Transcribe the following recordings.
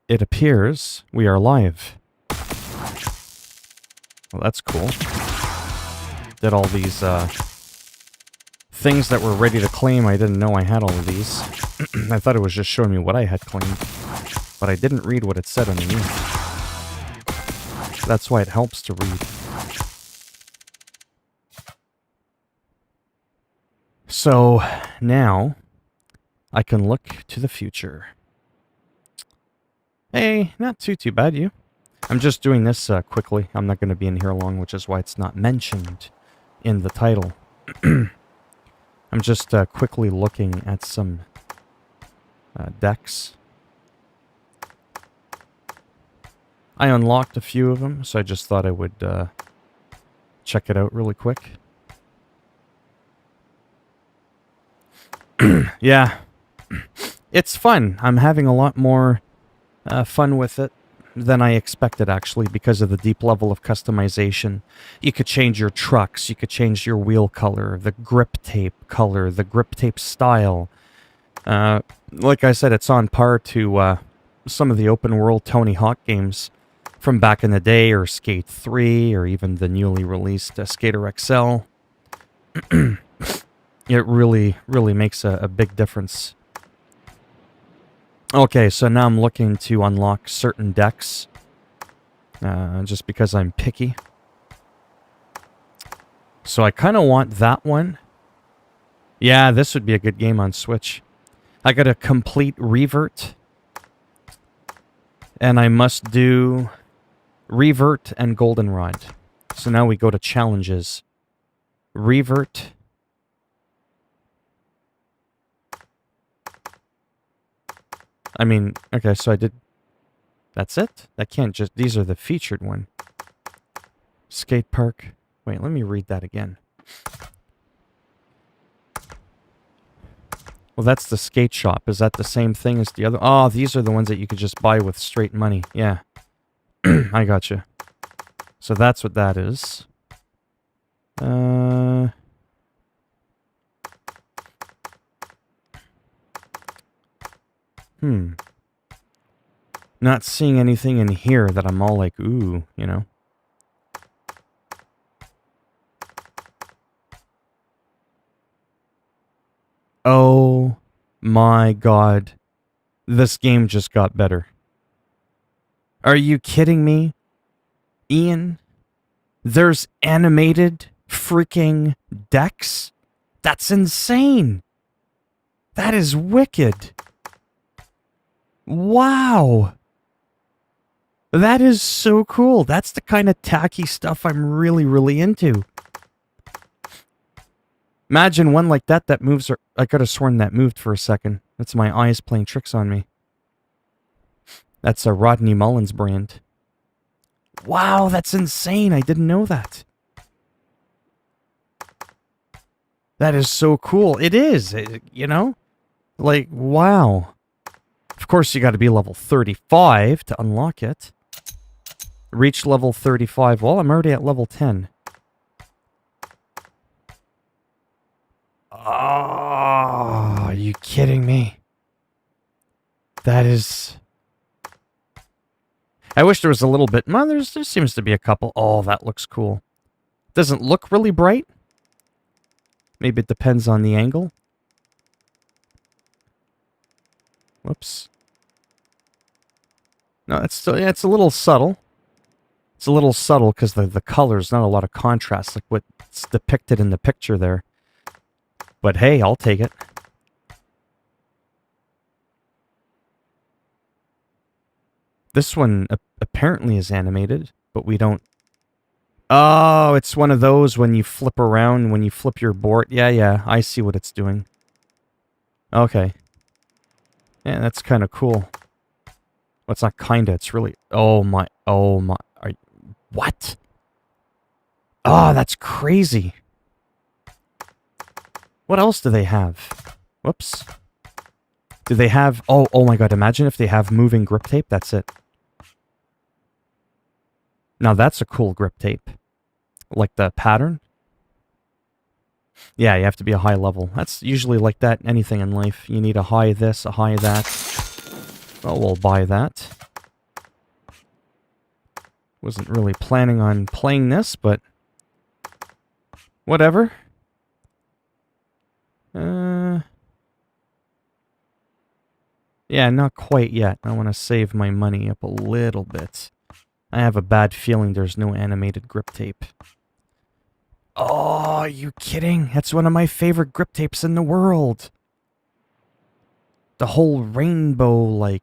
It appears we are live. Well, that's cool. Did all these things that were ready to claim. I didn't know I had all of these. I thought it was just showing me what I had claimed, but I didn't read what it said underneath. That's why it helps to read. So now I can look to the future. Hey, not too bad, you. I'm just doing this quickly. I'm not going to be in here long, which is why it's not mentioned in the title. I'm just quickly looking at some decks. I unlocked a few of them, so I just thought I would check it out really quick. Yeah, it's fun. I'm having a lot more fun with it than I expected, actually, because of the deep level of customization. You could change your trucks, you could change your wheel color, the grip tape color, the grip tape style. Like I said, it's on par to some of the open world Tony Hawk games from back in the day, or Skate 3, or even the newly released Skater XL. It really makes a big difference. Okay, so now I'm looking to unlock certain decks, just because I'm picky. So I kind of want that one. Yeah, this would be a good game on Switch. I got a complete revert, and I must do revert and goldenrod. So now we go to challenges. Revert. I mean, okay, so I did... That's it? That can't just... These are the featured one. Skate park. Wait, let me read that again. Well, that's the skate shop. Is that the same thing as the other? Oh, these are the ones that you could just buy with straight money. Yeah. I gotcha. So that's what that is. Not seeing anything in here that I'm all like, ooh, you know. Oh my god. This game just got better. Are you kidding me? Ian? There's animated freaking decks? That's insane! That is wicked! Wow! That is so cool. That's the kind of tacky stuff I'm really into. Imagine one like that that moves... I could have sworn that moved for a second. That's my eyes playing tricks on me. That's a Rodney Mullins brand. Wow, that's insane. I didn't know that. That is so cool. It is, you know? Like, wow. Of course, you got to be level 35 to unlock it. Reach level 35. Well, I'm already at level 10. Oh, are you kidding me? That is... I wish there was a little bit... Well, there seems to be a couple. Oh, that looks cool. Doesn't look really bright. Maybe it depends on the angle. Whoops. No, it's still... Yeah, it's a little subtle. It's a little subtle because the color's not a lot of contrast, like what's depicted in the picture there. But hey, I'll take it. This one apparently is animated, but we don't... Oh, it's one of those when you flip around, when you flip your board. Yeah, I see what it's doing. Okay. Yeah, that's kind of cool. Well, it's not kinda, it's really... Oh my... What? Oh, that's crazy. What else do they have? Whoops. Do they have... Oh my god, imagine if they have moving grip tape. That's it. Now that's a cool grip tape. Like the pattern. Yeah, you have to be a high level. That's usually like that in anything in life. You need a high this, a high that. Oh, we'll buy that. Wasn't really planning on playing this, but whatever. Yeah, not quite yet. I want to save my money up a little bit. I have a bad feeling there's no animated grip tape. Oh, are you kidding? That's one of my favorite grip tapes in the world. The whole rainbow, like...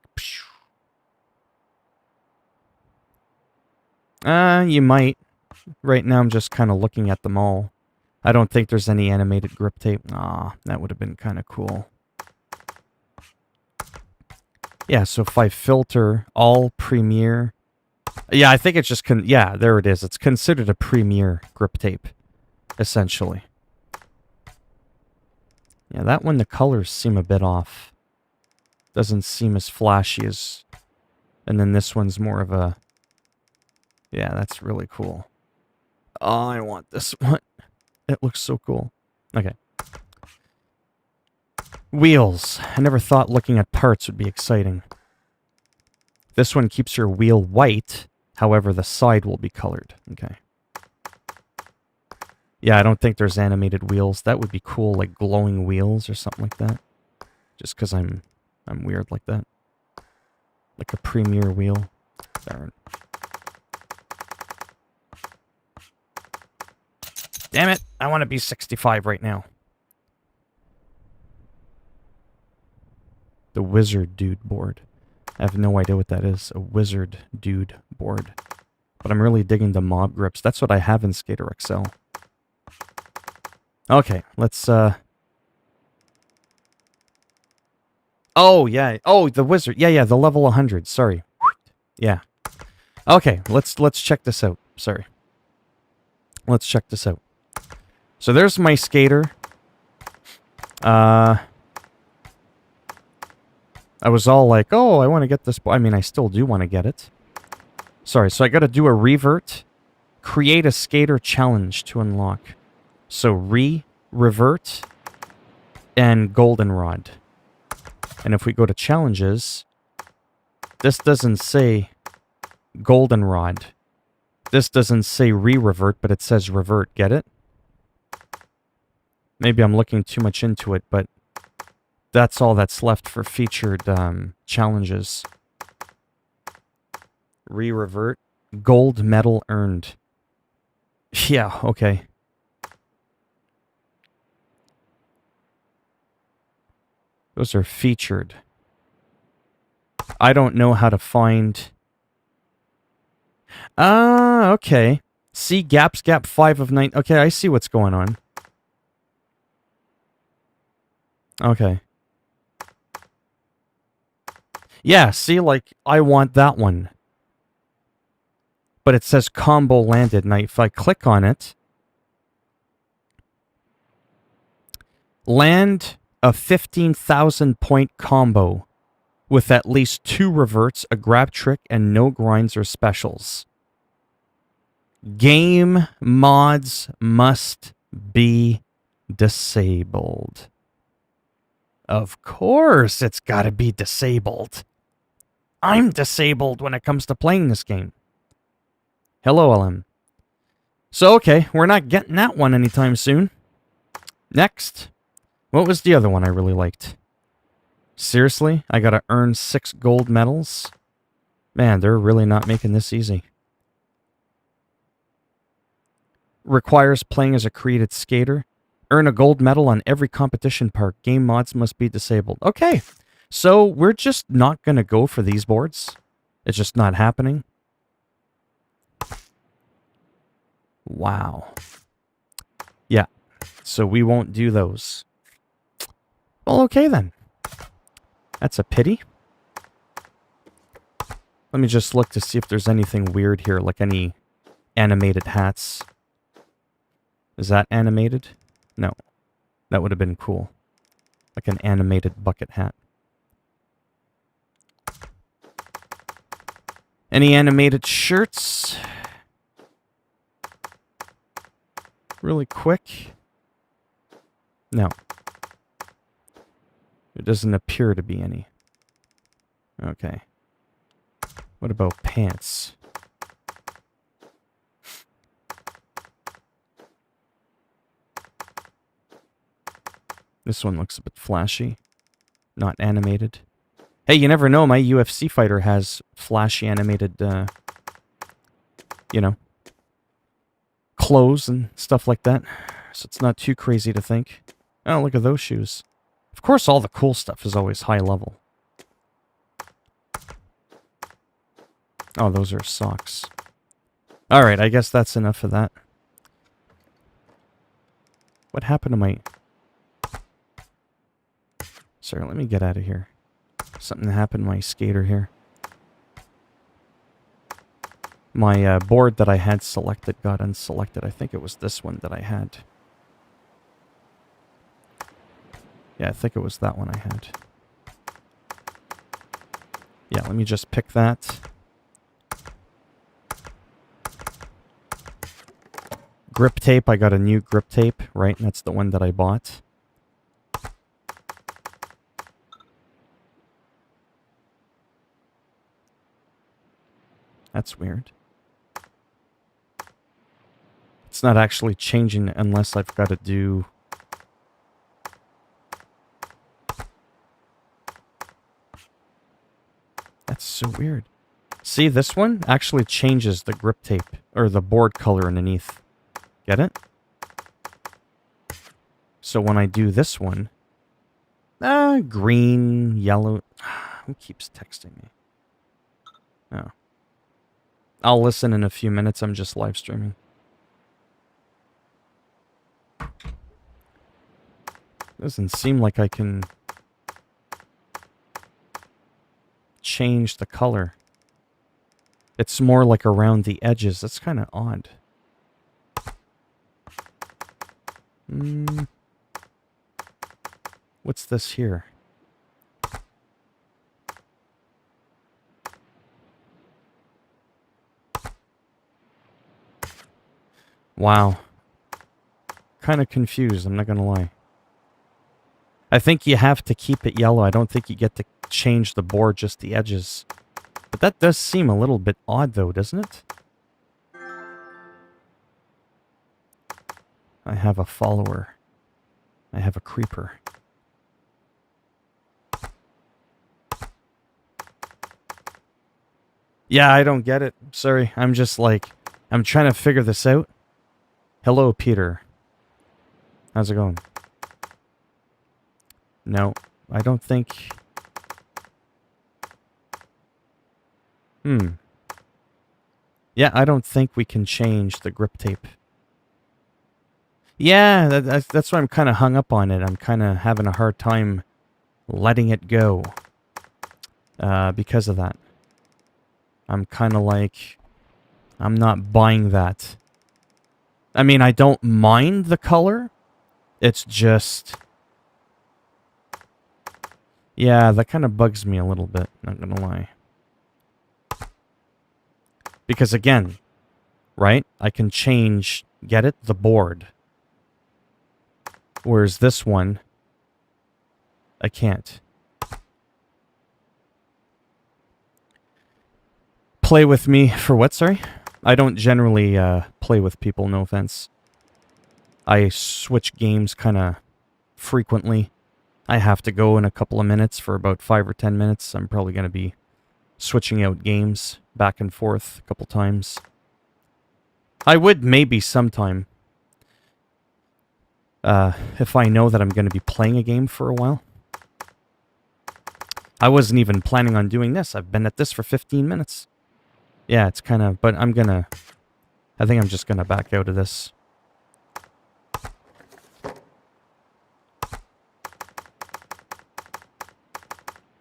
You might. Right now I'm just kind of looking at them all. I don't think there's any animated grip tape. Ah, that would have been kind of cool. Yeah, so if I filter all Premiere... Yeah, I think it's just... yeah, there it is. It's considered a Premiere grip tape, essentially. Yeah, that one, the colors seem a bit off. Doesn't seem as flashy as... And then this one's more of a... Yeah, that's really cool. Oh, I want this one. It looks so cool. Okay. Wheels. I never thought looking at parts would be exciting. This one keeps your wheel white. However, the side will be colored. Okay. Yeah, I don't think there's animated wheels. That would be cool, like glowing wheels or something like that. Just because I'm weird like that. Like a Premiere wheel. Darn. Damn it! I want to be 65 right now. The Wizard Dude board. I have no idea what that is. A Wizard Dude board. But I'm really digging the mob grips. That's what I have in Skater XL. Okay, let's, Oh, yeah. Oh, the Wizard. Yeah, the level 100. Sorry. Yeah. Okay, let's check this out. Sorry. Let's check this out. So there's my skater. I was all like, oh, I want to get this. I mean, I still do want to get it. Sorry, so I got to do a revert. Create a skater challenge to unlock. So revert, and goldenrod. And if we go to challenges, this doesn't say goldenrod. This doesn't say revert, but it says revert. Get it? Maybe I'm looking too much into it, but that's all that's left for featured challenges. Revert. Gold medal earned. Yeah, okay. Those are featured. I don't know how to find... okay. See, gap 5 of 9. Okay, I see what's going on. Okay. Yeah, see, like, I want that one. But it says combo landed, and if I click on it... Land a 15,000 point combo with at least 2 reverts, a grab trick, and no grinds or specials. Game mods must be disabled. Of course it's gotta be disabled. I'm disabled when it comes to playing this game. Hello, LM. So, okay, we're not getting that one anytime soon. Next. What was the other one I really liked? Seriously? I gotta earn 6 gold medals? Man, they're really not making this easy. Requires playing as a created skater. Earn a gold medal on every competition park. Game mods must be disabled. Okay, so we're just not gonna go for these boards. It's just not happening. Wow. Yeah, so we won't do those. Well, okay then. That's a pity. Let me just look to see if there's anything weird here, like any animated hats. Is that animated? No. That would have been cool. Like an animated bucket hat. Any animated shirts? Really quick? No. There doesn't appear to be any. Okay. What about pants? This one looks a bit flashy. Not animated. Hey, you never know. My UFC fighter has flashy animated, you know, clothes and stuff like that. So it's not too crazy to think. Oh, look at those shoes. Of course, all the cool stuff is always high level. Oh, those are socks. Alright, I guess that's enough of that. What happened to my... Sorry, let me get out of here. Something happened to my skater here. My board that I had selected got unselected. I think it was this one that I had. Yeah, I think it was that one I had. Yeah, let me just pick that. Grip tape, I got a new grip tape, right? That's the one that I bought. That's weird. It's not actually changing unless I've got to do... That's so weird. See, this one actually changes the grip tape, or the board color underneath. Get it? So when I do this one... green, yellow... Who keeps texting me? Oh. I'll listen in a few minutes, I'm just live streaming. Doesn't seem like I can... change the color. It's more like around the edges. That's kind of odd. What's this here? Wow. Kind of confused, I'm not gonna lie. I think you have to keep it yellow. I don't think you get to change the board, just the edges. But that does seem a little bit odd, though, doesn't it? I have a follower. I have a creeper. Yeah, I don't get it. Sorry, I'm just like... I'm trying to figure this out. Hello, Peter. How's it going? No, I don't think... Yeah, I don't think we can change the grip tape. Yeah, that's why I'm kind of hung up on it. I'm kind of having a hard time letting it go. Because of that. I'm kind of like... I'm not buying that. I mean, I don't mind the color. It's just... Yeah, that kind of bugs me a little bit, not gonna lie. Because again, right? I can change, get it? The board. Whereas this one, I can't. Play with me for what, sorry? I don't generally play with people, no offense. I switch games kind of frequently. I have to go in a couple of minutes for about 5 or 10 minutes. I'm probably going to be switching out games back and forth a couple times. I would maybe sometime. If I know that I'm going to be playing a game for a while. I wasn't even planning on doing this. I've been at this for 15 minutes. Yeah, it's kind of... But I'm going to... I think I'm just going to back out of this.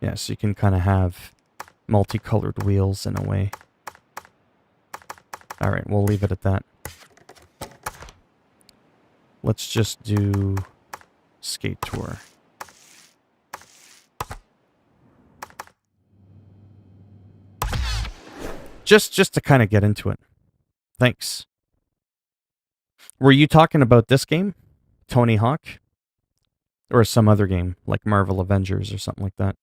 Yeah, so you can kind of have multicolored wheels in a way. Alright, we'll leave it at that. Let's just do Skate Tour. Just to kind of get into it. Thanks. Were you talking about this game? Tony Hawk? Or some other game, like Marvel Avengers or something like that?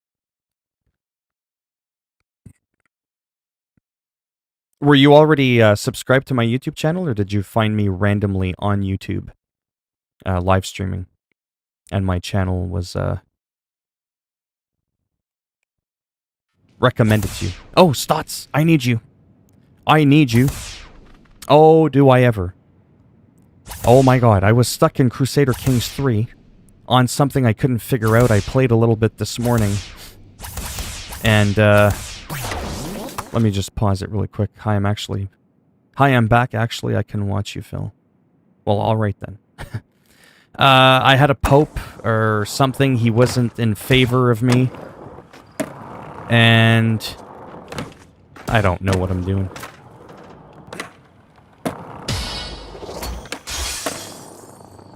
Were you already subscribed to my YouTube channel, or did you find me randomly on YouTube live streaming? And my channel was recommended to you. Oh, Stotts, I need you. I need you. Oh, do I ever. Oh my god, I was stuck in Crusader Kings 3 on something I couldn't figure out. I played a little bit this morning. And, let me just pause it really quick. Hi, I'm back, actually. I can watch you, Phil. Well, alright then. I had a pope or something. He wasn't in favor of me. And I don't know what I'm doing.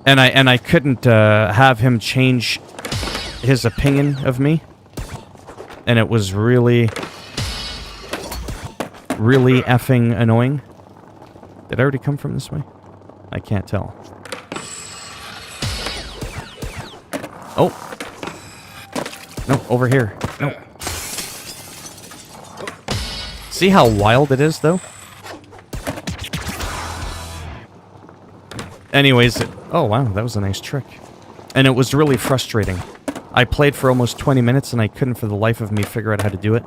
And I couldn't have him change his opinion of me. And it was really, really effing annoying. Did I already come from this way? I can't tell. Oh. No, over here. No. See how wild it is, though? Anyways, oh wow, that was a nice trick. And it was really frustrating. I played for almost 20 minutes and I couldn't for the life of me figure out how to do it.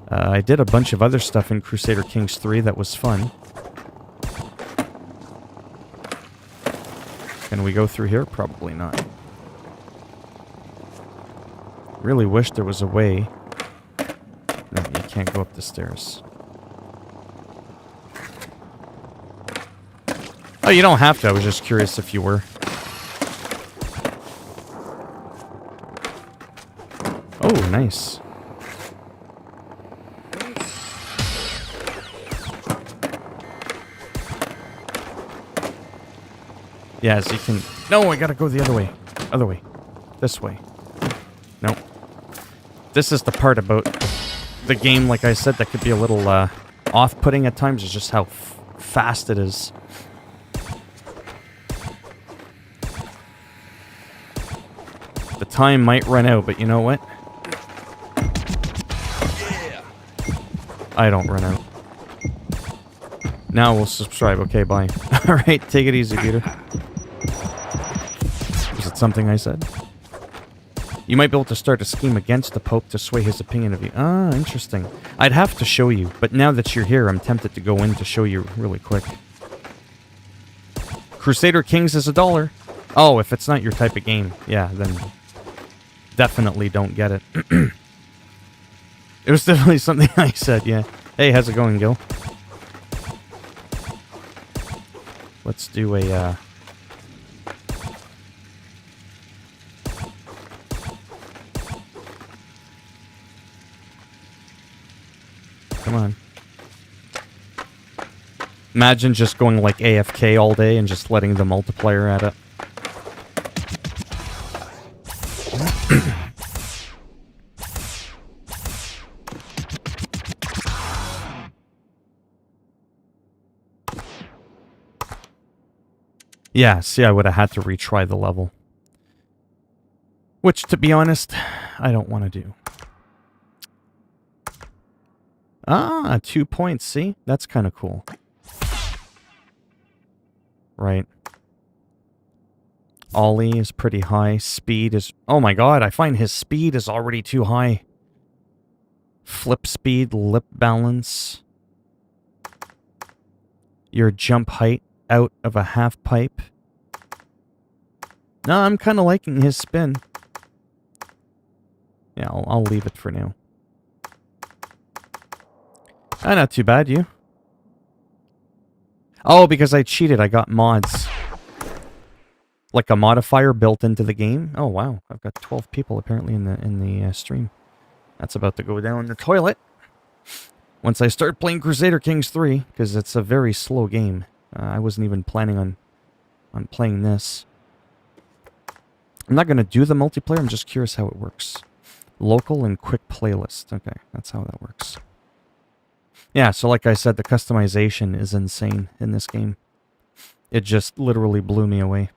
I did a bunch of other stuff in Crusader Kings 3 that was fun. Can we go through here? Probably not. Really wish there was a way. No, you can't go up the stairs. Oh, you don't have to. I was just curious if you were. Oh, nice. Yeah, as you can... No, I gotta go the other way. Other way. This way. No. This is the part about the game, like I said, that could be a little off-putting at times, is just how fast it is. The time might run out, but you know what? I don't run out. Now we'll subscribe. Okay, bye. Alright, take it easy, Peter. Is it something I said? You might be able to start a scheme against the Pope to sway his opinion of you. Ah, interesting. I'd have to show you, but now that you're here, I'm tempted to go in to show you really quick. Crusader Kings is $1. Oh, if it's not your type of game, yeah, then definitely don't get it. It was definitely something I said, yeah. Hey, how's it going, Gil? Let's do a, Come on. Imagine just going like AFK all day and just letting the multiplayer at it. Yeah, see, I would have had to retry the level. Which, to be honest, I don't want to do. Ah, 2 points, see? That's kind of cool. Right. Ollie is pretty high. Speed is... Oh my god, I find his speed is already too high. Flip speed, lip balance. Your jump height out of a half pipe. No, I'm kind of liking his spin. Yeah, I'll leave it for now. Ah, not too bad, you? Oh, because I cheated, I got mods. Like a modifier built into the game. Oh, wow. I've got 12 people apparently in the stream. That's about to go down the toilet. Once I start playing Crusader Kings 3, because it's a very slow game. I wasn't even planning on playing this. I'm not going to do the multiplayer, I'm just curious how it works. Local and quick playlist. Okay, that's how that works. Yeah, so like I said, the customization is insane in this game. It just literally blew me away.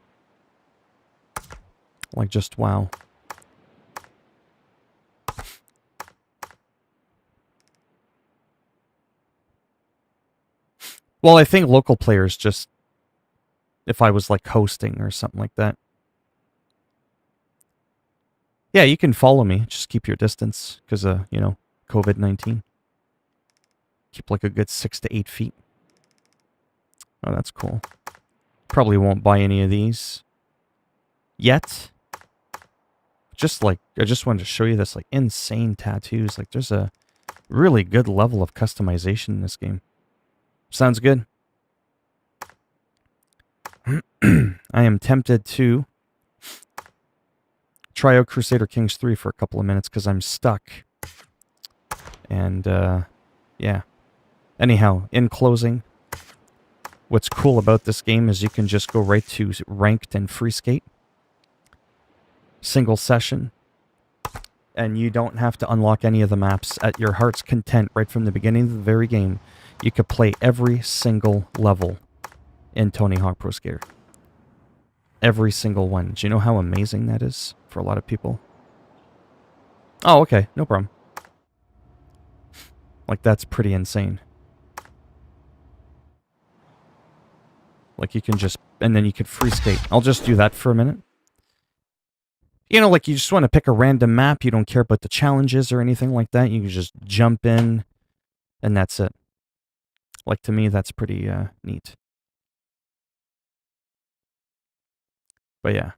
Like, just wow. Well, I think local players just... If I was, like, hosting or something like that. Yeah, you can follow me. Just keep your distance because, COVID-19. Keep like a good 6 to 8 feet. Oh, that's cool. Probably won't buy any of these yet. Just like, I just wanted to show you this, like, insane tattoos. Like, there's a really good level of customization in this game. Sounds good. I am tempted to try out Crusader Kings 3 for a couple of minutes because I'm stuck. And, yeah. Anyhow, in closing, what's cool about this game is you can just go right to ranked and free skate. Single session. And you don't have to unlock any of the maps at your heart's content right from the beginning of the very game. You could play every single level in Tony Hawk Pro Skater. Every single one. Do you know how amazing that is for a lot of people? Oh, okay. No problem. Like, that's pretty insane. Like, you can just... And then you could free skate. I'll just do that for a minute. You know, like, you just want to pick a random map. You don't care about the challenges or anything like that. You can just jump in, and that's it. Like, to me, that's pretty neat. But yeah.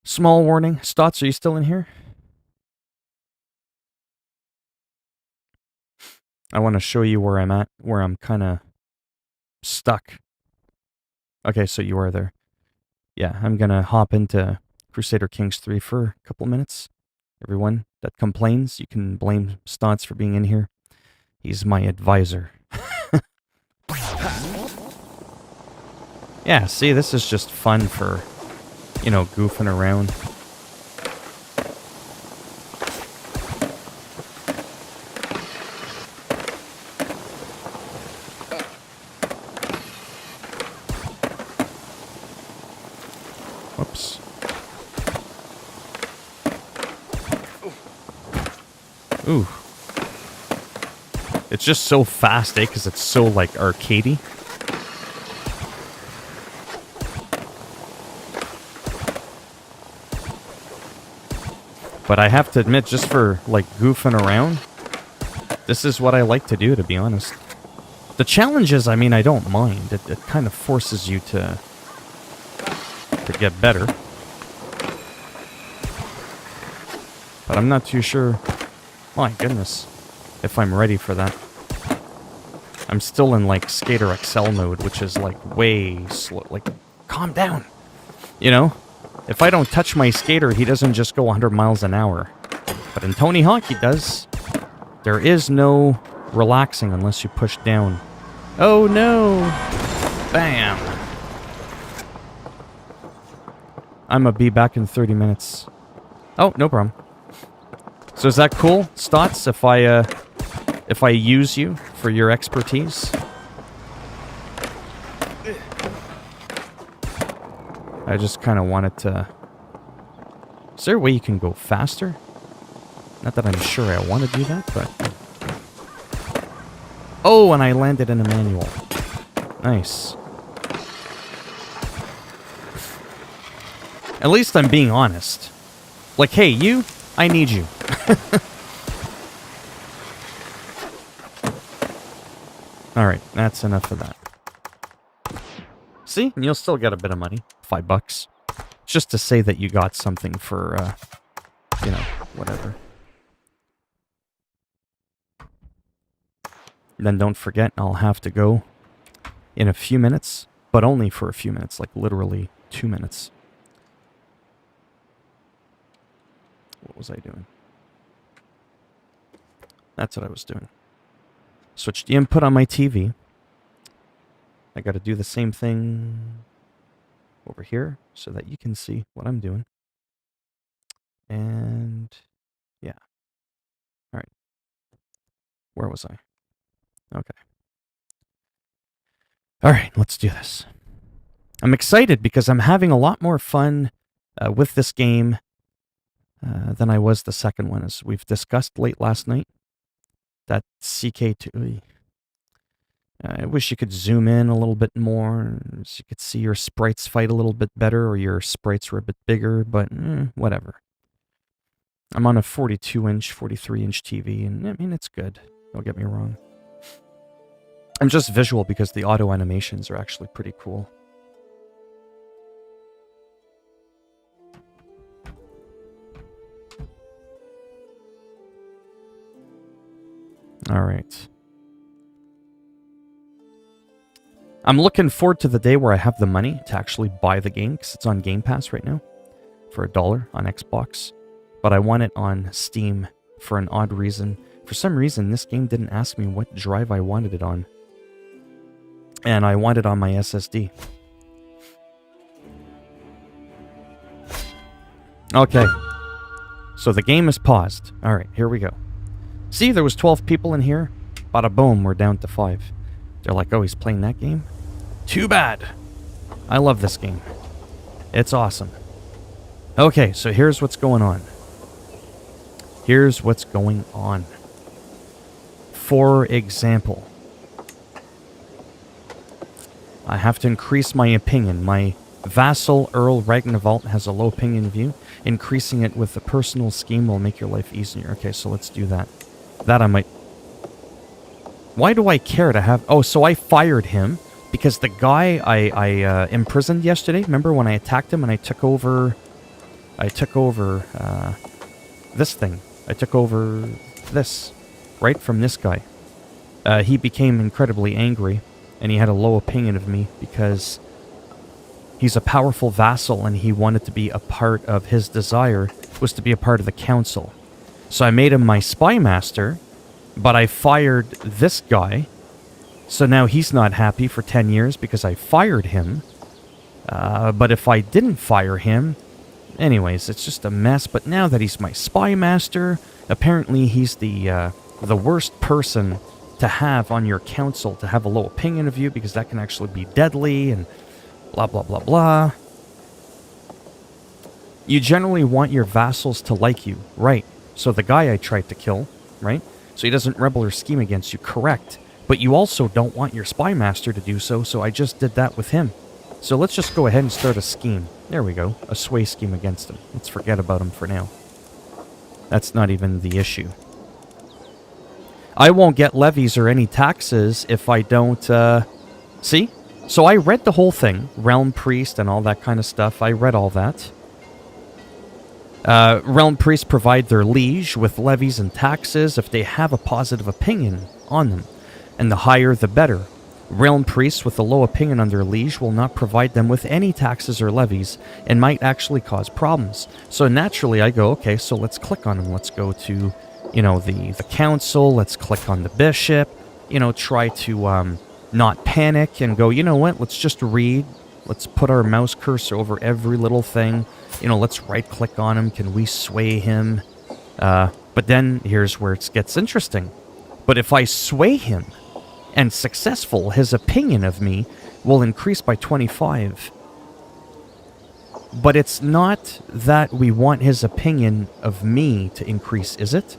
Small warning. Stotts, are you still in here? I want to show you where I'm at, where I'm kind of stuck. Okay, so you are there. Yeah, I'm going to hop into Crusader Kings 3 for a couple minutes. Everyone that complains, you can blame Stotts for being in here. He's my advisor. Yeah, see, this is just fun for, you know, goofing around. Whoops. Ooh. It's just so fast, eh? Because it's so, like, arcadey. But I have to admit, just for, like, goofing around, this is what I like to do, to be honest. The challenges, I mean, I don't mind. It kind of forces you to get better. But I'm not too sure, my goodness, if I'm ready for that. I'm still in, like, Skater XL mode, which is, like, way slow. Like, calm down. You know? If I don't touch my skater, he doesn't just go 100 miles an hour. But in Tony Hawk, he does. There is no relaxing unless you push down. Oh, no! Bam! I'm gonna be back in 30 minutes. Oh, no problem. So is that cool, Stotts, if I use you for your expertise? I just kind of wanted to... Is there a way you can go faster? Not that I'm sure I want to do that, but... Oh, and I landed in a manual. Nice. At least I'm being honest. Like, hey, you, I need you. Alright, that's enough of that. See? And you'll still get a bit of money. $5. Just to say that you got something for, you know, whatever. Then don't forget, I'll have to go in a few minutes, but only for a few minutes, like literally 2 minutes. What was I doing? That's what I was doing. Switch the input on my TV. I got to do the same thing over here so that you can see what I'm doing. And yeah. All right. Where was I? Okay. All right, let's do this. I'm excited because I'm having a lot more fun with this game than I was the second one, as we've discussed late last night. That CK2. I wish you could zoom in a little bit more so you could see your sprites fight a little bit better, or your sprites were a bit bigger, but whatever. I'm on a 42-inch, 43-inch TV, and I mean, it's good. Don't get me wrong. I'm just visual because the auto animations are actually pretty cool. All right. I'm looking forward to the day where I have the money to actually buy the game, because it's on Game Pass right now for $1 on Xbox. But I want it on Steam for an odd reason. For some reason, this game didn't ask me what drive I wanted it on. And I want it on my SSD. Okay. So the game is paused. Alright, here we go. See, there was 12 people in here. Bada boom, we're down to 5. They're like, oh, he's playing that game? Too bad. I love this game. It's awesome. Okay, so here's what's going on. Here's what's going on. For example, I have to increase my opinion. My vassal, Earl Ragnavolt, has a low opinion of you. Increasing it with a personal scheme will make your life easier. Okay, so let's do that. That I might... Why do I care to have... Oh, so I fired him because the guy I imprisoned yesterday, remember when I attacked him and I took over... this thing. I took over this, right, from this guy. He became incredibly angry, and he had a low opinion of me because he's a powerful vassal and he wanted to be a part of his desire was to be a part of the council. So I made him my spy master, but I fired this guy. So now he's not happy for 10 years because I fired him. But if I didn't fire him... Anyways, it's just a mess. But now that he's my spy master, apparently he's the worst person to have on your council, to have a low opinion of you, because that can actually be deadly and blah, blah, blah, blah. You generally want your vassals to like you, right? So the guy I tried to kill, right? So he doesn't rebel or scheme against you, correct. But you also don't want your spy master to do so, so I just did that with him. So let's just go ahead and start a scheme. There we go, a sway scheme against him. Let's forget about him for now. That's not even the issue. I won't get levies or any taxes if I don't, see? So I read the whole thing, Realm Priest and all that kind of stuff. I read all that. Realm Priests provide their liege with levies and taxes if they have a positive opinion on them, and the higher the better. Realm Priests with a low opinion on their liege will not provide them with any taxes or levies and might actually cause problems. So naturally I go, okay, so let's click on them. Let's go to, you know, the council. Let's click on the bishop. You know, try to not panic and go, you know what, let's just read. Let's put our mouse cursor over every little thing. You know, let's right-click on him. Can we sway him? But then here's where it gets interesting. But if I sway him and successful, his opinion of me will increase by 25. But it's not that we want his opinion of me to increase, is it?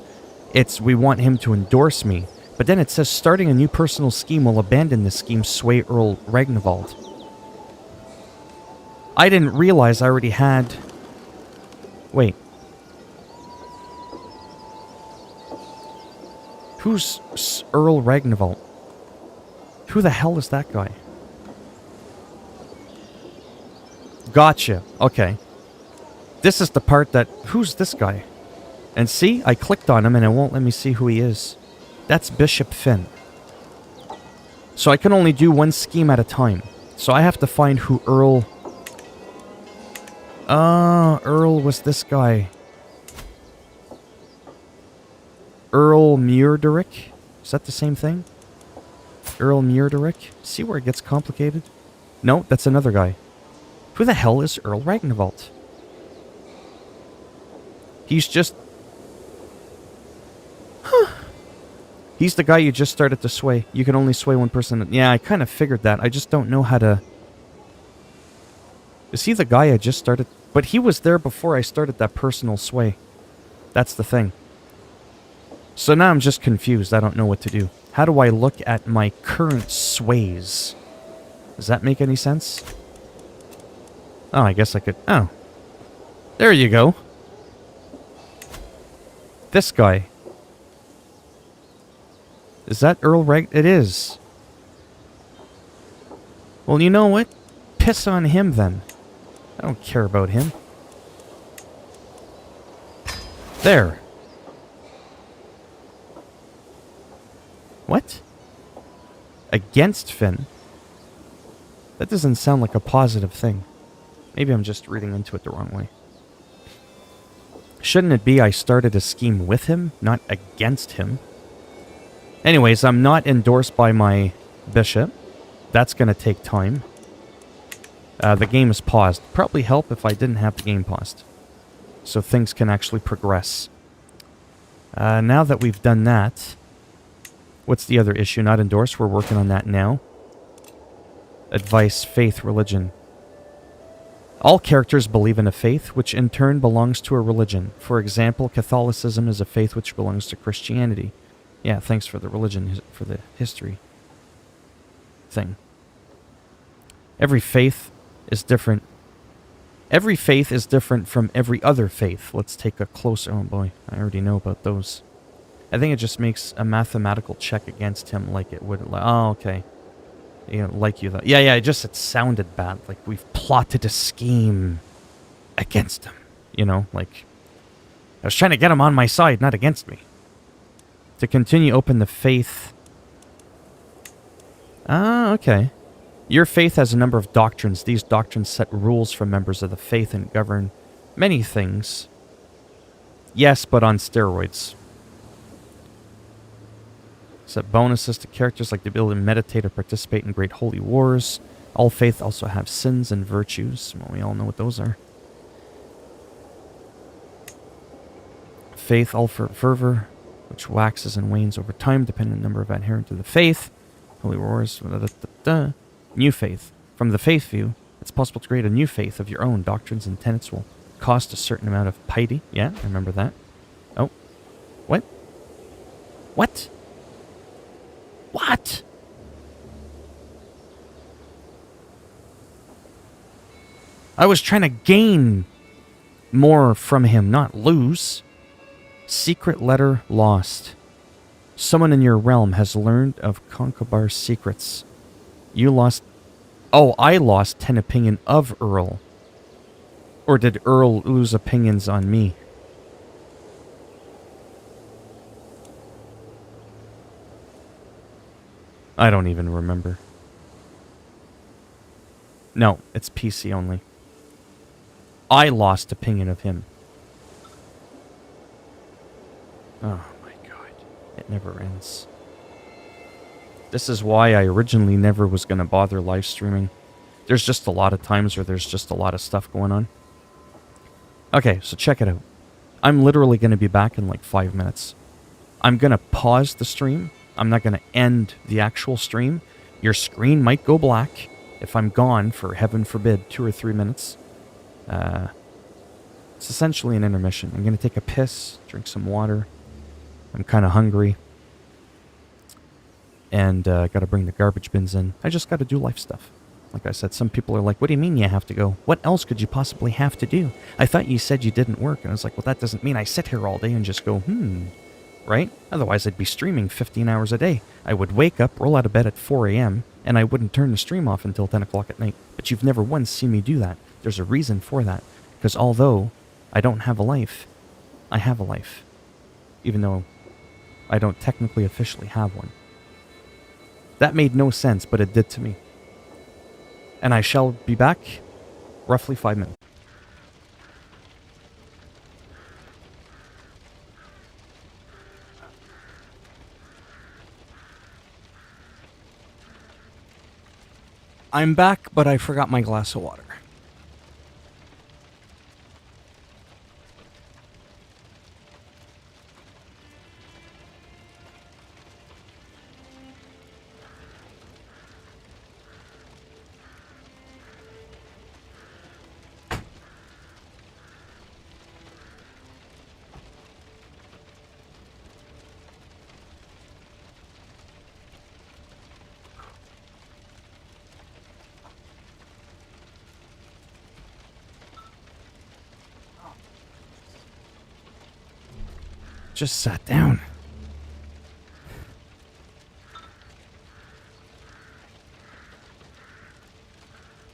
It's we want him to endorse me. But then it says starting a new personal scheme will abandon this scheme, sway Earl Ragnavolt. I didn't realize I already had... Wait. Who's Earl Ragnavolt? Who the hell is that guy? Gotcha. Okay. This is the part that... Who's this guy? And see, I clicked on him and it won't let me see who he is. That's Bishop Finn. So I can only do one scheme at a time. So I have to find who Earl... Earl was this guy. Earl Muirderic? Is that the same thing? Earl Muirderic? See where it gets complicated? No, that's another guy. Who the hell is Earl Ragnavolt? He's just... Huh. He's the guy you just started to sway. You can only sway one person. Yeah, I kind of figured that. I just don't know how to... Is he the guy I just started? But he was there before I started that personal sway. That's the thing. So now I'm just confused. I don't know what to do. How do I look at my current sways? Does that make any sense? Oh, I guess I could... Oh. There you go. This guy. Is that Earl Reg? It is. Well, you know what? Piss on him, then. I don't care about him. There. What? Against Finn? That doesn't sound like a positive thing. Maybe I'm just reading into it the wrong way. Shouldn't it be I started a scheme with him, not against him? Anyways, I'm not endorsed by my bishop. That's going to take time. The game is paused. Probably help if I didn't have the game paused. So things can actually progress. Now that we've done that... What's the other issue? Not endorsed. We're working on that now. Advice, faith, religion. All characters believe in a faith, which in turn belongs to a religion. For example, Catholicism is a faith which belongs to Christianity. Yeah, thanks for the religion, for the history thing. Every faith is different. Every faith is different from every other faith. Let's take a closer... Oh boy, I already know about those. I think it just makes a mathematical check against him like it would... Oh, okay. You know, like you thought. Yeah, it sounded bad. Like we've plotted a scheme against him. You know, like... I was trying to get him on my side, not against me. To continue, open the faith... Ah, okay. Your faith has a number of doctrines. These doctrines set rules for members of the faith and govern many things. Yes, but on steroids. Set bonuses to characters like the ability to meditate or participate in great holy wars. All faith also have sins and virtues. Well, we all know what those are. Faith, all for fervor, which waxes and wanes over time, depending on the number of adherents to the faith. Holy wars, New faith. From the faith view, it's possible to create a new faith of your own. Doctrines and tenets will cost a certain amount of piety. Yeah, I remember that. Oh. What? What? What? I was trying to gain more from him, not lose. Secret letter lost. Someone in your realm has learned of Concobar's secrets. You lost... Oh, I lost 10 opinion of Earl. Or did Earl lose opinions on me? I don't even remember. No, it's PC only. I lost opinion of him. Oh my god. It never ends. This is why I originally never was going to bother live streaming. There's just a lot of times where there's just a lot of stuff going on. Okay, so check it out. I'm literally going to be back in like 5 minutes. I'm going to pause the stream. I'm not going to end the actual stream. Your screen might go black if I'm gone for, heaven forbid, 2 or 3 minutes. It's essentially an intermission. I'm going to take a piss, drink some water. I'm kind of hungry. And got to bring the garbage bins in. I just got to do life stuff. Like I said, some people are like, what do you mean you have to go? What else could you possibly have to do? I thought you said you didn't work. And I was like, well, that doesn't mean I sit here all day and just go, right? Otherwise, I'd be streaming 15 hours a day. I would wake up, roll out of bed at 4 a.m., and I wouldn't turn the stream off until 10 o'clock at night. But you've never once seen me do that. There's a reason for that. Because although I don't have a life, I have a life. Even though I don't technically officially have one. That made no sense, but it did to me. And I shall be back roughly 5 minutes. I'm back, but I forgot my glass of water. Just sat down.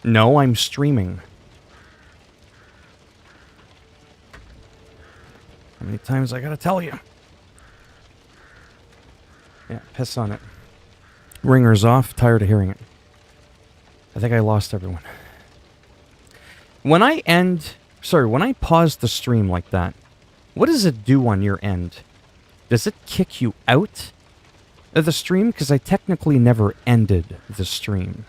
No, I'm streaming. How many times I gotta tell you? Yeah, piss on it. Ringer's off. Tired of hearing it. I think I lost everyone. When I pause the stream like that, what does it do on your end? Does it kick you out of the stream? Because I technically never ended the stream.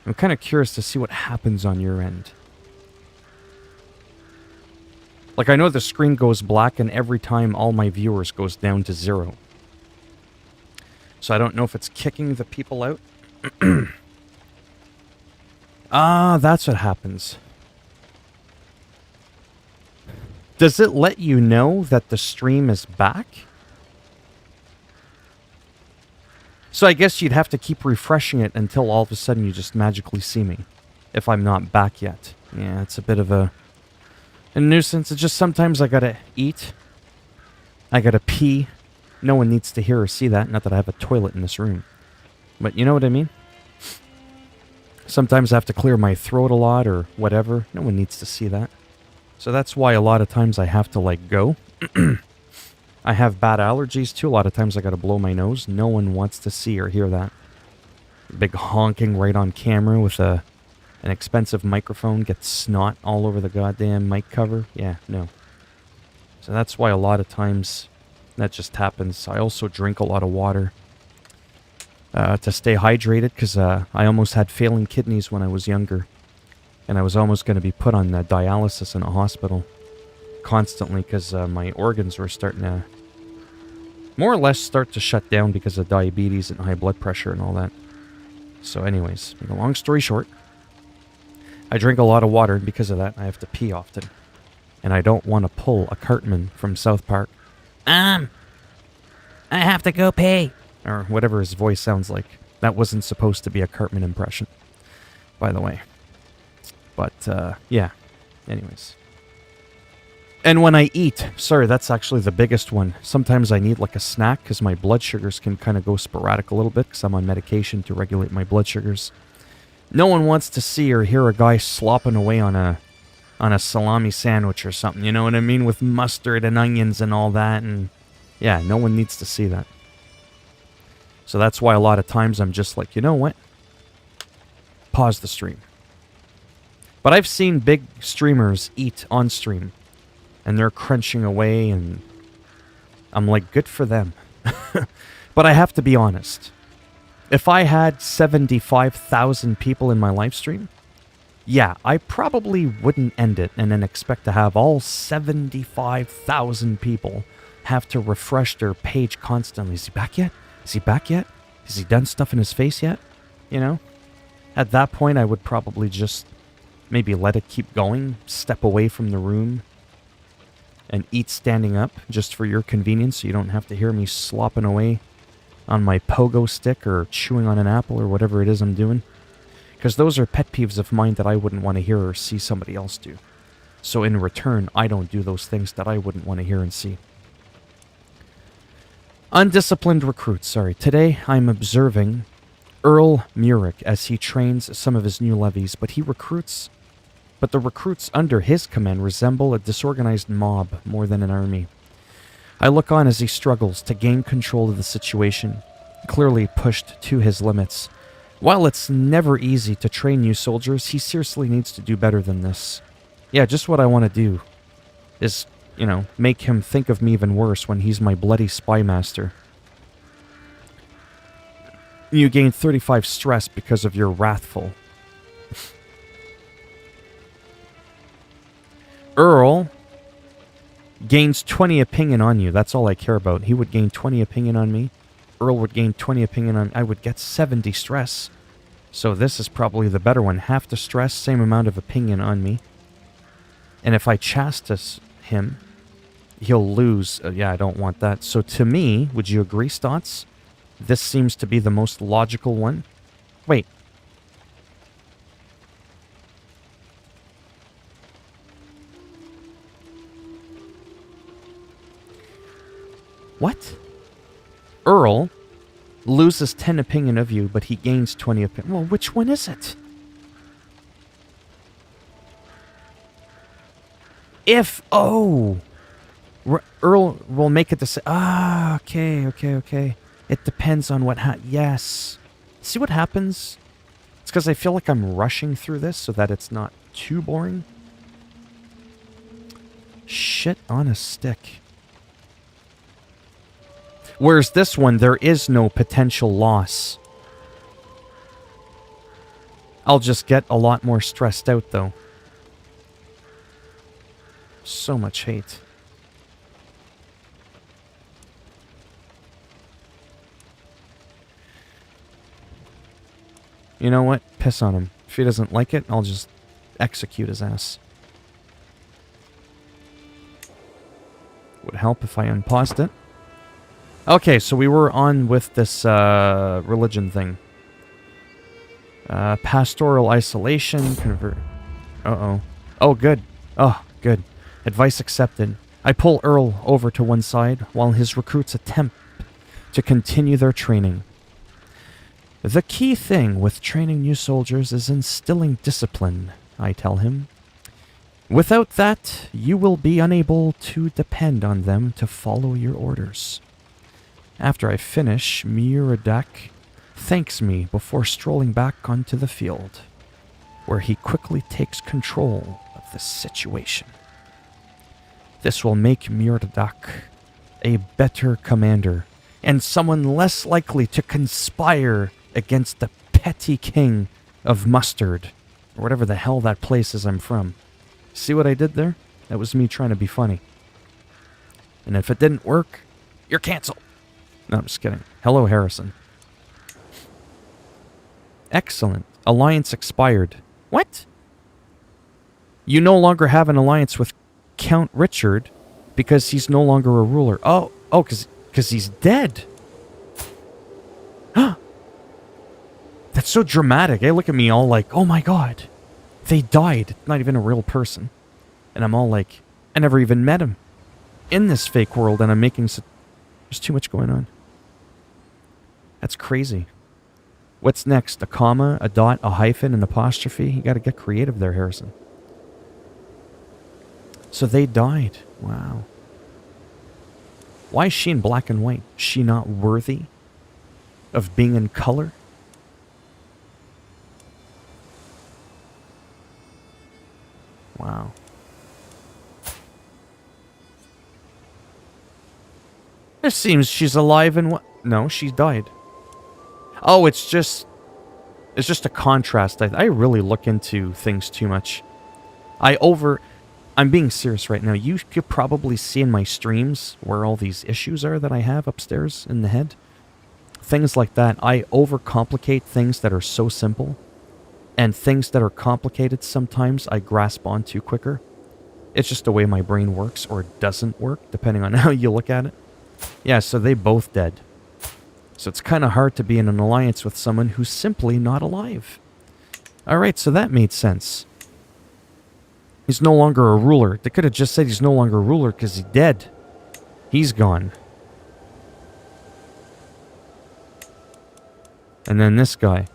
I'm kind of curious to see what happens on your end. Like, I know the screen goes black, and every time all my viewers goes down to 0. So I don't know if it's kicking the people out. Ah, that's what happens. Does it let you know that the stream is back? So I guess you'd have to keep refreshing it until all of a sudden you just magically see me. If I'm not back yet. Yeah, it's a bit of a nuisance. It's just sometimes I gotta eat. I gotta pee. No one needs to hear or see that. Not that I have a toilet in this room. But you know what I mean? Sometimes I have to clear my throat a lot or whatever. No one needs to see that. So that's why a lot of times I have to, like, go. I have bad allergies, too. A lot of times I gotta blow my nose. No one wants to see or hear that. Big honking right on camera with an expensive microphone. Gets snot all over the goddamn mic cover. Yeah, no. So that's why a lot of times that just happens. I also drink a lot of water to stay hydrated, because I almost had failing kidneys when I was younger. And I was almost going to be put on dialysis in a hospital constantly, because my organs were starting to more or less start to shut down because of diabetes and high blood pressure and all that. So anyways, make a long story short, I drink a lot of water, and because of that, I have to pee often. And I don't want to pull a Cartman from South Park. I have to go pee. Or whatever his voice sounds like. That wasn't supposed to be a Cartman impression, by the way. But, yeah. Anyways. And when I eat, sorry, that's actually the biggest one. Sometimes I need like a snack because my blood sugars can kind of go sporadic a little bit because I'm on medication to regulate my blood sugars. No one wants to see or hear a guy slopping away on a salami sandwich or something, you know what I mean? With mustard and onions and all that, and yeah, no one needs to see that. So that's why a lot of times I'm just like, you know what? Pause the stream. But I've seen big streamers eat on stream, and they're crunching away, and I'm like, good for them. But I have to be honest. If I had 75,000 people in my live stream, yeah, I probably wouldn't end it and then expect to have all 75,000 people have to refresh their page constantly. Is he back yet? Is he back yet? Has he done stuff in his face yet? You know? At that point, I would probably just maybe let it keep going, step away from the room, and eat standing up just for your convenience so you don't have to hear me slopping away on my pogo stick or chewing on an apple or whatever it is I'm doing. Because those are pet peeves of mine that I wouldn't want to hear or see somebody else do. So in return, I don't do those things that I wouldn't want to hear and see. Undisciplined recruits, sorry. Today, I'm observing Earl Murick as he trains some of his new levies, but the recruits under his command resemble a disorganized mob more than an army. I look on as he struggles to gain control of the situation, clearly pushed to his limits. While it's never easy to train new soldiers, he seriously needs to do better than this. Yeah, just what I want to do is, you know, make him think of me even worse when he's my bloody spy master. You gain 35 stress because of your wrathful. Earl gains 20 opinion on you. That's all I care about. He would gain 20 opinion on me. Earl would gain 20 opinion on... I would get 70 stress. So this is probably the better one. Half the stress, same amount of opinion on me. And if I chastise him, he'll lose. Yeah, I don't want that. So to me, would you agree, Stotts? This seems to be the most logical one. Wait. What? Earl loses 10 opinion of you, but he gains 20 opinion. Well, which one is it? If, oh, Earl will make it to okay. It depends on what yes. See what happens? It's because I feel like I'm rushing through this so that it's not too boring. Shit on a stick. Whereas this one, there is no potential loss. I'll just get a lot more stressed out, though. So much hate. You know what? Piss on him. If he doesn't like it, I'll just execute his ass. Would help if I unpaused it. Okay, so we were on with this religion thing. Pastoral isolation, convert... Uh-oh. Oh, good. Oh, good. Advice accepted. I pull Earl over to one side while his recruits attempt to continue their training. The key thing with training new soldiers is instilling discipline, I tell him. Without that, you will be unable to depend on them to follow your orders. After I finish, Muradak thanks me before strolling back onto the field, where he quickly takes control of the situation. This will make Muradak a better commander, and someone less likely to conspire against the petty king of Mustard, or whatever the hell that place is I'm from. See what I did there? That was me trying to be funny. And if it didn't work, you're canceled. No, I'm just kidding. Hello, Harrison. Excellent. Alliance expired. What? You no longer have an alliance with Count Richard because he's no longer a ruler. Oh, because he's dead. Huh. That's so dramatic. Eh? Look at me all like, oh my god. They died. Not even a real person. And I'm all like, I never even met him. In this fake world, and I'm making... There's too much going on. That's crazy. What's next? A comma, a dot, a hyphen, an apostrophe? You gotta get creative there, Harrison. So they died. Wow. Why is she in black and white? Is she not worthy of being in color? Wow. It seems she's alive and what? No, she died. Oh, it's just a contrast. I really look into things too much. I'm being serious right now. You could probably see in my streams where all these issues are that I have upstairs in the head. Things like that. I overcomplicate things that are so simple. And things that are complicated sometimes I grasp onto quicker. It's just the way my brain works or doesn't work, depending on how you look at it. Yeah, so they both dead. So it's kind of hard to be in an alliance with someone who's simply not alive. Alright, so that made sense. He's no longer a ruler. They could have just said he's no longer a ruler because he's dead. He's gone. And then this guy.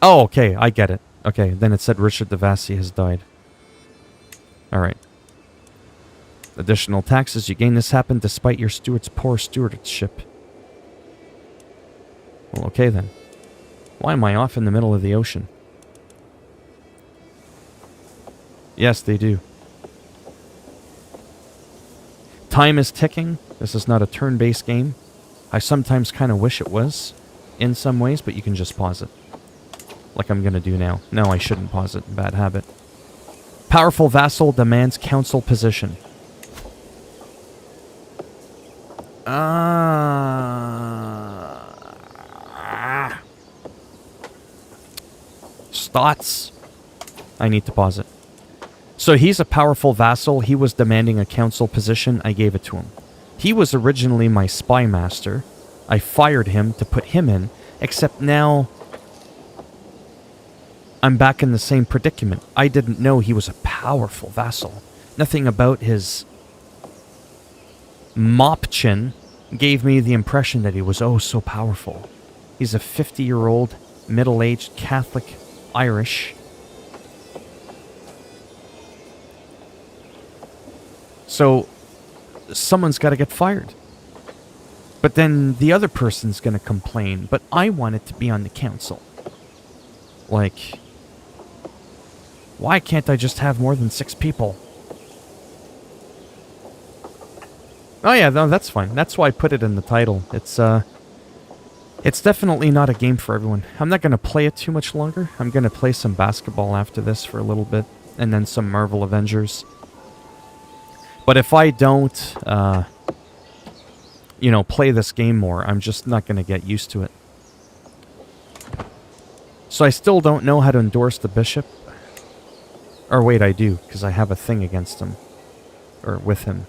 Oh, okay, I get it. Okay, then it said Richard the Vassy has died. Alright. Additional taxes you gain. This happened despite your steward's poor stewardship. Well, okay then. Why am I off in the middle of the ocean? Yes, they do. Time is ticking. This is not a turn-based game. I sometimes kind of wish it was, in some ways, but you can just pause it. Like I'm gonna do now. No, I shouldn't pause it. Bad habit. Powerful vassal demands council position. Stotts. I need to pause it. So he's a powerful vassal. He was demanding a council position. I gave it to him. He was originally my spy master. I fired him to put him in, except now I'm back in the same predicament. I didn't know he was a powerful vassal. Nothing about his Mopchin gave me the impression that he was oh so powerful. He's a 50-year-old, middle-aged Catholic Irish. So, someone's got to get fired. But then the other person's going to complain, but I want it to be on the council. Like, why can't I just have more than 6 people? Oh yeah, no, that's fine. That's why I put it in the title. It's definitely not a game for everyone. I'm not going to play it too much longer. I'm going to play some basketball after this for a little bit, and then some Marvel Avengers. But if I don't, you know, play this game more, I'm just not going to get used to it. So I still don't know how to endorse the bishop. Or wait, I do, because I have a thing against him. Or with him.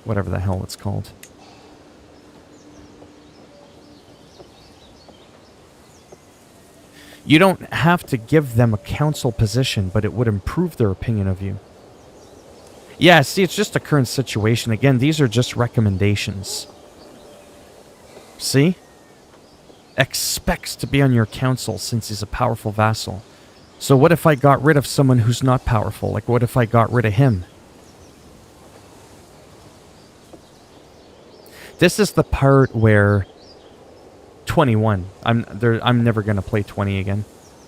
Whatever the hell it's called. You don't have to give them a council position, but it would improve their opinion of you. Yeah, see, it's just a current situation. Again, these are just recommendations. See? Expects to be on your council since he's a powerful vassal. So what if I got rid of someone who's not powerful? Like, what if I got rid of him? This is the part where 21. I'm never gonna play 20 again.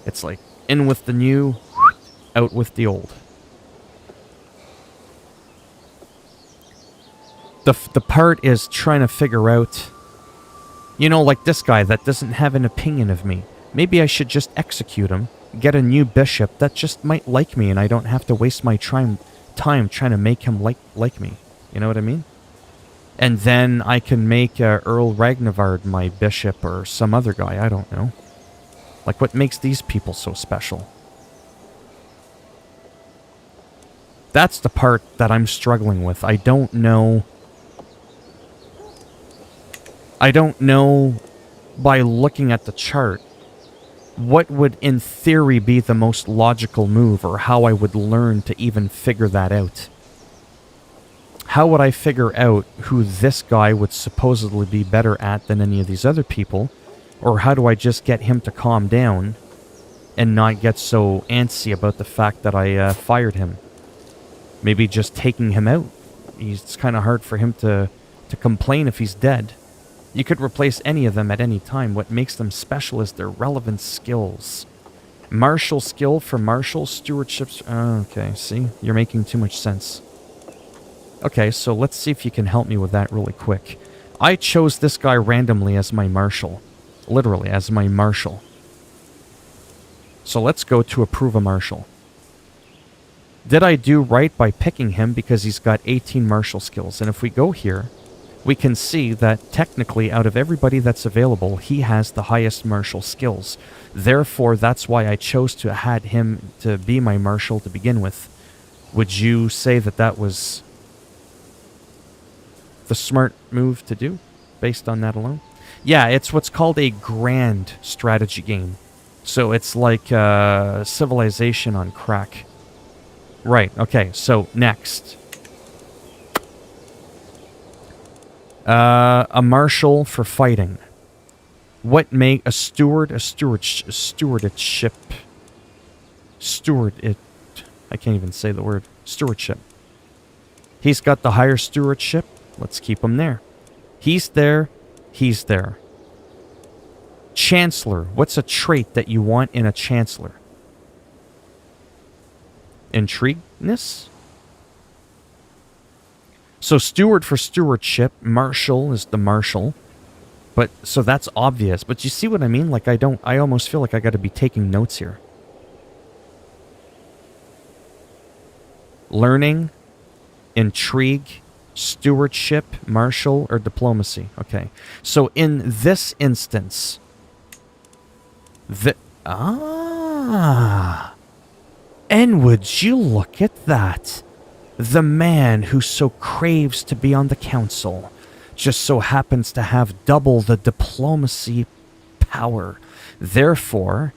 It's like in with the new, out with the old. The part is trying to figure out, you know, like this guy that doesn't have an opinion of me. Maybe I should just execute him, get a new bishop that just might like me, and I don't have to waste my time trying to make him like me. You know what I mean? And then I can make Earl Ragnavard my bishop or some other guy, I don't know. Like, what makes these people so special? That's the part that I'm struggling with. I don't know by looking at the chart what would in theory be the most logical move, or how I would learn to even figure that out. How would I figure out who this guy would supposedly be better at than any of these other people? Or how do I just get him to calm down and not get so antsy about the fact that I fired him? Maybe just taking him out. It's kind of hard for him to complain if he's dead. You could replace any of them at any time. What makes them special is their relevant skills. Martial skill for martial stewardships. Okay, see? You're making too much sense. Okay, so let's see if you can help me with that really quick. I chose this guy randomly as my marshal. Literally, as my marshal. So let's go to approve a marshal. Did I do right by picking him because he's got 18 martial skills? And if we go here, we can see that technically out of everybody that's available, he has the highest martial skills. Therefore, that's why I chose to add him to be my marshal to begin with. Would you say that that was the smart move to do based on that alone? Yeah, it's what's called a grand strategy game. So it's like Civilization on crack. Right, okay, so next. A marshal for fighting. What make a stewardship. I can't even say the word. Stewardship. He's got the higher stewardship. Let's keep him there. He's there. He's there. Chancellor. What's a trait that you want in a chancellor? Intrigueness? So steward for stewardship. Marshal is the marshal. But, so that's obvious. But you see what I mean? Like, I almost feel like I gotta be taking notes here. Learning. Intrigue. Stewardship, martial, or diplomacy. Okay. So in this instance, and would you look at that? The man who so craves to be on the council just so happens to have double the diplomacy power. Therefore...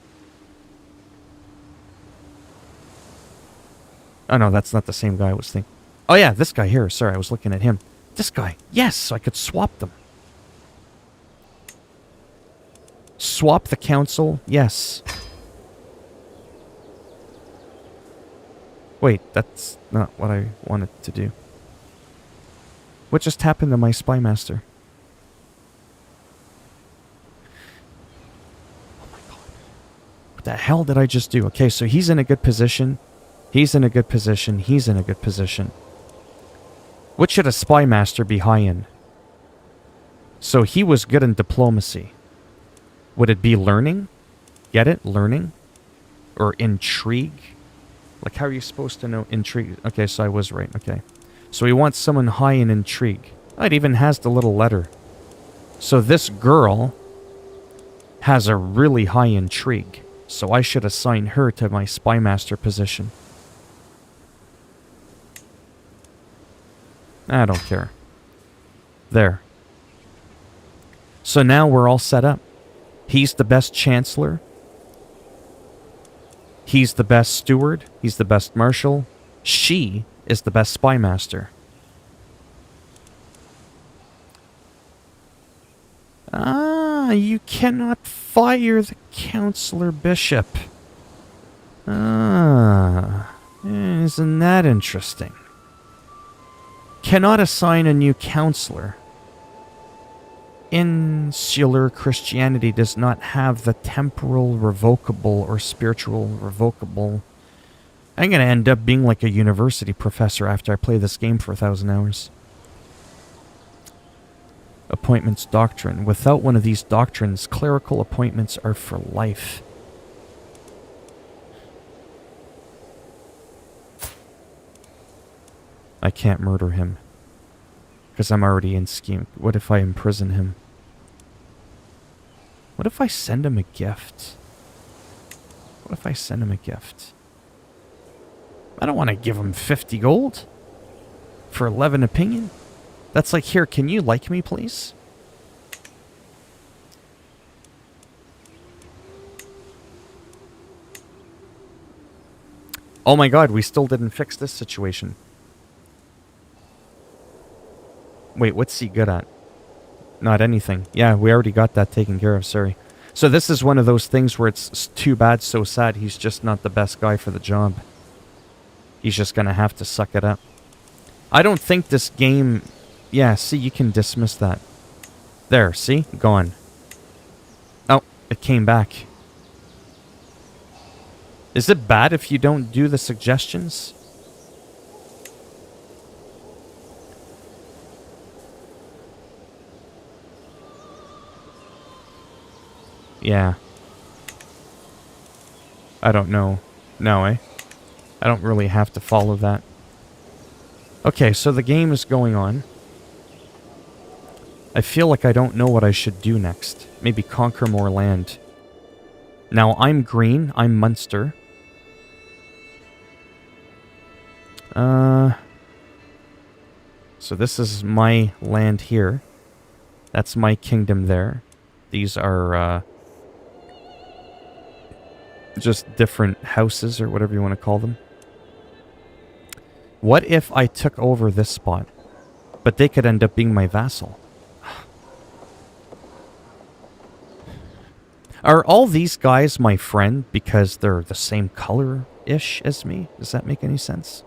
Oh no, that's not the same guy I was thinking. Oh yeah, this guy here. Sorry, I was looking at him. This guy. Yes, so I could swap them. Swap the council. Yes. Wait, that's not what I wanted to do. What just happened to my spy master? Oh my god. What the hell did I just do? Okay, so he's in a good position. He's in a good position. He's in a good position. What should a spy master be high in? So he was good in diplomacy. Would it be learning? Get it? Learning? Or intrigue? Like, how are you supposed to know intrigue? Okay, so I was right. Okay. So he wants someone high in intrigue. Oh, it even has the little letter. So this girl has a really high intrigue. So I should assign her to my spy master position. I don't care. There. So now we're all set up. He's the best chancellor. He's the best steward. He's the best marshal. She is the best spy master. Ah, you cannot fire the counselor bishop. Ah, isn't that interesting? Cannot assign a new counselor. Insular Christianity does not have the temporal revocable or spiritual revocable. I'm going to end up being like a university professor after I play this game for 1,000 hours. Appointments doctrine. Without one of these doctrines, clerical appointments are for life. I can't murder him. Because I'm already in scheme. What if I imprison him? What if I send him a gift? What if I send him a gift? I don't want to give him 50 gold. For 11 opinion. That's like, here, can you like me, please? Oh my god, we still didn't fix this situation. Wait, what's he good at? Not anything. Yeah, we already got that taken care of, sorry. So this is one of those things where it's too bad, so sad. He's just not the best guy for the job. He's just gonna have to suck it up. I don't think this game... Yeah, see, you can dismiss that. There, see? Gone. Oh, it came back. Is it bad if you don't do the suggestions? Yeah. I don't know. No, eh? I don't really have to follow that. Okay, so the game is going on. I feel like I don't know what I should do next. Maybe conquer more land. Now, I'm green. I'm Munster. So this is my land here. That's my kingdom there. These are, just different houses or whatever you want to call them. What if I took over this spot? But they could end up being my vassal. Are all these guys my friend because they're the same color-ish as me? Does that make any sense?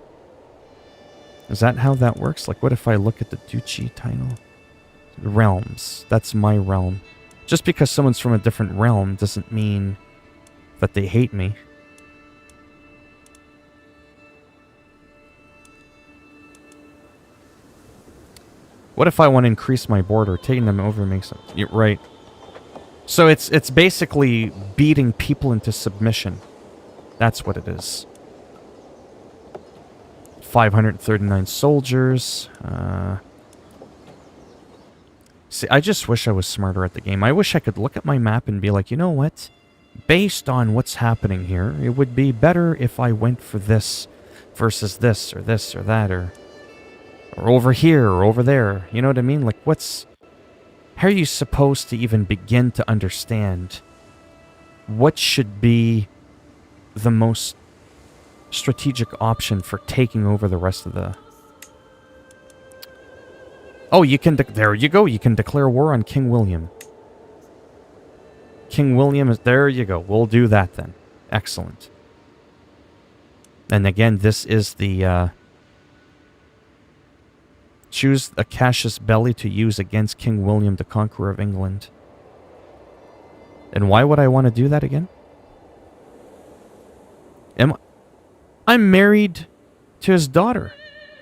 Is that how that works? Like, what if I look at the duchy title? Realms. That's my realm. Just because someone's from a different realm doesn't mean that they hate me. What if I want to increase my border? Taking them over makes sense. You're right. So it's basically beating people into submission. That's what it is. 539 soldiers. See, I just wish I was smarter at the game. I wish I could look at my map and be like, you know what? Based on what's happening here, it would be better if I went for this versus this or that or over here or over there. You know what I mean? Like, how are you supposed to even begin to understand what should be the most strategic option for taking over the rest of Oh, you can... There you go. You can declare war on King William. King William is... There you go. We'll do that then. Excellent. And again, this is the... choose a casus belli to use against King William, the Conqueror of England. And why would I want to do that again? I'm married to his daughter.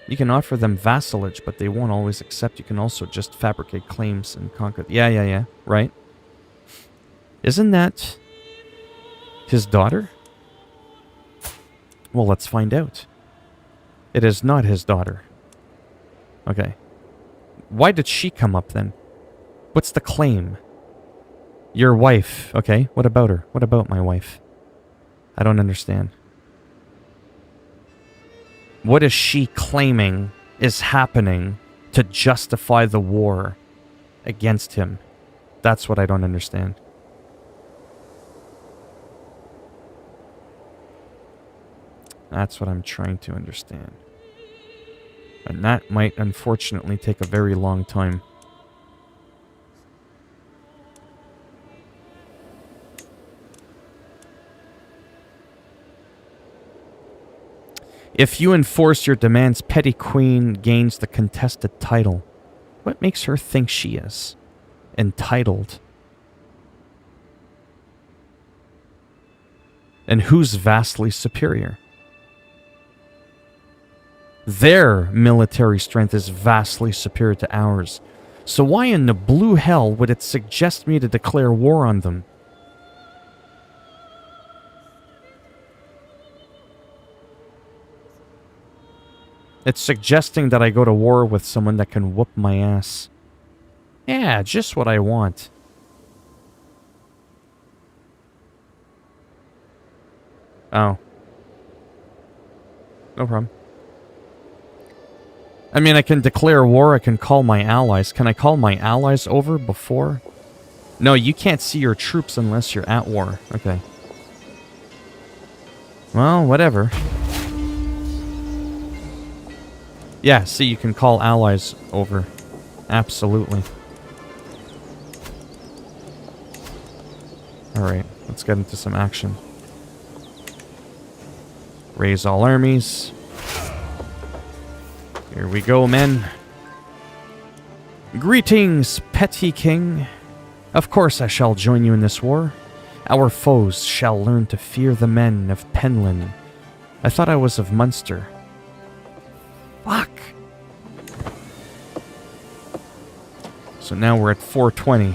You can offer them vassalage, but they won't always accept. You can also just fabricate claims and conquer... Yeah. Right. Isn't that his daughter? Well, let's find out. It is not his daughter. Okay. Why did she come up then? What's the claim? Your wife. Okay, what about her? What about my wife? I don't understand. What is she claiming is happening to justify the war against him? That's what I don't understand. That's what I'm trying to understand. And that might unfortunately take a very long time. If you enforce your demands, Petty Queen gains the contested title. What makes her think she is entitled? And who's vastly superior? Their military strength is vastly superior to ours. So why in the blue hell would it suggest me to declare war on them? It's suggesting that I go to war with someone that can whoop my ass. Yeah, just what I want. Oh. No problem. I mean, I can declare war, I can call my allies. Can I call my allies over before? No, you can't see your troops unless you're at war. Okay. Well, whatever. Yeah, see, you can call allies over. Absolutely. Alright, let's get into some action. Raise all armies. Here we go, men. Greetings, Petty King. Of course I shall join you in this war. Our foes shall learn to fear the men of Penlyn. I thought I was of Munster. Fuck. So now we're at 420.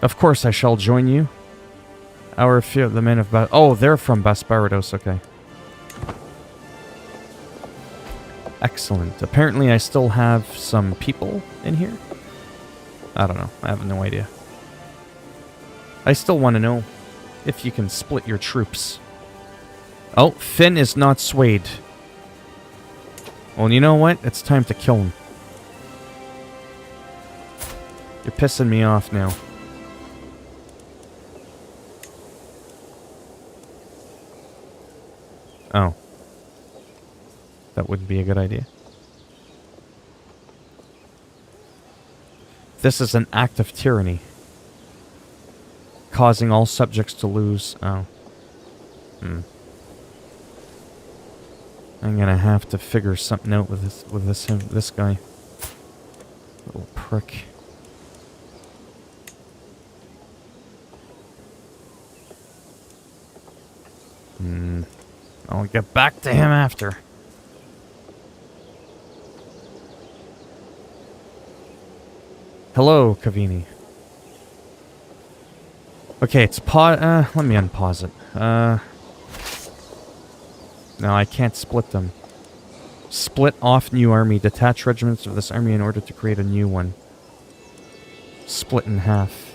Of course I shall join you. Our fear the men of oh, they're from Basparados, okay. Excellent. Apparently I still have some people in here. I don't know. I have no idea. I still want to know if you can split your troops. Oh, Finn is not swayed. Well, you know what? It's time to kill him. You're pissing me off now. Oh. That wouldn't be a good idea. This is an act of tyranny. Causing all subjects to lose. Oh. I'm gonna have to figure something out with this guy. Little prick. I'll get back to him after. Hello, Cavini. Okay, it's let me unpause it. No, I can't split them. Split off new army. Detach regiments of this army in order to create a new one. Split in half.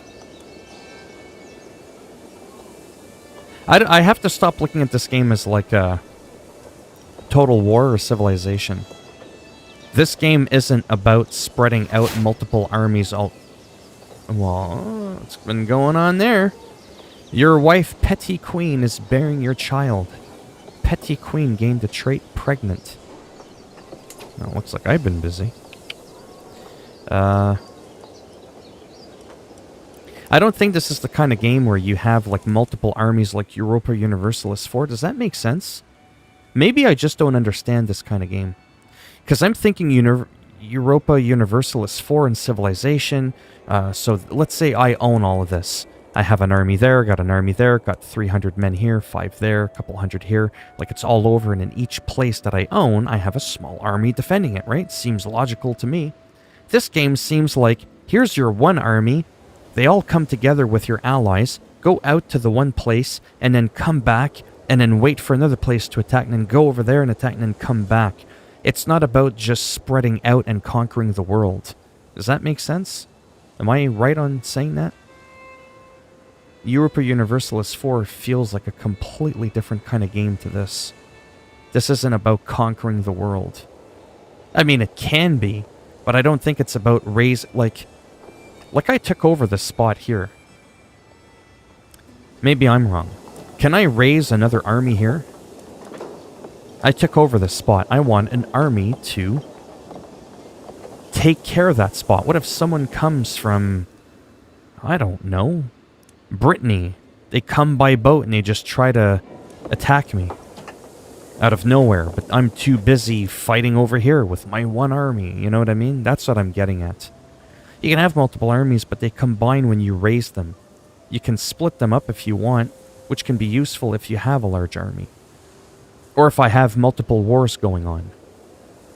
I have to stop looking at this game as like a Total War or Civilization. This game isn't about spreading out multiple armies all... Well, what's been going on there? Your wife, Petty Queen, is bearing your child. Petty Queen gained the trait pregnant. Well, looks like I've been busy. Uh, I don't think this is the kind of game where you have like multiple armies like Europa Universalis 4. Does that make sense? Maybe I just don't understand this kind of game. Because I'm thinking Europa Universalis 4 in Civilization. So let's say I own all of this. I have an army there, got an army there, got 300 men here, 5 there, a couple hundred here. Like it's all over, and in each place that I own, I have a small army defending it, right? Seems logical to me. This game seems like, here's your one army. They all come together with your allies, go out to the one place, and then come back, and then wait for another place to attack, and then go over there and attack, and then come back. It's not about just spreading out and conquering the world. Does that make sense? Am I right on saying that? Europa Universalis 4 feels like a completely different kind of game to this. This isn't about conquering the world. I mean, it can be, but I don't think it's about like I took over this spot here. Maybe I'm wrong. Can I raise another army here? I took over this spot. I want an army to take care of that spot. What if someone comes from, I don't know, Brittany? They come by boat and they just try to attack me out of nowhere, but I'm too busy fighting over here with my one army. You know what I mean? That's what I'm getting at. You can have multiple armies, but they combine when you raise them. You can split them up if you want, which can be useful if you have a large army. Or if I have multiple wars going on.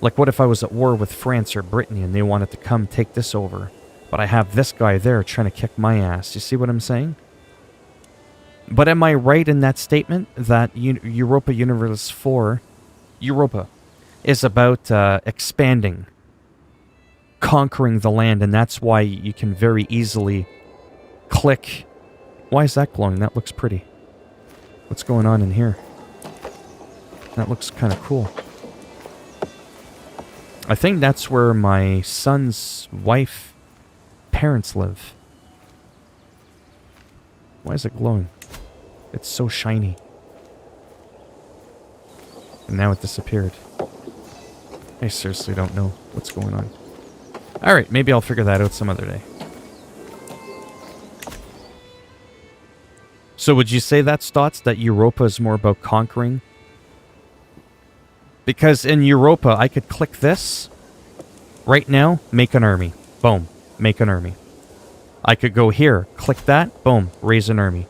Like what if I was at war with France or Brittany and they wanted to come take this over, but I have this guy there trying to kick my ass. You see what I'm saying? But am I right in that statement that Europa Universalis 4, Europa, is about expanding, conquering the land, and that's why you can very easily click. Why is that glowing? That looks pretty. What's going on in here? That looks kind of cool. I think that's where my son's wife, parents live. Why is it glowing? It's so shiny. And now it disappeared. I seriously don't know what's going on. Alright, maybe I'll figure that out some other day. So would you say that's thoughts that Europa is more about conquering? Because in Europa, I could click this. Right now, make an army. Boom. Make an army. I could go here, click that, boom, raise an army.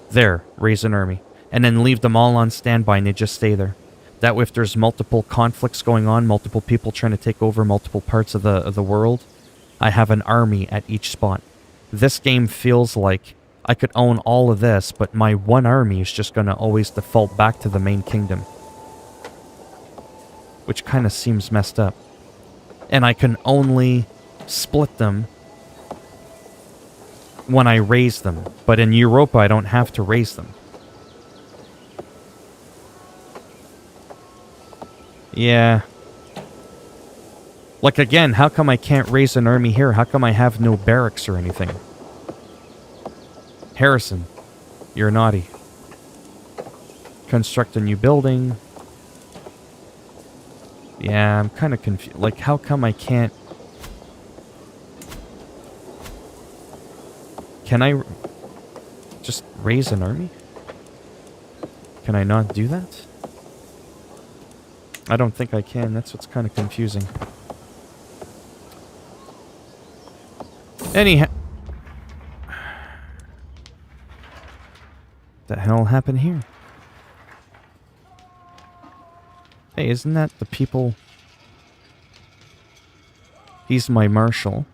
There, raise an army. And then leave them all on standby and they just stay there. That way if there's multiple conflicts going on, multiple people trying to take over multiple parts of the world, I have an army at each spot. This game feels like I could own all of this, but my one army is just going to always default back to the main kingdom. Which kind of seems messed up. And I can only split them when I raise them. But in Europa, I don't have to raise them. Yeah. Like again, how come I can't raise an army here? How come I have no barracks or anything? Harrison, you're naughty. Construct a new building. Yeah, I'm kind of confused. Like, how come I can't... Can I just raise an army? Can I not do that? I don't think I can. That's what's kind of confusing. Anyhow... What the hell happened here? Hey, isn't that the people... He's my marshal.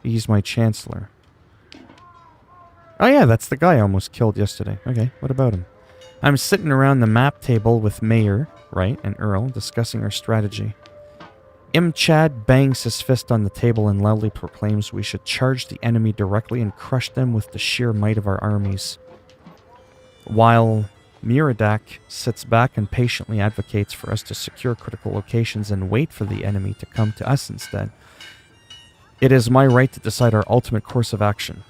He's my chancellor. Oh yeah, that's the guy I almost killed yesterday. Okay, what about him? I'm sitting around the map table with Mayor, right, and Earl, discussing our strategy. Chad bangs his fist on the table and loudly proclaims we should charge the enemy directly and crush them with the sheer might of our armies. While Miradak sits back and patiently advocates for us to secure critical locations and wait for the enemy to come to us instead. It is my right to decide our ultimate course of action.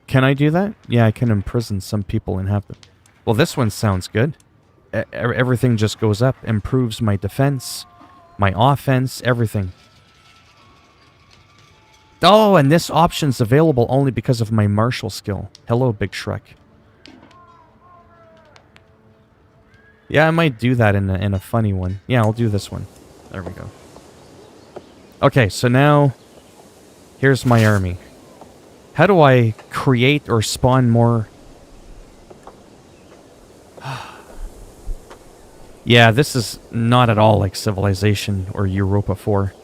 Can I do that? Yeah, I can imprison some people and have them. Well, this one sounds good. Everything just goes up. Improves my defense, my offense, everything. Oh, and this option's available only because of my martial skill. Hello, Big Shrek. Yeah, I might do that in a funny one. Yeah, I'll do this one. There we go. Okay, so now here's my army. How do I create or spawn more? Yeah, this is not at all like Civilization or Europa 4.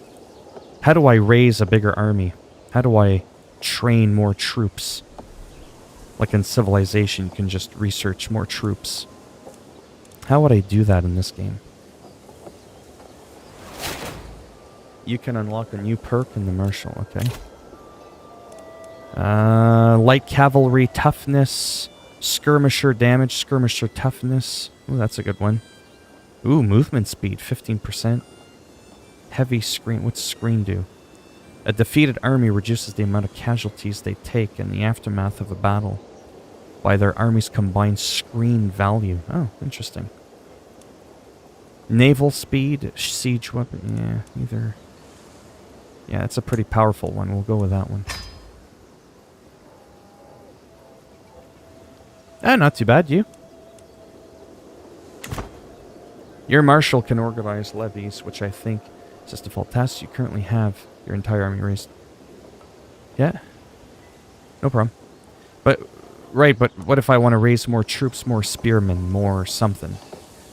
How do I raise a bigger army? How do I train more troops? Like in Civilization, you can just research more troops. How would I do that in this game? You can unlock a new perk in the martial, okay. Light cavalry toughness, skirmisher damage, skirmisher toughness. Ooh, that's a good one. Ooh, movement speed, 15%. Heavy screen, what's screen do? A defeated army reduces the amount of casualties they take in the aftermath of a battle by their army's combined screen value. Oh, interesting. Naval speed, siege weapon, yeah, either. Yeah, that's a pretty powerful one. We'll go with that one. Ah, not too bad, you. Your marshal can organize levies, which I think is just a default task. You currently have your entire army raised. Yeah. No problem. But, right, but what if I want to raise more troops, more spearmen, more something?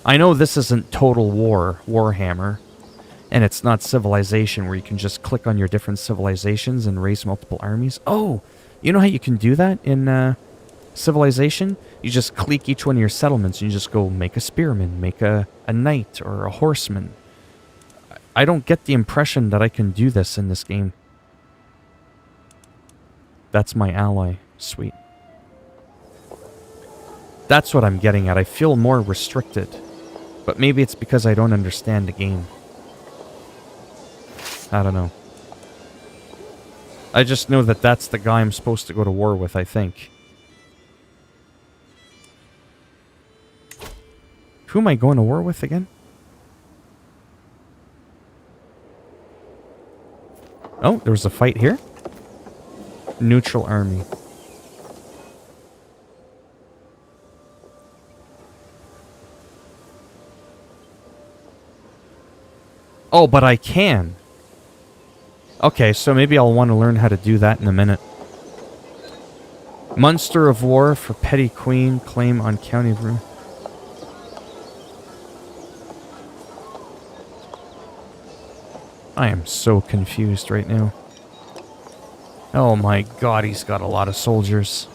I know this isn't Total War, Warhammer, and it's not Civilization where you can just click on your different civilizations and raise multiple armies. Oh, you know how you can do that in Civilization? You just click each one of your settlements and you just go make a spearman, make a knight or a horseman. I don't get the impression that I can do this in this game. That's my ally. Sweet. That's what I'm getting at. I feel more restricted. But maybe it's because I don't understand the game. I don't know. I just know that that's the guy I'm supposed to go to war with, I think. Who am I going to war with again? Oh, there was a fight here? Neutral army. Oh, but I can. Okay, so maybe I'll want to learn how to do that in a minute. Monster of War for Petty Queen. Claim on County Room. I am so confused right now. Oh my god, he's got a lot of soldiers.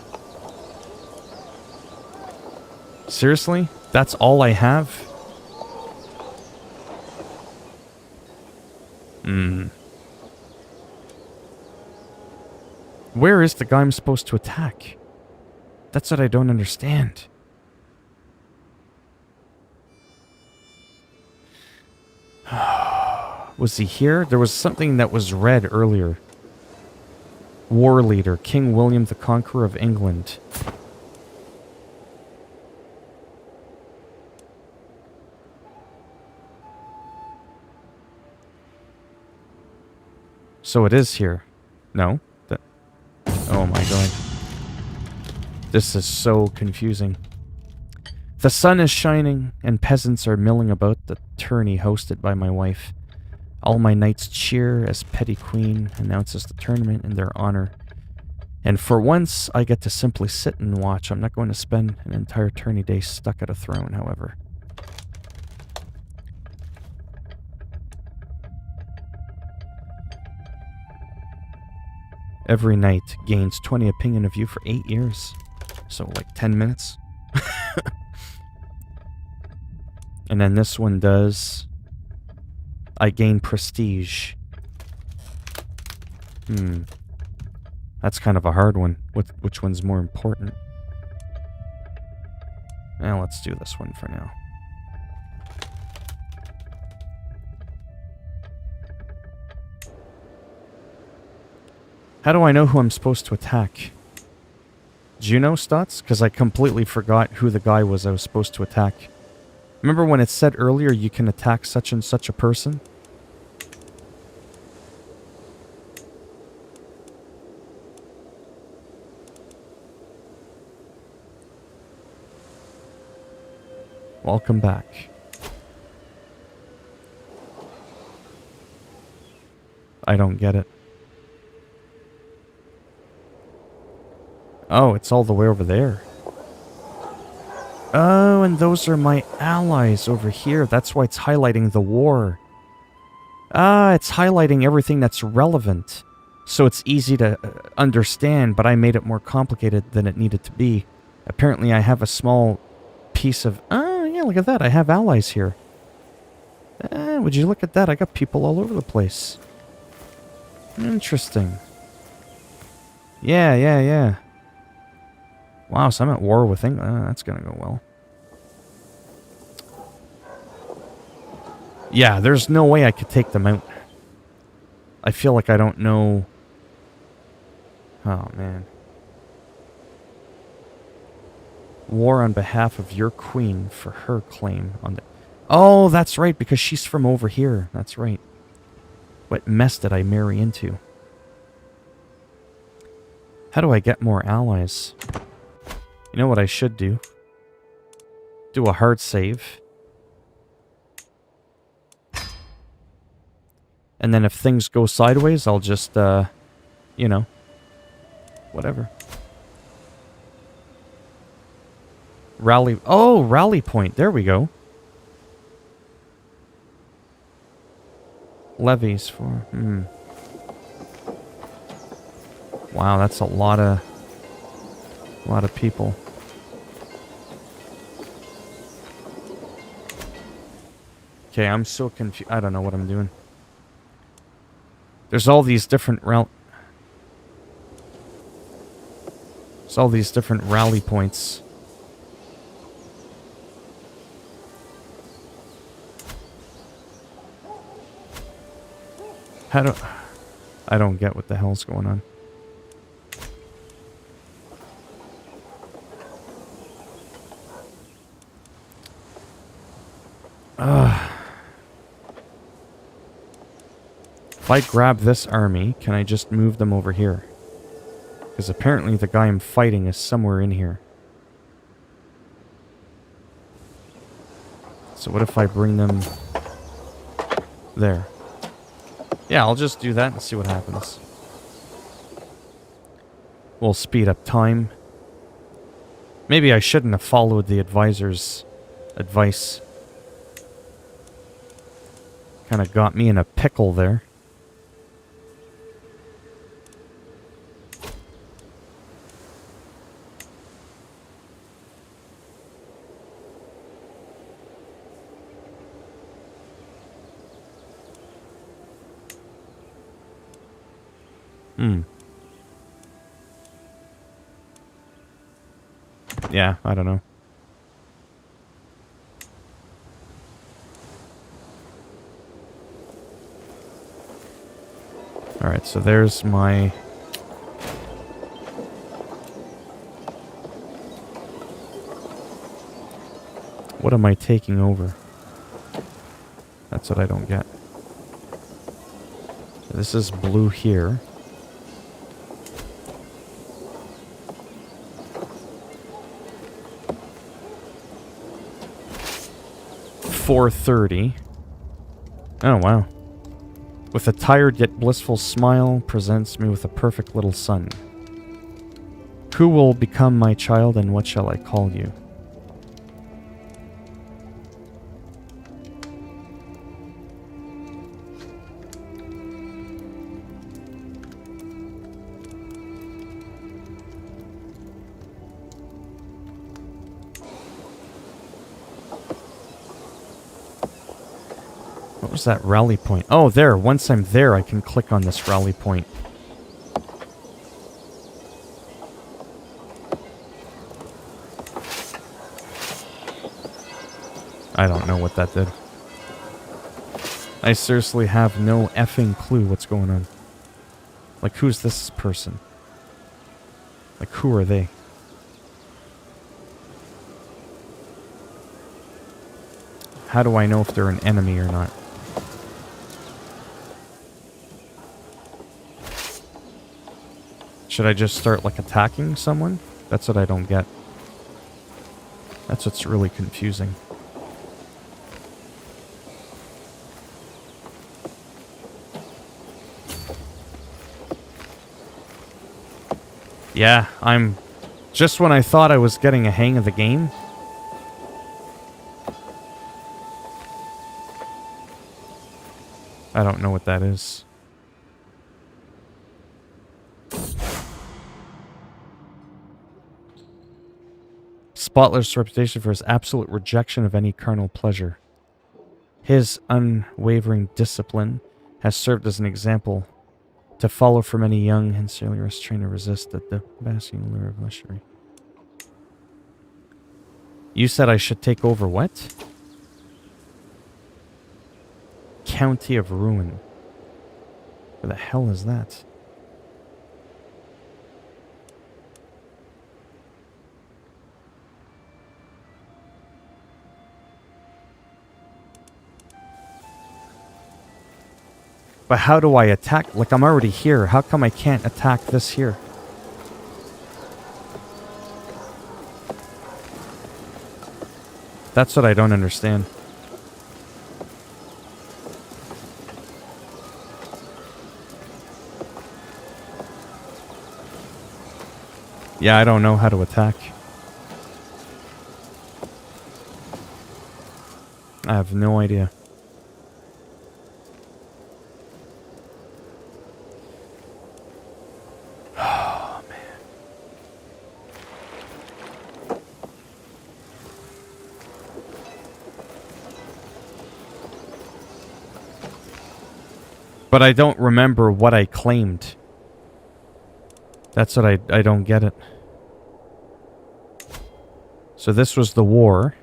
Seriously? That's all I have? Where is the guy I'm supposed to attack? That's what I don't understand. Was he here? There was something that was red earlier. War leader, King William the Conqueror of England. So it is here. No? Oh my god. This is so confusing. The sun is shining, and peasants are milling about the tourney hosted by my wife. All my knights cheer as Petty Queen announces the tournament in their honor. And for once, I get to simply sit and watch. I'm not going to spend an entire tourney day stuck at a throne, however. Every knight gains 20 opinion of you for 8 years. So, like 10 minutes. And then this one does... I gain prestige. That's kind of a hard one. Which one's more important? Well, let's do this one for now. How do I know who I'm supposed to attack? Do you know, Stutz? Because I completely forgot who the guy was I was supposed to attack. Remember when it said earlier you can attack such and such a person? Welcome back. I don't get it. Oh, it's all the way over there. Oh, and those are my allies over here. That's why it's highlighting the war. Ah, it's highlighting everything that's relevant. So it's easy to understand, but I made it more complicated than it needed to be. Apparently I have a small piece of... Oh, yeah, look at that. I have allies here. Would you look at that? I got people all over the place. Interesting. Yeah. Wow, so I'm at war with England. That's gonna go well. Yeah, there's no way I could take them out. I feel like I don't know... Oh, man. War on behalf of your queen for her claim on the... Oh, that's right, because she's from over here. That's right. What mess did I marry into? How do I get more allies? You know what I should do? Do a hard save. And then if things go sideways, I'll just, you know, whatever. Rally... Oh, rally point. There we go. Levies for... Wow, that's a lot of people. Okay, I'm so confused. I don't know what I'm doing. There's all these different rally points. I don't get what the hell's going on. If I grab this army, can I just move them over here? Because apparently the guy I'm fighting is somewhere in here. So what if I bring them there? Yeah, I'll just do that and see what happens. We'll speed up time. Maybe I shouldn't have followed the advisor's advice. Kind of got me in a pickle there. Yeah, I don't know. Alright, so there's my... What am I taking over? That's what I don't get. This is blue here. $430. Oh, wow. With a tired yet blissful smile, presents me with a perfect little son. Who will become my child, and what shall I call you? What was that rally point? Oh, there. Once I'm there, I can click on this rally point. I don't know what that did. I seriously have no effing clue what's going on. Like, who's this person? Like, who are they? How do I know if they're an enemy or not? Should I just start, like, attacking someone? That's what I don't get. That's what's really confusing. Yeah, I'm... Just when I thought I was getting a hang of the game... I don't know what that is. Spotless reputation for his absolute rejection of any carnal pleasure. His unwavering discipline has served as an example to follow for many young and sincerely restrained to resist the devastating lure of luxury. You said I should take over what? County of Ruin. Where the hell is that? But how do I attack? Like, I'm already here. How come I can't attack this here? That's what I don't understand. Yeah, I don't know how to attack. I have no idea. Oh, man. But I don't remember what I claimed. That's what I don't get it. So this was the war.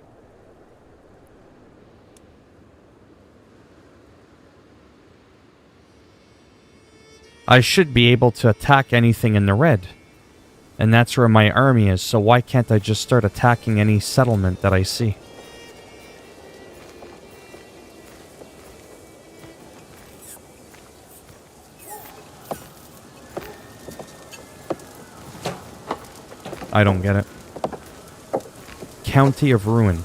I should be able to attack anything in the red. And that's where my army is, so why can't I just start attacking any settlement that I see? I don't get it. County of Ruin.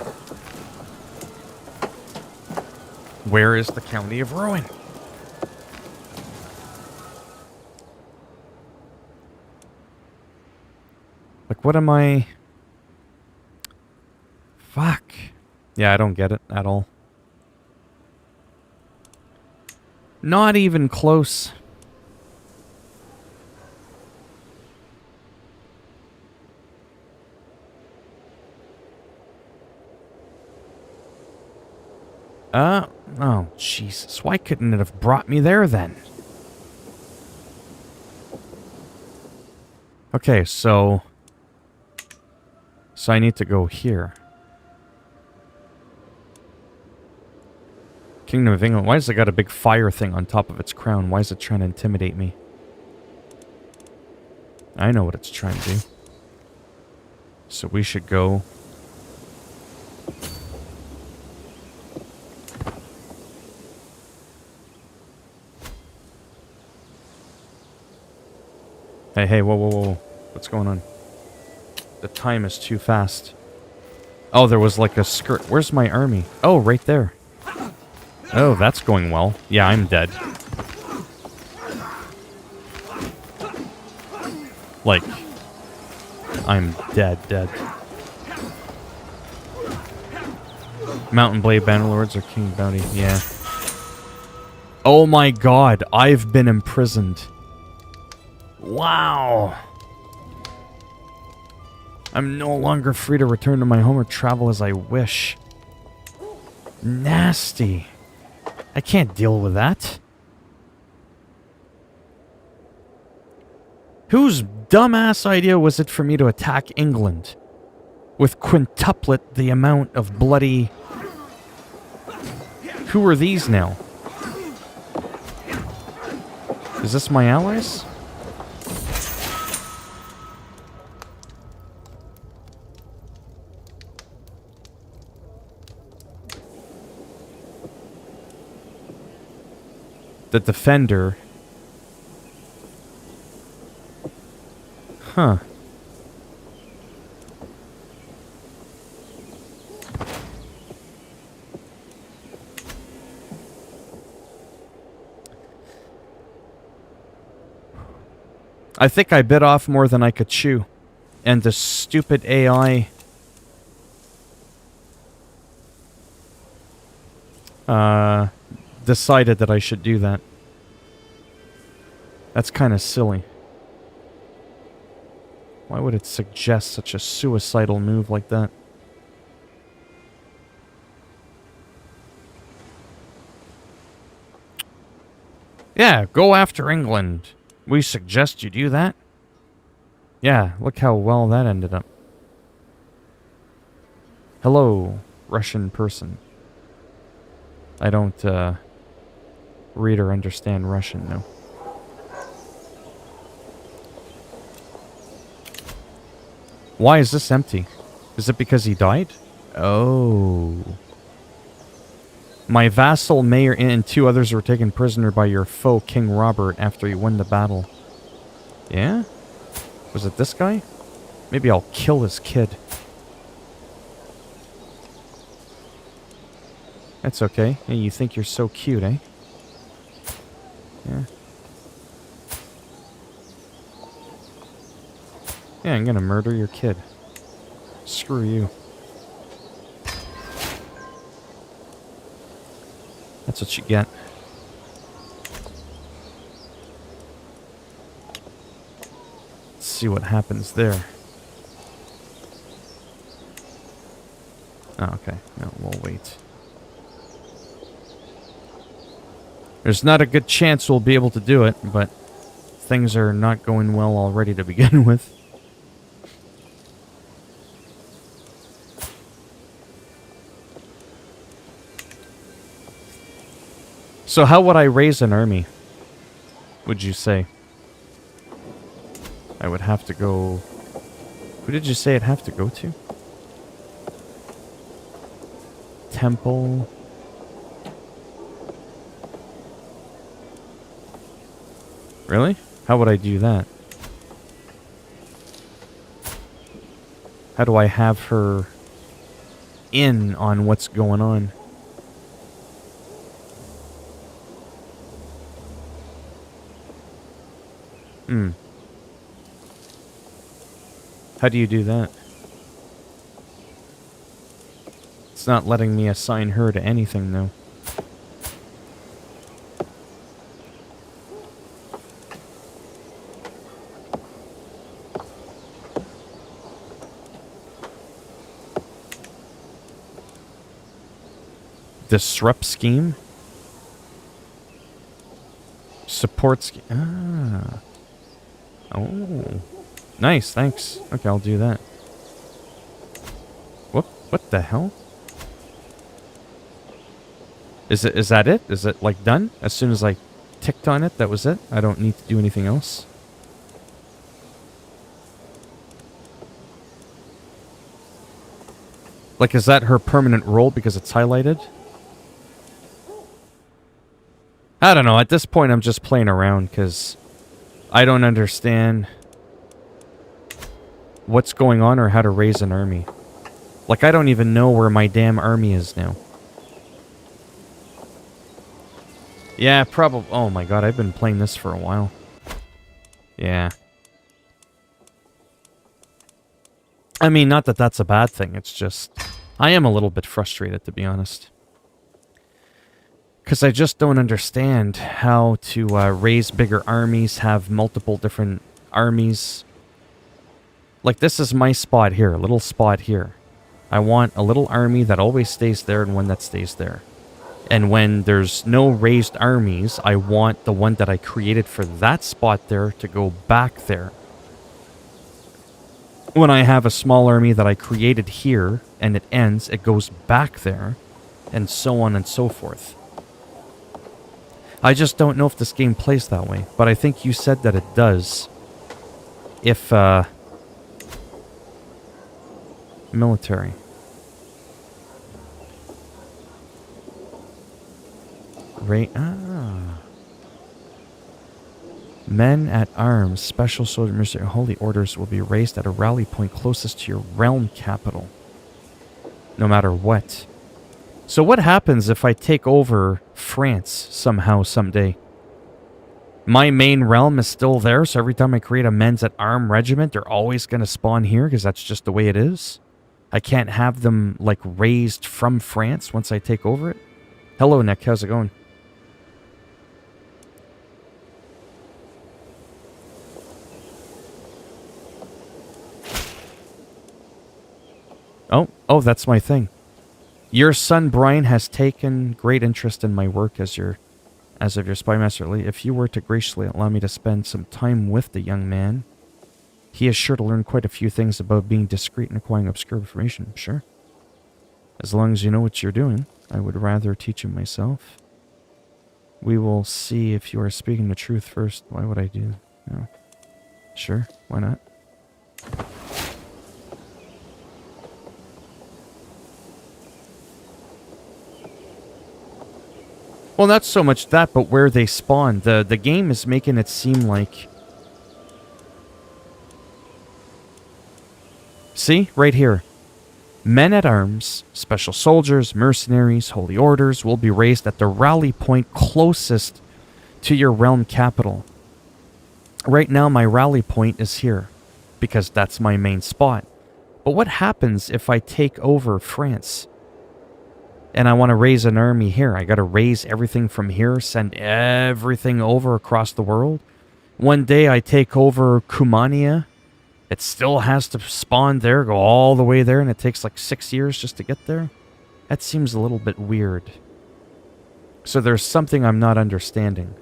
Where is the County of Ruin? Like, what am I... Fuck. Yeah, I don't get it at all. Not even close. Oh, Jesus. Why couldn't it have brought me there then? Okay, so I need to go here. Kingdom of England. Why has it got a big fire thing on top of its crown? Why is it trying to intimidate me? I know what it's trying to do. So we should go... Hey, whoa. What's going on? The time is too fast. Oh, there was like a skirt. Where's my army? Oh, right there. Oh, that's going well. Yeah, I'm dead. Like, I'm dead. Mountain Blade Bannerlords or King Bounty, yeah. Oh my god, I've been imprisoned. Wow. I'm no longer free to return to my home or travel as I wish. Nasty. I can't deal with that. Whose dumbass idea was it for me to attack England? With quintuplet the amount of bloody... Who are these now? Is this my allies? the defender. Huh. I think I bit off more than I could chew. And the stupid AI... decided that I should do that. That's kind of silly. Why would it suggest such a suicidal move like that? Yeah, go after England. We suggest you do that. Yeah, look how well that ended up. Hello, Russian person. I don't, read or understand Russian, no. Why is this empty? Is it because he died? Oh. My vassal, mayor, and 2 others were taken prisoner by your foe, King Robert, after he won the battle. Yeah? Was it this guy? Maybe I'll kill this kid. That's okay. Hey, you think you're so cute, eh? Yeah. Yeah, I'm gonna murder your kid. Screw you. That's what you get. Let's see what happens there. Oh, okay. No, we'll wait. There's not a good chance we'll be able to do it, but things are not going well already to begin with. So how would I raise an army, would you say? I would have to go... Who did you say I'd have to go to? Temple... Really? How would I do that? How do I have her in on what's going on? How do you do that? It's not letting me assign her to anything, though. Disrupt scheme? Support scheme. Ah. Oh. Nice, thanks. Okay, I'll do that. What the hell? Is that it? Is it, like, done? As soon as I ticked on it, that was it? I don't need to do anything else? Like, is that her permanent role because it's highlighted? I don't know. At this point, I'm just playing around because I don't understand what's going on or how to raise an army. Like, I don't even know where my damn army is now. Yeah, probably. Oh my god, I've been playing this for a while. Yeah. I mean, not that that's a bad thing. It's just... I am a little bit frustrated, to be honest. Because I just don't understand how to raise bigger armies, have multiple different armies. Like, this is my spot here, a little spot here. I want a little army that always stays there and one that stays there. And when there's no raised armies, I want the one that I created for that spot there to go back there. When I have a small army that I created here and it ends, it goes back there, and so on and so forth. I just don't know if this game plays that way, but I think you said that it does. If, military. Right, Men at arms, special soldier, mercenary, holy orders will be raised at a rally point closest to your realm capital. No matter what. So what happens if I take over France somehow, someday? My main realm is still there, so every time I create a men's at arm regiment, they're always going to spawn here because that's just the way it is. I can't have them, like, raised from France once I take over it. Hello, Nick. How's it going? Oh, that's my thing. Your son Brian has taken great interest in my work as of your spy master. If you were to graciously allow me to spend some time with the young man, he is sure to learn quite a few things about being discreet and acquiring obscure information. Sure. As long as you know what you're doing, I would rather teach him myself. We will see if you are speaking the truth first. Why would I do? No. Sure, why not? Well, not so much that, but where they spawn. The game is making it seem like... See? Right here. Men at arms, special soldiers, mercenaries, holy orders will be raised at the rally point closest to your realm capital. Right now, my rally point is here, because that's my main spot. But what happens if I take over France? And I want to raise an army here. I got to raise everything from here, send everything over across the world. One day I take over Kumania. It still has to spawn there, go all the way there, and it takes like 6 years just to get there. That seems a little bit weird. So there's something I'm not understanding.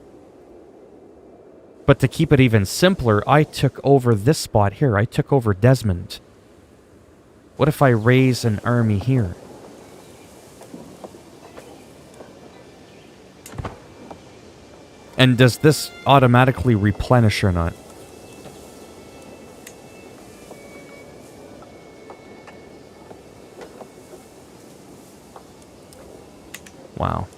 But to keep it even simpler, I took over this spot here. I took over Desmond. What if I raise an army here? And does this automatically replenish or not? Wow.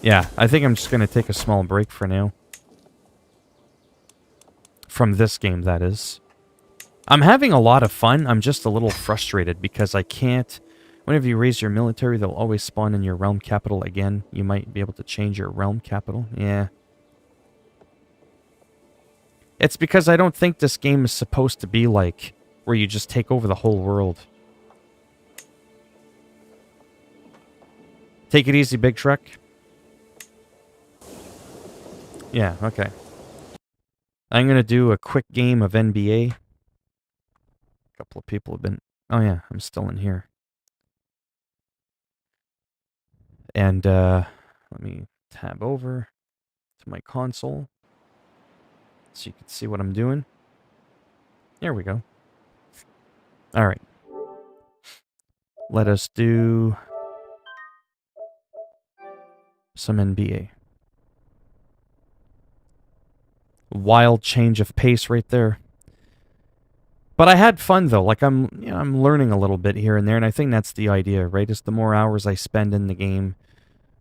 Yeah, I think I'm just going to take a small break for now. From this game, that is. I'm having a lot of fun. I'm just a little frustrated because I can't... Whenever you raise your military, they'll always spawn in your realm capital again. You might be able to change your realm capital. Yeah. It's because I don't think this game is supposed to be like where you just take over the whole world. Take it easy, big truck. Yeah, okay. I'm going to do a quick game of NBA. A couple of people have been... Oh yeah, I'm still in here. And let me tab over to my console so you can see what I'm doing. There we go. All right. Let us do some NBA. Wild change of pace right there. But I had fun though. Like I'm learning a little bit here and there, and I think that's the idea, right? Is the more hours I spend in the game,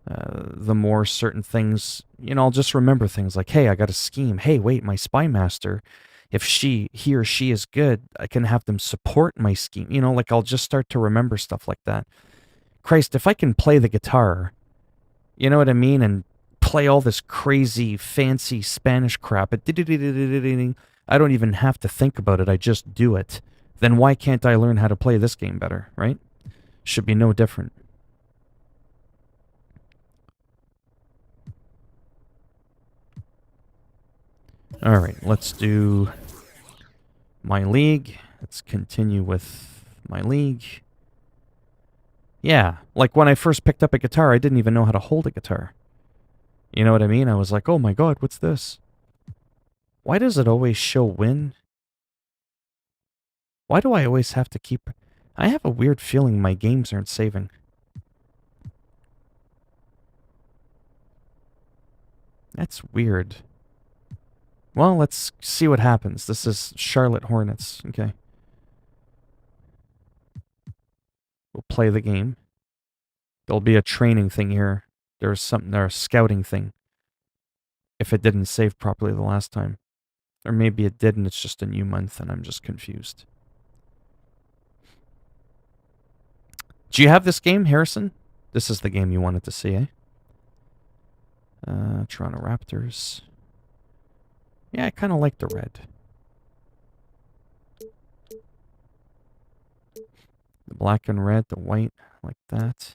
the more certain things, I'll just remember things like, hey, I got a scheme. Hey, wait, my spy master, if he or she is good, I can have them support my scheme. Like I'll just start to remember stuff like that. Christ, if I can play the guitar, you know what I mean, and play all this crazy, fancy Spanish crap, I don't even have to think about it, I just do it. Then why can't I learn how to play this game better, right? Should be no different. Alright, let's do my league. Let's continue with my league. Yeah, like when I first picked up a guitar, I didn't even know how to hold a guitar. You know what I mean? I was like, oh my god, what's this? Why does it always show win? Why do I always have to keep... I have a weird feeling my games aren't saving. That's weird. Well, let's see what happens. This is Charlotte Hornets. Okay. We'll play the game. There'll be a training thing here. There's a scouting thing. if it didn't save properly the last time. Or maybe it did and it's just a new month and I'm just confused. Do you have this game, Harrison? This is the game you wanted to see, eh? Toronto Raptors. Yeah, I kind of like the red. The black and red, the white, like that.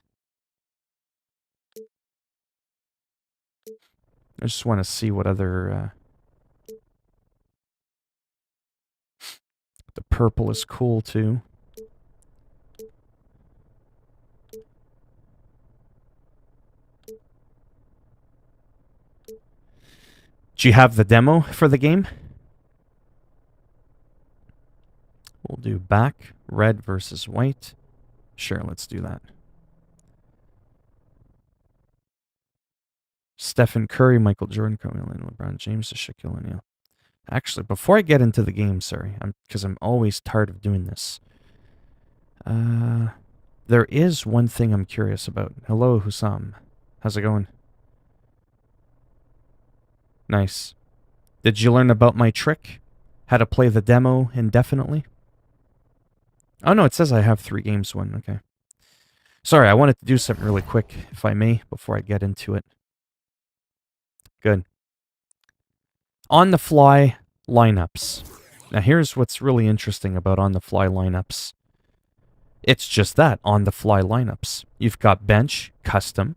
I just want to see what other... the purple is cool, too. Do you have the demo for the game? We'll do back, red versus white. Sure, let's do that. Stephen Curry, Michael Jordan, Kobe Bryant, LeBron James, Shaquille O'Neal. Actually, before I get into the game, sorry, because I'm always tired of doing this. There is one thing I'm curious about. Hello, Hussam. How's it going? Nice. Did you learn about my trick? How to play the demo indefinitely? Oh, no, it says I have 3 games won. Okay. Sorry, I wanted to do something really quick, if I may, before I get into it. Good. On-the-fly lineups. Now, here's what's really interesting about on-the-fly lineups. It's just that, on-the-fly lineups. You've got bench, custom,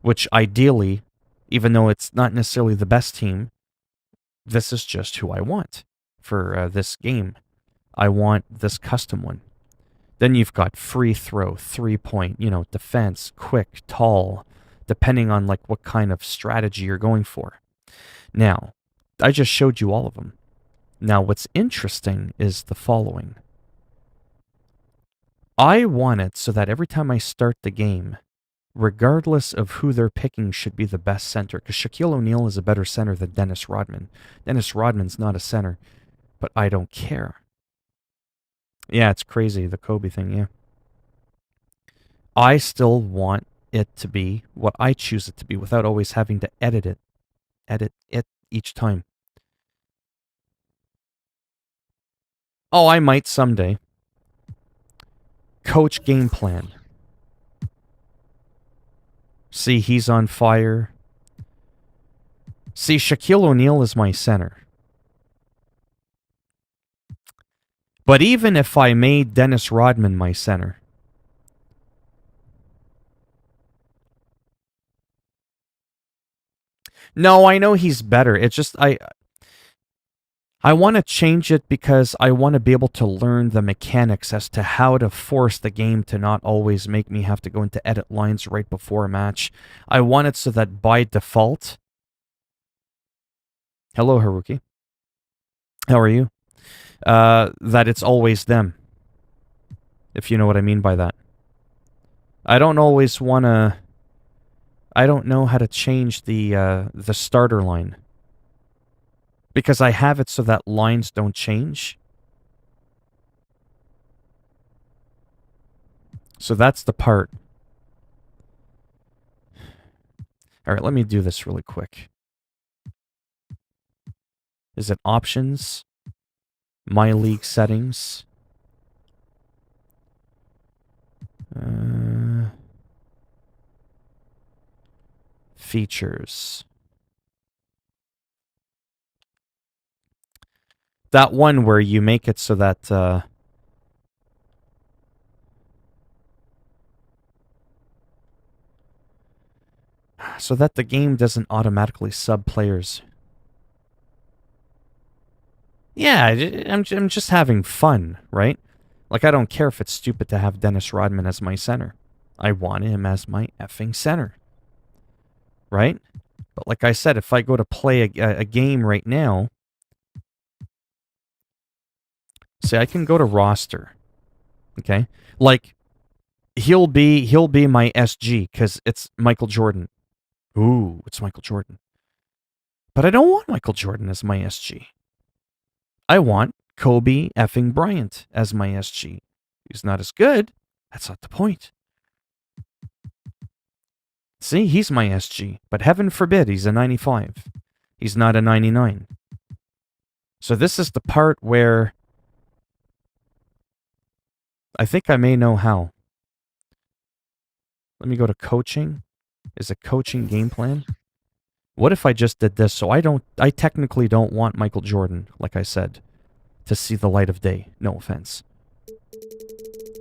which ideally, even though it's not necessarily the best team, this is just who I want for this game. I want this custom one. Then you've got free throw, 3-point, defense, quick, tall, depending on like what kind of strategy you're going for. Now, I just showed you all of them. Now, what's interesting is the following. I want it so that every time I start the game, regardless of who they're picking should be the best center, because Shaquille O'Neal is a better center than Dennis Rodman. Dennis Rodman's not a center, but I don't care. Yeah, it's crazy, the Kobe thing, yeah. I still want it to be what I choose it to be without always having to edit it each time. Oh, I might someday. Coach game plan. See, he's on fire. See, Shaquille O'Neal is my center. But even if I made Dennis Rodman my center, no, I know he's better. It's just I want to change it because I want to be able to learn the mechanics as to how to force the game to not always make me have to go into edit lines right before a match. I want it so that by default... Hello, Haruki. How are you? That it's always them. If you know what I mean by that. I don't always want to... I don't know how to change the starter line. Because I have it so that lines don't change. So that's the part. All right, let me do this really quick. Is it options? My league settings? Features. That one where you make it so that... so that the game doesn't automatically sub players. Yeah, I'm just having fun, right? Like, I don't care if it's stupid to have Dennis Rodman as my center. I want him as my effing center. Right? But like I said, if I go to play a game right now... See, I can go to roster. Okay? Like, he'll be my SG, because it's Michael Jordan. Ooh, it's Michael Jordan. But I don't want Michael Jordan as my SG. I want Kobe effing Bryant as my SG. He's not as good. That's not the point. See, he's my SG, but heaven forbid he's a 95. He's not a 99. So this is the part where I think I may know how. Let me go to coaching. Is it coaching game plan? What if I just did this? So I technically don't want Michael Jordan, like I said, to see the light of day. No offense.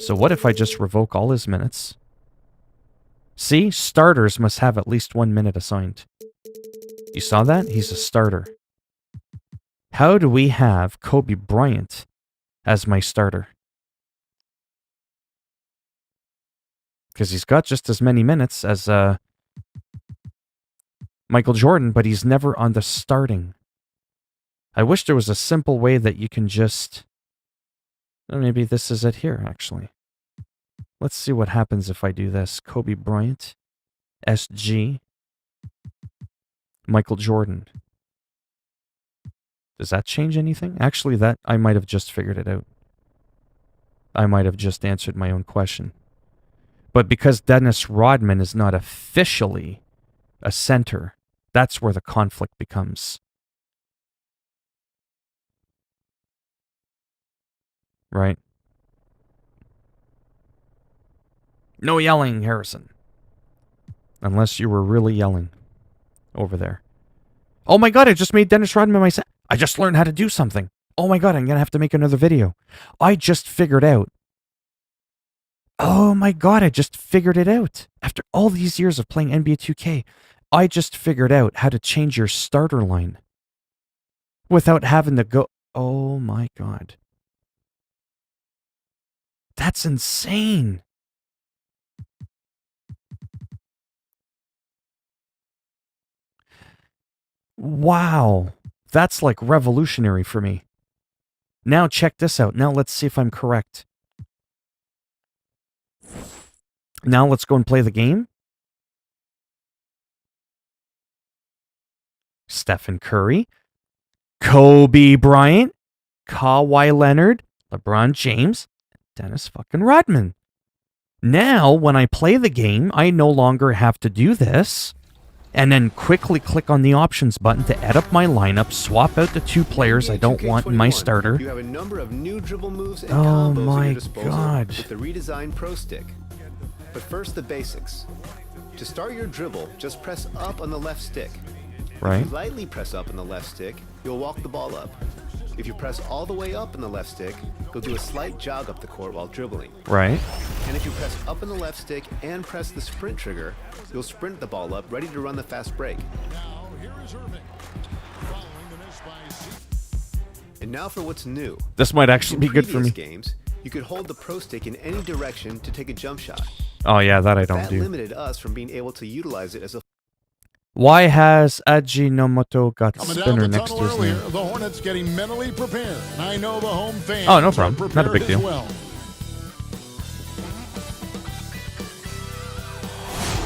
So what if I just revoke all his minutes? See, starters must have at least 1 minute assigned. You saw that? He's a starter. How do we have Kobe Bryant as my starter? Because he's got just as many minutes as Michael Jordan, but he's never on the starting. I wish there was a simple way that you can just... Maybe this is it here, actually. Let's see what happens if I do this. Kobe Bryant, SG, Michael Jordan. Does that change anything? Actually, that I might have just figured it out. I might have just answered my own question. But because Dennis Rodman is not officially a center, that's where the conflict becomes. Right? No yelling, Harrison. Unless you were really yelling over there. Oh my god, I just made Dennis Rodman my center. I just learned how to do something. Oh my god, I'm going to have to make another video. I just figured out. Oh my god, I just figured it out. After all these years of playing NBA 2K, I just figured out how to change your starter line without having to go... Oh my god. That's insane. Wow. That's like revolutionary for me. Now check this out. Now let's see if I'm correct. Now let's go and play the game. Stephen Curry, Kobe Bryant, Kawhi Leonard, LeBron James, Dennis fucking Rodman. Now, when I play the game, I no longer have to do this and then quickly click on the options button to add up my lineup, swap out the two players I don't want in my starter. You have a number of new dribble moves and Oh combos my at your disposal god. with the redesigned Pro Stick. But first, the basics. To start your dribble, just press up on the left stick. Right. If you lightly press up on the left stick, you'll walk the ball up. If you press all the way up on the left stick, you'll do a slight jog up the court while dribbling. Right. And if you press up on the left stick and press the sprint trigger, you'll sprint the ball up, ready to run the fast break. And now for what's new. This might actually be good for me. In previous games, you could hold the Pro Stick in any direction to take a jump shot. Oh yeah, that I don't That do. limited us from being able to utilize it as a... Why has Ajinomoto got Coming spinner down the next to tunnel his earlier, name? the Hornets getting mentally prepared. And I know the home fans Oh, no are problem. Not a big prepared deal. as well.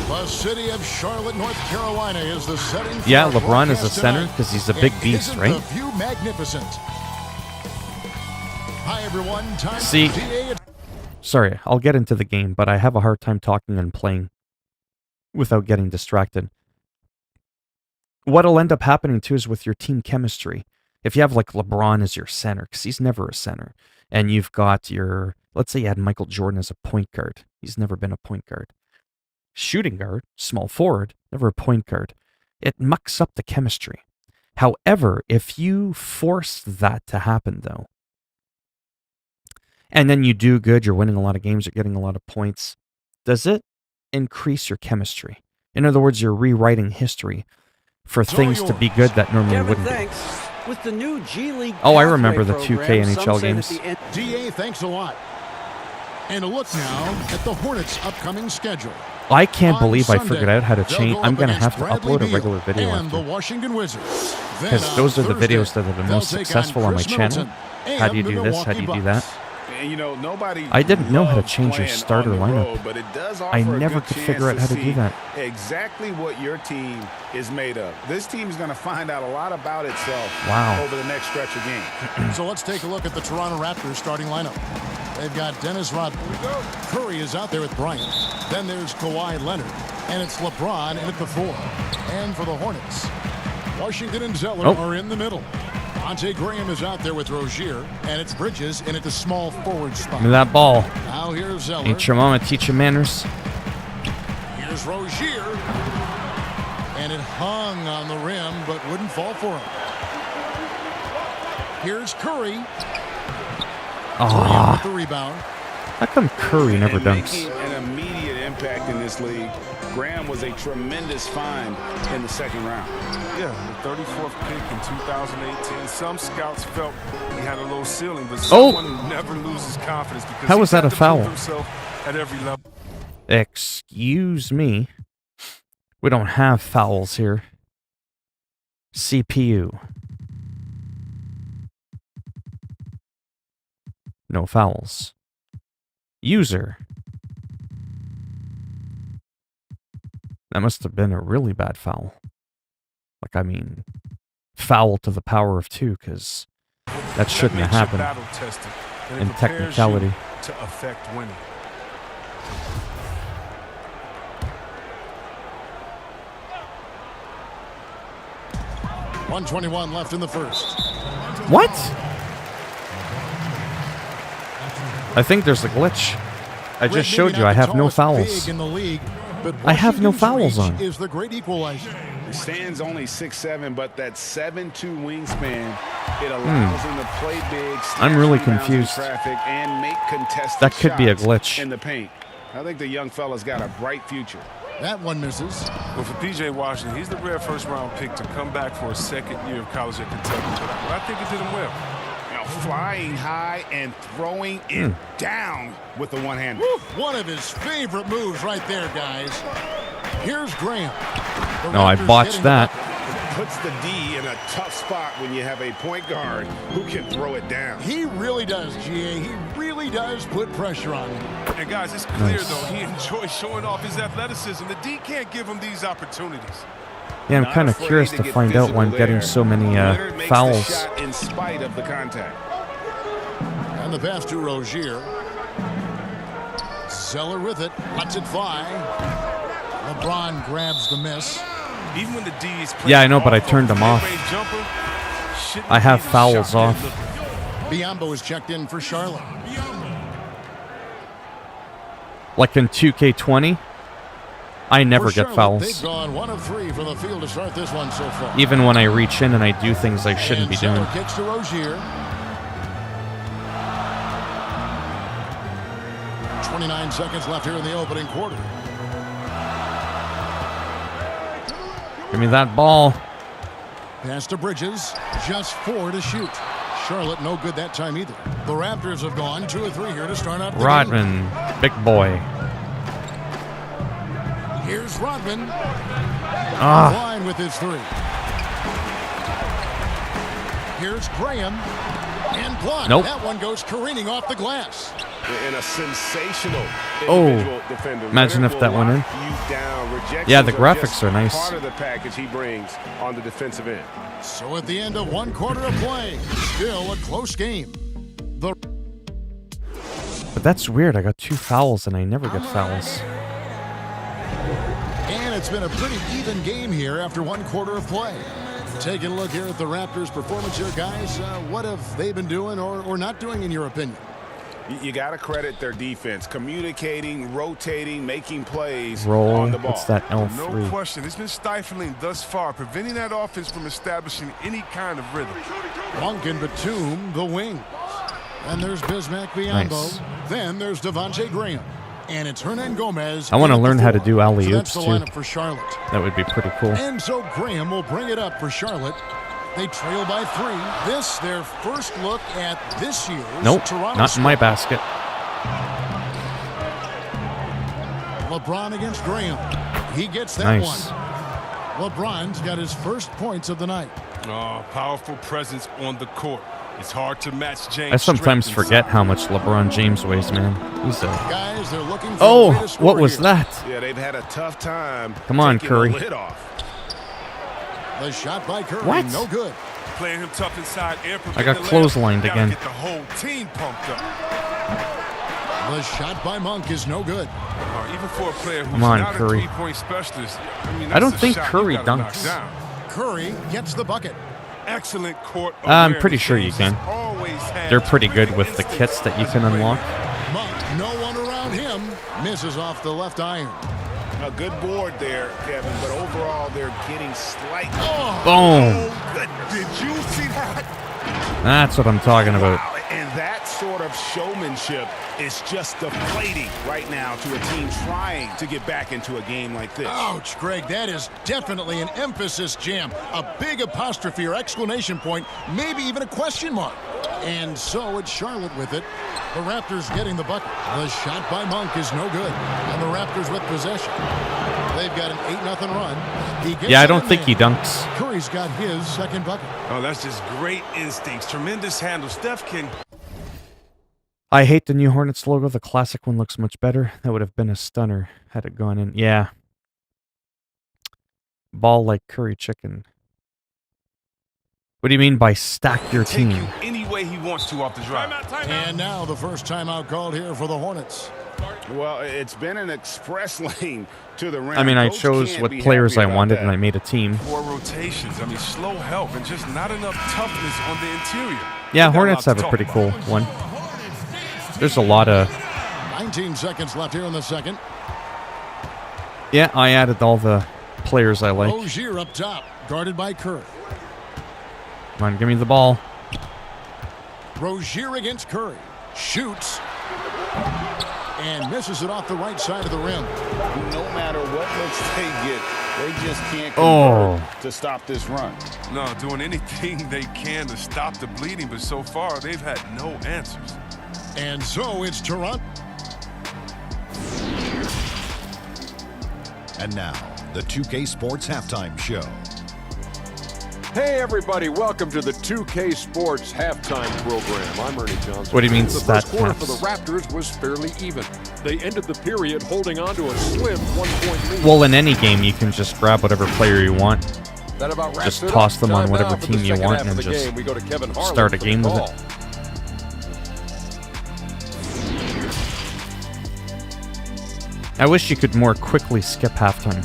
The city of Charlotte, North Carolina is the setting for Yeah, our LeBron is a broadcast center tonight. because he's a big And beast, isn't right? the view magnificent? Hi, everyone. Time See- for DA. Sorry, I'll get into the game, but I have a hard time talking and playing without getting distracted. What'll end up happening too is with your team chemistry. If you have like LeBron as your center, because he's never a center, and you've got your, let's say you had Michael Jordan as a point guard. He's never been a point guard. Shooting guard, small forward, never a point guard. It mucks up the chemistry. However, if you force that to happen though, and then you do good, you're winning a lot of games, you're getting a lot of points, does it increase your chemistry? In other words, you're rewriting history for things to be good that normally Kevin, wouldn't be. thanks. With the new G League Oh, I remember the pathway 2K program, NHL some say games. that the DA, thanks a lot. And a look now at the Hornets' upcoming schedule. I can't On belive I Sunday, figured out how to they'll change. go I'm up going to against have to Bradley upload a Beal regular video and the after. Washington Wizards. Then Because on those are the Thursday, videos that are the they'll most take on successful on my Chris channel. Middleton How do you and do the this? How do you do Milwaukee that? And, you know, nobody I didn't know how to loves change your playing starter on the lineup. road, but it does I offer a never good could chance figure out how to do see that. exactly what your team is made of. This team is going to find out a lot about itself Wow. over the next stretch of games. So let's take a look at the Toronto Raptors starting lineup. They've got Dennis Rodman. Curry is out there with Bryant. Then there's Kawhi Leonard. And it's LeBron in at the 4. And for the Hornets, Washington and Zeller are in the middle. Devontae Graham is out there with Rozier. And it's Bridges in at the small forward spot. Give me that ball. Now here's Zeller. Ain't your mama teach you manners? Here's Rozier. And it hung on the rim, but wouldn't fall for him. Here's Curry. Ah, With the rebound. how come Curry never dunks? Making an immediate impact in this league. Graham was a tremendous find in the second round. Yeah, the 34th pick in 2018. Some scouts felt he had a low ceiling, but Oh! someone who never loses confidence because How he's was that had a to foul? prove himself at every level. Excuse me. We don't have fouls here. CPU. No fouls. User. That must have been a really bad foul. Like, I mean, foul to the power of 2, because that shouldn't have happened Battle-tested, and it in prepares technicality. you to affect winning. .121 left in the first. What? I think there's a glitch. I just showed you I have no fouls. In the league, but I have no Washington's fouls reach on. Is the great equalizer. He stands only 6'7", but that 7'2" wingspan, it allows him to play big, I'm really snatch rebounds in confused. traffic, and make contested That could be a shots glitch. in the paint. I think the young fella's got a bright future. That one misses. Well, for P.J. Washington, he's the rare first-round pick to come back for a second year of college at Kentucky. But I think it did him well. You know, flying high and throwing it down with the one-hander. One of his favorite moves right there, guys. Here's Graham. The No, I Raptors botched getting that. it up. Puts the D in a tough spot when you have a point guard who can throw it down. He really does, GA. He really does put pressure on him. And, guys, it's clear, Nice. though, he enjoys showing off his athleticism. The D can't give him these opportunities. Yeah, I'm Not kind of afraid curious to to get find out why I'm physical getting there. so many Leonard makes fouls. the shot in spite of the contact. And the pass to Rozier. Zeller with it. Lets it fly. LeBron grabs the miss. Even when the D is Yeah, I know, but I turned them off. I have fouls off. Biombo is checked in for Charlotte. Like in 2K20, I never For get Charlotte, They've fouls. gone 1 of 3 for the field to start this one so far. Even when I reach in and I do things I shouldn't be Zeller doing. kicks to Rozier. 29 seconds left here in the opening quarter. Give me that ball. Pass to Bridges. Just 4 to shoot. Charlotte no good that time either. The Raptors have gone 2 of 3 here to start out the game. Rodman, big boy. Here's Rodman. Ah, Line with his 3. Here's Graham. And blocked. Nope. That one goes careening off the glass. And a sensational Oh, individual defender. imagine Leonard if that will went in. lock you down. Rejections Yeah, the graphics just are nice. Part of the package he brings on the defensive end. So at the end of 1 quarter of play, still a close game. The but that's weird. I got 2 fouls and I never get fouls. And it's been a pretty even game here after 1 quarter of play. Taking a look here at the Raptors' performance here, guys. What have they been doing or not doing, in your opinion? You got to credit their defense, communicating, rotating, making plays Roll. on the ball. What's that No L3? question. It's been stifling thus far, preventing that offense from establishing any kind of rhythm. Monk and Batum, the wing. And there's Bismack Biyombo. Nice. Then there's Devontae Graham. And it's Hernan Gomez. I want to in at the learn how to 4. do alley-oops, So too. that's the lineup for Charlotte. That would be pretty cool. And so Graham will bring it up for Charlotte. They trail by 3. This, their first look at this year's Nope, Toronto not in my basket. LeBron against Graham. He gets that Nice. one. LeBron's got his first points of the night. Oh, powerful presence on the court. It's hard to match James. I sometimes strength forget how much LeBron James weighs, man. He's a... Guys, they're looking for Oh, a way to score what was here. that? Yeah, they've had a tough time. Come on, taking Curry. the lid off. The shot by Curry, What? no good. Playing him tough inside. I got clotheslined Gotta again. Get the whole team pumped up. The shot by Monk is no good. Even for a player who's Come on, not Curry. a three-point specialist, I mean, I don't that's a think shot you Curry gotta knock dunks. down. Curry gets the bucket. Excellent court I'm awareness. pretty sure you James can. has always had They're pretty good terrific with the instincts kits that you as can a player. unlock. Monk, no one around him. Misses off the left iron. A good board there, Kevin, but overall they're getting slight. Boom. Goodness. Did you see that? That's what I'm talking about. Wow, and that sort of showmanship is just deflating right now to a team trying to get back into a game like this. Ouch, Greg, that is definitely an emphasis jam. A big apostrophe or exclamation point, maybe even a question mark. And so it's Charlotte with it. The Raptors getting the bucket. The shot by Monk is no good. And the Raptors with possession. They've got an 8-0 run. He gets Yeah, I it don't in think he there. dunks. Curry's got his second bucket. Oh, that's just great instincts. Tremendous handle. Steph can... I hate the new Hornets logo. The classic one looks much better. That would have been a stunner had it gone in. Yeah. Ball like curry chicken. What do you mean by stack your take team? you any way he wants to off the drive. And now the first timeout called here for the Hornets. Well, it's been an express lane to the rim. I mean, I Coach chose can't what be players happy I about wanted that. and I made a team. Poor rotations. I mean, slow help and just not enough toughness on the interior. Yeah, They got Hornets lot have to a pretty talk cool about. one. There's a lot of... 19 seconds left here in the second. Yeah, I added all the players I like. Rozier up top, guarded by Curry. Come on, give me the ball. Rozier against Curry. Shoots. And misses it off the right side of the rim. No matter what looks they get, they just can't convert to stop this run. No, doing anything they can to stop the bleeding, but so far they've had no answers. And so it's Toronto. And now, the 2K Sports Halftime Show. Hey everybody, welcome to the 2K Sports Halftime Program. I'm Ernie Johnson. What do you mean The stat first quarter for the maps? Raptors was fairly even. They ended the period holding on to a slim 1-point lead. Well, in any game, you can just grab whatever player you want. That about wraps just it toss up. them on Time whatever now for the team you second want half of and the just game. We go to Kevin Harlan start a for the game with call. it. I wish you could more quickly skip halftime.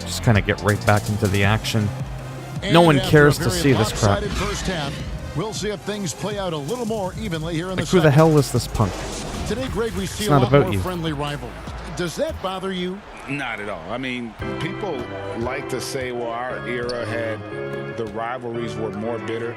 Just kind of get right back into the action. No one after cares a to very see this crap. lopsided First half, we'll see if things play out a little more evenly here in Like, the who the second. hell is this punk? Today, Greg, we see It's a not lot about more you. friendly rivalries. Does that bother you? Not at all. I mean, people like to say, well, our era had the rivalries were more bitter.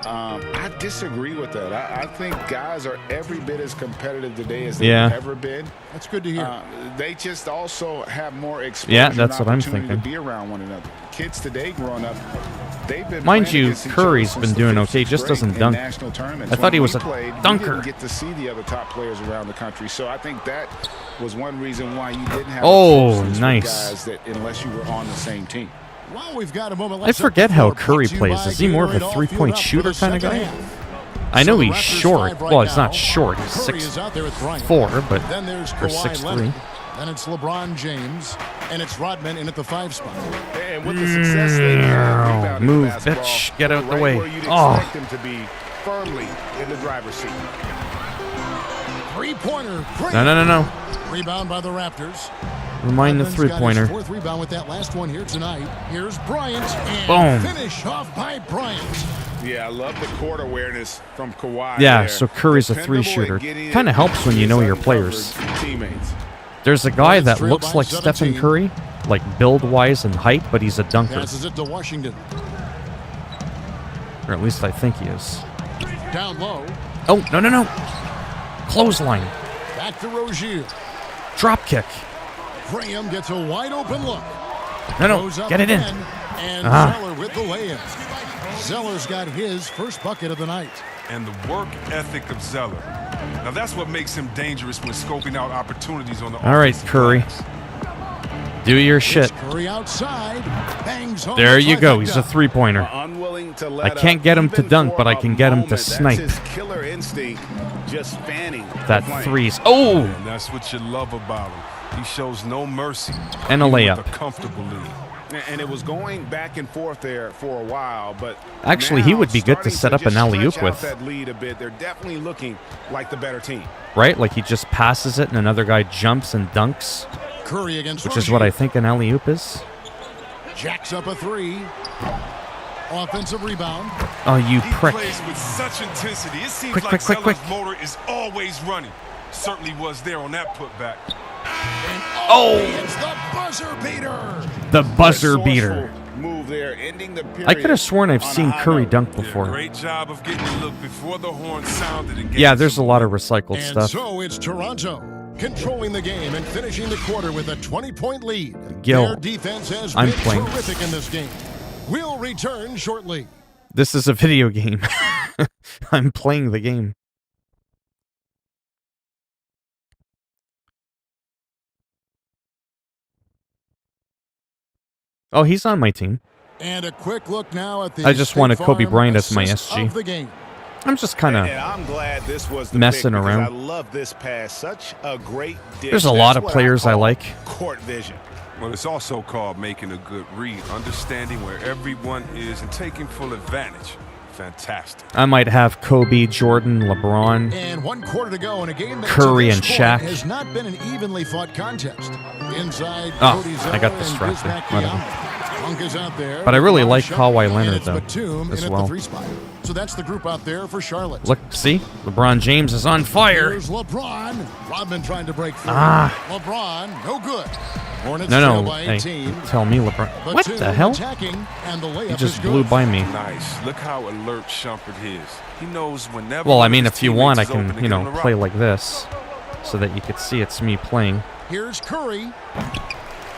I disagree with that. I think guys are every bit as competitive today as they've Yeah. ever been. That's good to hear. They just also have more exposure Yeah, that's and what I'm opportunity thinking. to be around one another. Kids today growing up, they've been Mind playing you, against each Curry's other been since doing the okay, 5th just grade doesn't in dunk. national tournaments. I thought When he we was a played, dunker. You didn't get to see the other top players around the country, so I think that was one reason why you didn't have Oh, a closeness with nice. guys that unless you were on the same team. Well, we've got a moment. I Let's forget set the how floor. Curry Brought to you plays. by Is he more of a Gatorade All three-point Fueled Up for shooter the kind of second guy? half. I know So the he's Raptors short. drive right Well, he's now. not short. He's Curry is out there with Bryant. 6'4", but Then there's or Kawhi 6'3". Leonard. Then it's LeBron James, and it's Rodman in at the 5 spot. And with the success they've had rebounding Move, the basketball, bitch. Get out the right way. where you'd Oh. expect them to be firmly in the driver's seat. Three-pointer. No. Rebound by the Raptors. Remind the Rodman's got his three-pointer. 4th rebound with that last one here tonight. Here's Bryant, and Boom. finish off by Bryant. Yeah, I love the court awareness from Kawhi. Yeah, there. so Curry's a Dependable at three-shooter. getting Kinda it helps when you to know his your players. uncovered teammates. There's a guy that Trail looks by like 17. Stephen Curry, like build-wise and height, but he's a dunker. Passes it to Washington. Or at least I think he is. Down low. Oh, no. Clothesline. Back to Rozier. Drop kick. Graham gets a wide open look. No, Goes up get it in. again, and Ah. Zeller with the lay-in. Zeller's got his first bucket of the night. And the work ethic of Zeller. Now that's what makes him dangerous when scoping out opportunities on the All right, offensive Curry. glass. Do your shit. Curry outside. Bangs home There the you go. trifecta. He's a three-pointer. Unwilling to I let can't up get him to even dunk, for but I a can get him to moment. snipe. That's his killer instinct, just fanning That the flame. threes. Oh! And that's what you love about him. He shows no mercy. And a even layup. with a comfortable lead. And it was going back and forth there for a while, but Actually, he would be good to set up an alley-oop with. That lead a bit. They're definitely looking like the better team. Right? Like he just passes it and another guy jumps and dunks. Curry against Which is what I think an alley-oop is. Jacks up a 3. Offensive rebound. Oh, you He prick. plays with such intensity. It seems Quick, like quick, quick, Zeller's motor is always running. Certainly was there on that putback. And Oh! It's the buzzer beater. The buzzer beater. Move there, ending the period I could have sworn I've on a seen high Curry note. dunk Yeah, before. great job of getting the look before the horn sounded. And Yeah, getting there's a some lot of recycled And stuff. so it's Toronto controlling the game and finishing the quarter with a 20-point lead. Gil, Their defense has I'm been playing. terrific in this game. We'll return shortly. This is a video game. I'm playing the game. Oh, he's on my team. And a quick look now at the I just State wanted Kobe Farm Bryant as my assist SG. of the game. I'm just kind And of... I'm glad this was the messing pick because around. I love this pass. Such a great dish. There's a lot That's of what players I call like. Court vision. Well, it's also called making a good read, understanding where everyone is and taking full advantage. Fantastic. I might have Kobe, Jordan, LeBron. And 1 quarter to go in a game that Curry to and this point Shaq. has not been an evenly fought contest. Inside, Oh, Cody I got Zeller distracted. and Bismack Whatever. Biyombo. Funk is out there. But I really Long like shot, Kawhi and Leonard, it's though, Batum as in well. At the 3 spot. So that's the group out there for Charlotte. Look, see? LeBron James is on fire. Here's LeBron. Rodman trying to break free. LeBron, no good. Hornets No, trail no. by Hey, 18. tell me LeBron. What Batum the hell? attacking, and the layup He just is blew good. by me. Nice. Look how alert Shumpert is. He knows whenever. Well, I one of mean, his if you want, I teammates is open can, to you get on know, the play rock. like this so that you could see it's me playing. Here's Curry.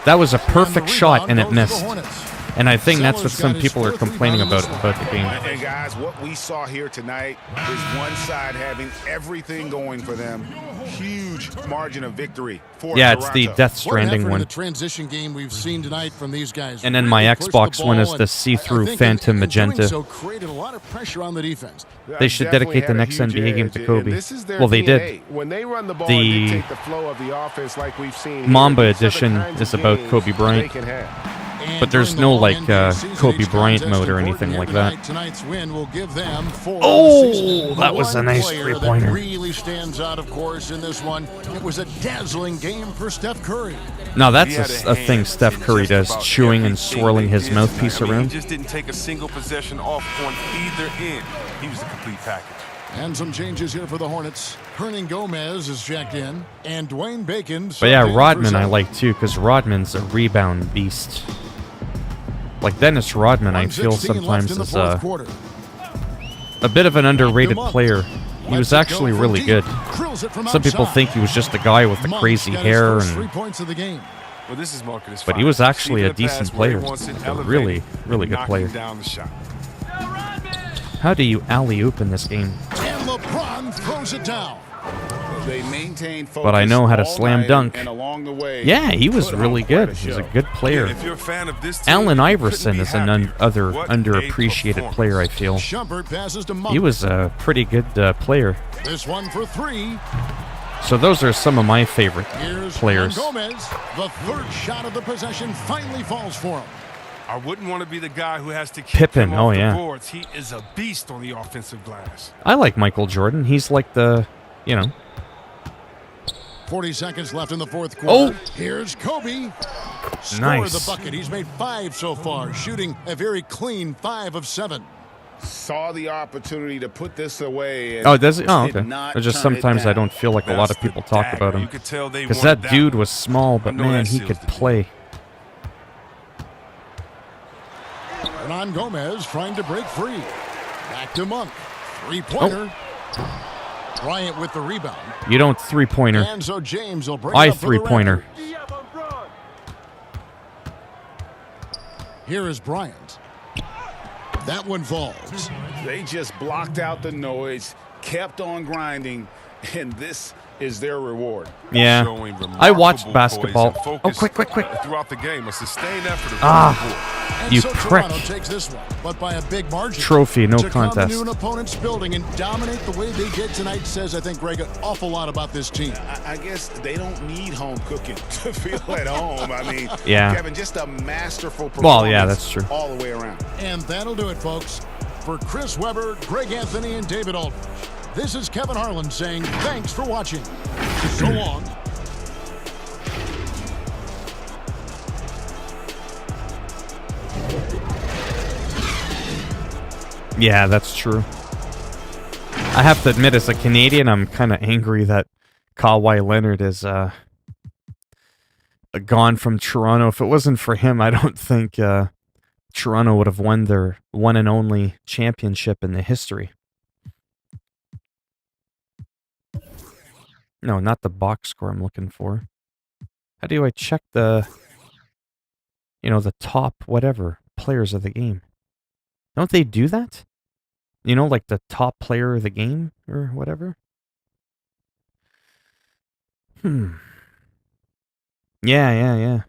That was a And the perfect shot, and it rebound goes to missed. the Hornets. And I think that's what Zeller's some got his people are 4th complaining rebound about in this the game. And guys, what we saw here tonight is one side having everything going for them. Huge margin of victory for Yeah, it's the Toronto. Death What an Stranding effort in one. the transition game we've seen tonight from these guys. And then my Really pushed Xbox the one ball is the and see-through I think Phantom in Magenta. Doing so created a lot of pressure on the defense. They should Definitely dedicate the had a next huge NBA game edge, to and Kobe. this is their Well, they DNA. did. When they run the ball The and they take the flow of the offense like we've seen here, Mamba these are the edition kinds is of about games Kobe Bryant. they can have. And But there's during the no, long like, NBA season, Kobe each Bryant contest mode or important anything here like that. tonight. Tonight's win will give them 4 Oh, on the season. The that was a one nice player three-pointer. that really stands out, of course, in this one. It was a dazzling game for Steph Curry. Now, He had that's a thing hand Steph in Curry just does, about chewing and everything swirling they his did mouthpiece tonight. I mean, around. He just didn't take a single possession off on either end. He was the complete package. And some changes here for the Hornets. Hernan Gomez is checked in, and Dwayne Bacon. But yeah, subbed in for Rodman I Zeller. like too, because Rodman's a rebound beast. Like Dennis Rodman, I feel 1:16 left sometimes in the is fourth quarter. a bit of an underrated Monk player. He was lets it go actually from really deep. good. Drills it from Some people outside. think he was just a guy with the Monk's crazy got his hair, first 3 and points of the game. Well, this is Marcus. but he was actually a decent player. Wants it A elevated really, and really good knocking player. down the shot. How do you alley-oop in this game? And LeBron throws it down. They maintained focus But I know how to all slam night, dunk. and along the way, Yeah, he was put on really quite good. a He was a show. good player. If you're a fan of this team, Allen you Iverson couldn't is be an happier. other What a underappreciated performance. player, I feel. Shumpert passes to Monk. He was a pretty good player. This one for 3. So those are some of my favorite Here's players. Hernan Gomez. The third shot of the possession finally falls for him. I wouldn't want to be the guy who has to keep Pippen, him off the yeah. boards. He is a beast on the offensive glass. I like Michael Jordan. He's like the, 40 seconds left in the fourth quarter. Oh! Here's Kobe. Score Nice. the bucket. He's made 5 so far, shooting a very clean 5 of 7. Saw the opportunity to put this away. And Oh, does it? Oh, did okay. not It's just turn it sometimes I down. don't feel like a lot of That's the people talk dagger. about him. You could tell they Because wanted that dude one. was small, but I know man, that he seals could the deal. play. Hernan Gomez trying to break free. Back to Monk. 3-pointer. Bryant with the rebound. You don't three-pointer. And so James will bring I it up for the three-pointer. Raptors. Here is Bryant. That one falls. They just blocked out the noise, kept on grinding, and this is their reward. Yeah. Showing I watched remarkable basketball. poise and Oh, focus, quick. Throughout the game, a sustained effort. And You so prick. Toronto takes this one, but by a big margin. Trophy, no to come contest. into an opponent's building and dominate the way they did tonight says, I think, Greg, an awful lot about this team. I guess they don't need home cooking to feel at home. I mean, Yeah. Kevin, just a masterful performance Well, yeah, that's true. all the way around. And that'll do it, folks. For Chris Webber, Greg Anthony, and David Aldridge, this is Kevin Harlan saying thanks for watching. So long. Yeah, that's true. I have to admit, as a Canadian, I'm kind of angry that Kawhi Leonard is gone from Toronto. If it wasn't for him, I don't think Toronto would have won their one and only championship in the history. No, not the box score I'm looking for. How do I check the, the top whatever players of the game? Don't they do that? Like the top player of the game or whatever? Yeah.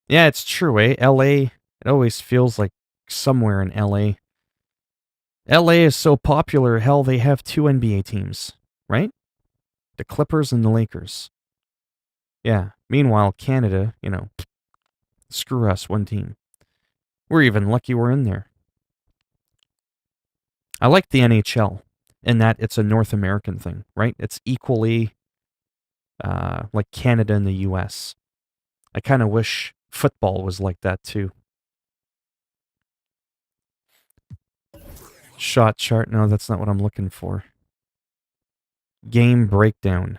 Yeah, it's true, eh? LA, it always feels like somewhere in LA. LA is so popular, hell, they have 2 NBA teams, right? The Clippers and the Lakers. Yeah. Meanwhile, Canada, screw us, one team. We're even lucky we're in there. I like the NHL in that it's a North American thing, right? It's equally like Canada and the US. I kind of wish football was like that too. Shot chart. No, that's not what I'm looking for. Game breakdown.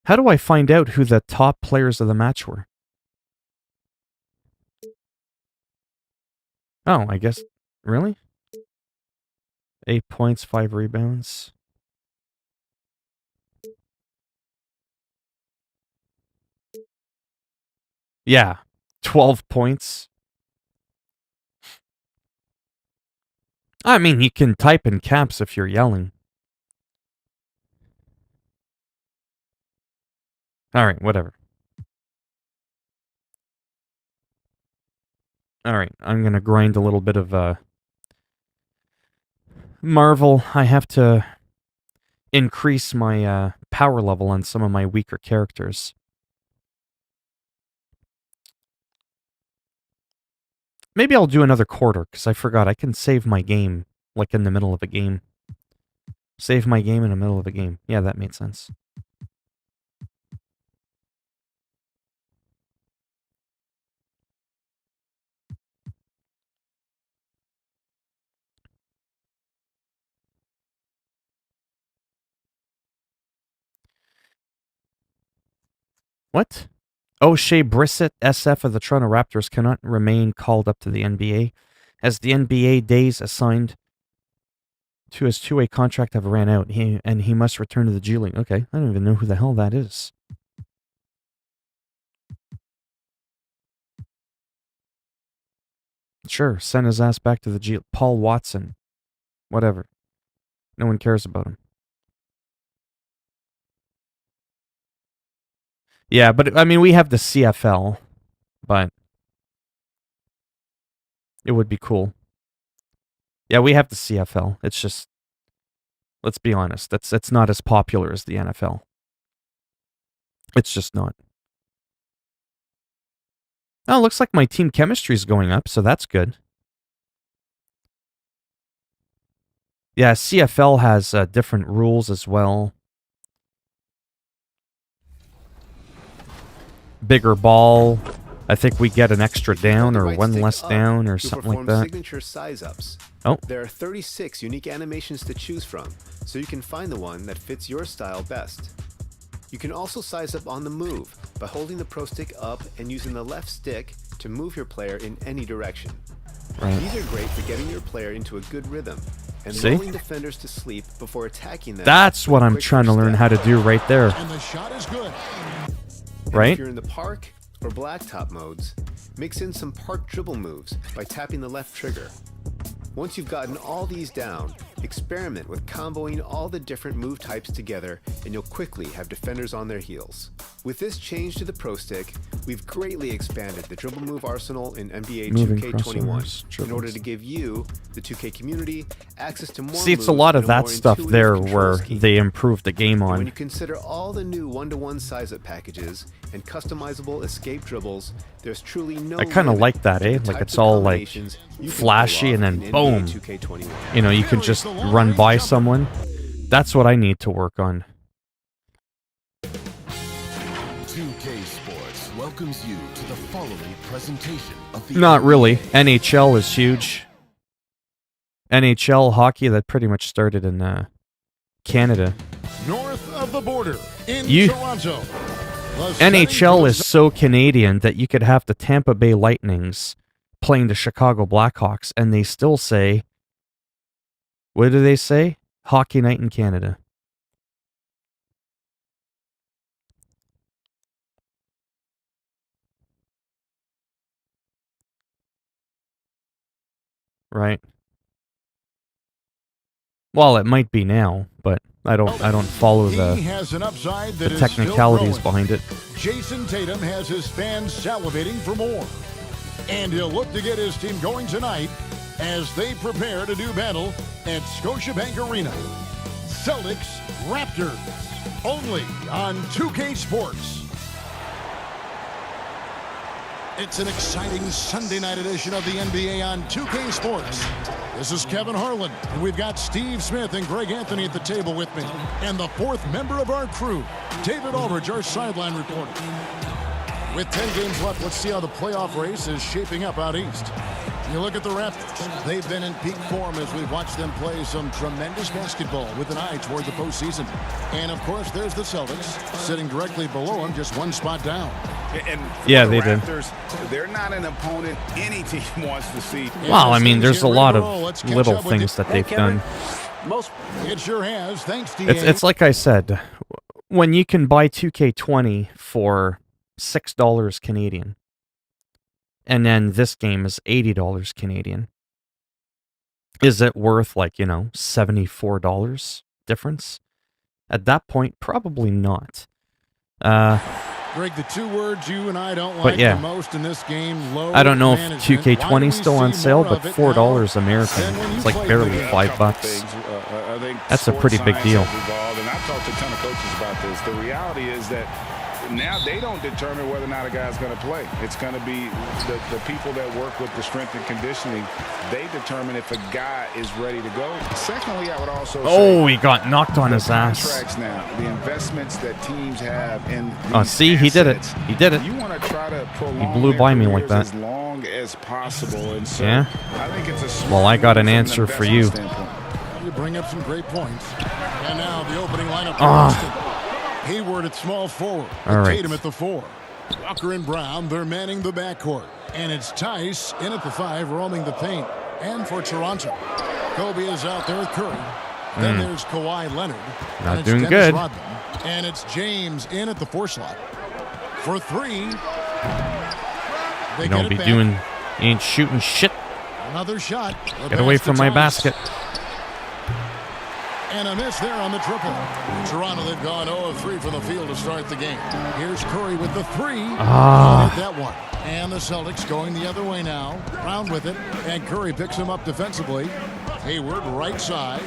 How do I find out who the top players of the match were? Oh, I guess. Really? 8 points, 5 rebounds. Yeah, 12 points. I mean, you can type in caps if you're yelling. Alright, whatever. Alright, I'm gonna grind a little bit of Marvel. I have to increase my power level on some of my weaker characters. Maybe I'll do another quarter, because I forgot I can save my game, like in the middle of a game. Save my game in the middle of a game. Yeah, that made sense. What? Oh, Shea Brissett, SF of the Toronto Raptors, cannot remain called up to the NBA, as the NBA days assigned to his two-way contract have ran out, and he must return to the G League. Okay, I don't even know who the hell that is. Sure, send his ass back to the G. Paul Watson. Whatever. No one cares about him. Yeah, but, I mean, we have the CFL, but it would be cool. Yeah, we have the CFL. It's just, let's be honest, it's not as popular as the NFL. It's just not. Oh, looks like my team chemistry is going up, so that's good. Yeah, CFL has different rules as well. Bigger ball. I think we get an extra down or one less down or something like that. Signature size ups. Oh. There are 36 unique animations to choose from, so you can find the one that fits your style best. You can also size up on the move by holding the Pro Stick up and using the left stick to move your player in any direction. Right. These are great for getting your player into a good rhythm and See? lulling defenders to sleep before attacking them. That's what I'm trying to learn how to do right there. And the shot is good. Right? If you're in the park or blacktop modes, mix in some park dribble moves by tapping the left trigger. Once you've gotten all these down, Experiment with comboing all the different move types together, and you'll quickly have defenders on their heels. With this change to the Pro Stick, we've greatly expanded the dribble move arsenal in NBA Moving 2K21 crossovers, in order to give you, the 2K community, access to more See, it's a moves lot and of that more stuff intuitive there control where scheme. they improved the game And when on. you consider all the new one-to-one size-up packages and customizable escape dribbles, there's truly no I kind of limit like that, to the Like types it's of all like combinations you can flashy pull and off then in boom. NBA 2K21. You know, you can just run by someone. That's what I need to work on. 2K Sports welcomes you to the following presentation of the Not really. NHL is huge. NHL hockey, that pretty much started in Canada. North of the border in You- Toronto. The NHL is setting so Canadian that you could have the Tampa Bay Lightnings playing the Chicago Blackhawks, and they still say, what do they say? Hockey night in Canada. Right. Well, it might be now, but I don't follow he the has an upside that is technicalities still behind it. growing. Jason Tatum has his fans salivating for more. And he'll look to get his team going tonight as they prepare to do battle at Scotiabank Arena. Celtics Raptors, only on 2K Sports. It's an exciting Sunday night edition of the NBA on 2K Sports. This is Kevin Harlan, and we've got Steve Smith and Greg Anthony at the table with me. And the fourth member of our crew, David Aldridge, our sideline reporter. With 10 games left, let's see how the playoff race is shaping up out east. You look at the Raptors. They've been in peak form as we've watched them play some tremendous basketball with an eye toward the postseason. And, of course, there's the Celtics, sitting directly below them, just one spot down. And Yeah, the they did. Raptors, they're not an opponent any team wants to see. Well, I mean, there's a lot of Let's catch little up with things you. that they've done. It sure has. Thanks, DA. It's like I said, when you can buy 2K20 for $6 Canadian, and then this game is $80 Canadian, is it worth, like, you know, $74 difference? At that point, probably not. Greg, the two words you and I don't But like yeah. the most in this game, load I don't know if management. 2K20 is still Why do on we see sale, more but of it $4 now American. than when you It's like played barely the game? $5. I think That's a pretty sports big deal. science has evolved, and I've talked to a ton of coaches about this. The reality is that now they don't determine whether or not a guy's going to play. It's going to be the people that work with the strength and conditioning. They determine if a guy is ready to go. Secondly, I would also Oh, say he got knocked on the his ass. contracts now, the investments that teams have in Oh, these see, he did it. assets. He did it. You want to try to prolong blew their by me like careers that. as long as possible. And so Yeah? I think it's a smart Well, I got an move from answer for investment you. standpoint. You bring up some great points. And now the opening lineup. Ah. Hayward at small forward. All right. Tatum at the 4. Walker and Brown, they're manning the backcourt. And it's Tice in at the 5, roaming the paint. And for Toronto, Kobe is out there with Curry. Then there's Kawhi Leonard. Not and it's doing Dennis good. Rodman. And it's James in at the 4 slot. For 3. They You get don't it be back. doing, you ain't shooting shit. Another shot. The Get away pass to from my Tice. basket. And a miss there on the triple. Toronto, they've gone 0 of 3 from the field to start the game. Here's Curry with the 3. Ah. Hit that one. And the Celtics going the other way now. Brown with it. And Curry picks him up defensively. Hayward right side.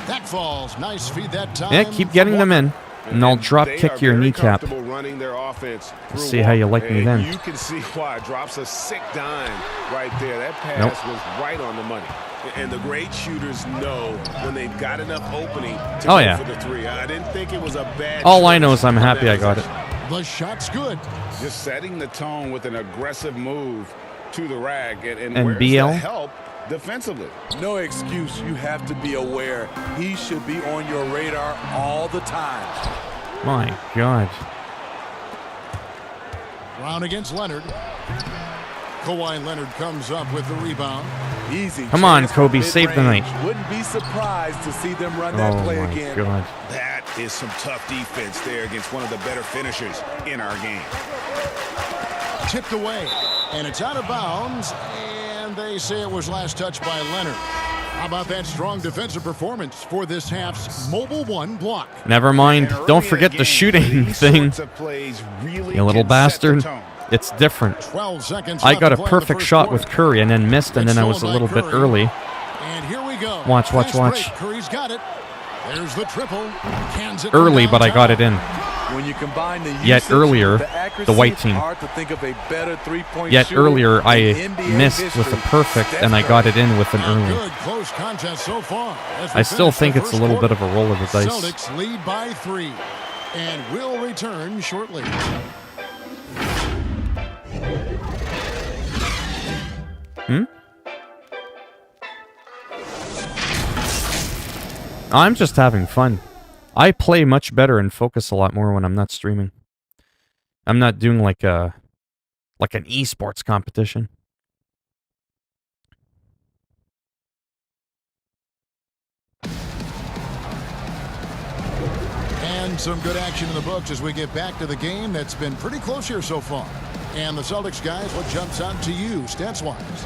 That falls. Nice feed that time. Yeah, keep getting them in. And I'll drop They kick are your very kneecap. comfortable running their offense through See how you Walker. like me And then. You can see why. Drops a sick dime right there. That pass Nope. was right on the money. And the great shooters know when they've got enough opening to Oh, go yeah. for the 3. I didn't think it was a bad All I choice know is I'm on happy that I got it. possession. The shot's good. Just setting the tone with an aggressive move to the rack. And And where's BL? the help defensively? No excuse. You have to be aware. He should be on your radar all the time. My God. Brown against Leonard. Kawhi Leonard comes up with the rebound. Easy. Come on, chance from Kobe, save the mid-range. night. Wouldn't be surprised to see them run that Oh play my again. God. That is some tough defense there against one of the better finishers in our game. Tipped away. And it's out of bounds. And they say it was last touched by Leonard. How about that strong defensive performance for this half's Mobile 1 block? Never mind. Don't forget the shooting thing. You little bastard. It's different. 12 seconds I left got to a play in the perfect first shot quarter. with Curry and then missed, and then I was a little bit early. And here we go. Watch. Fast break. Curry's got it. There's the triple. Cans it Early, from but I got it in. When you combine the Yet usage, earlier, the accuracy, the white it's team. hard to think of a better three-point Yet shooter earlier, I in NBA missed history. with a perfect, Steph and I got it in with an A early. good close contest so far. As we I still finish think the it's a first little quarter. bit of a roll of the dice. Celtics lead by 3, and will return shortly. I'm just having fun. I play much better and focus a lot more when I'm not streaming. I'm not doing like an esports competition. And some good action in the books as we get back to the game that's been pretty close here so far. And the Celtics guys, what jumps out to you stats-wise?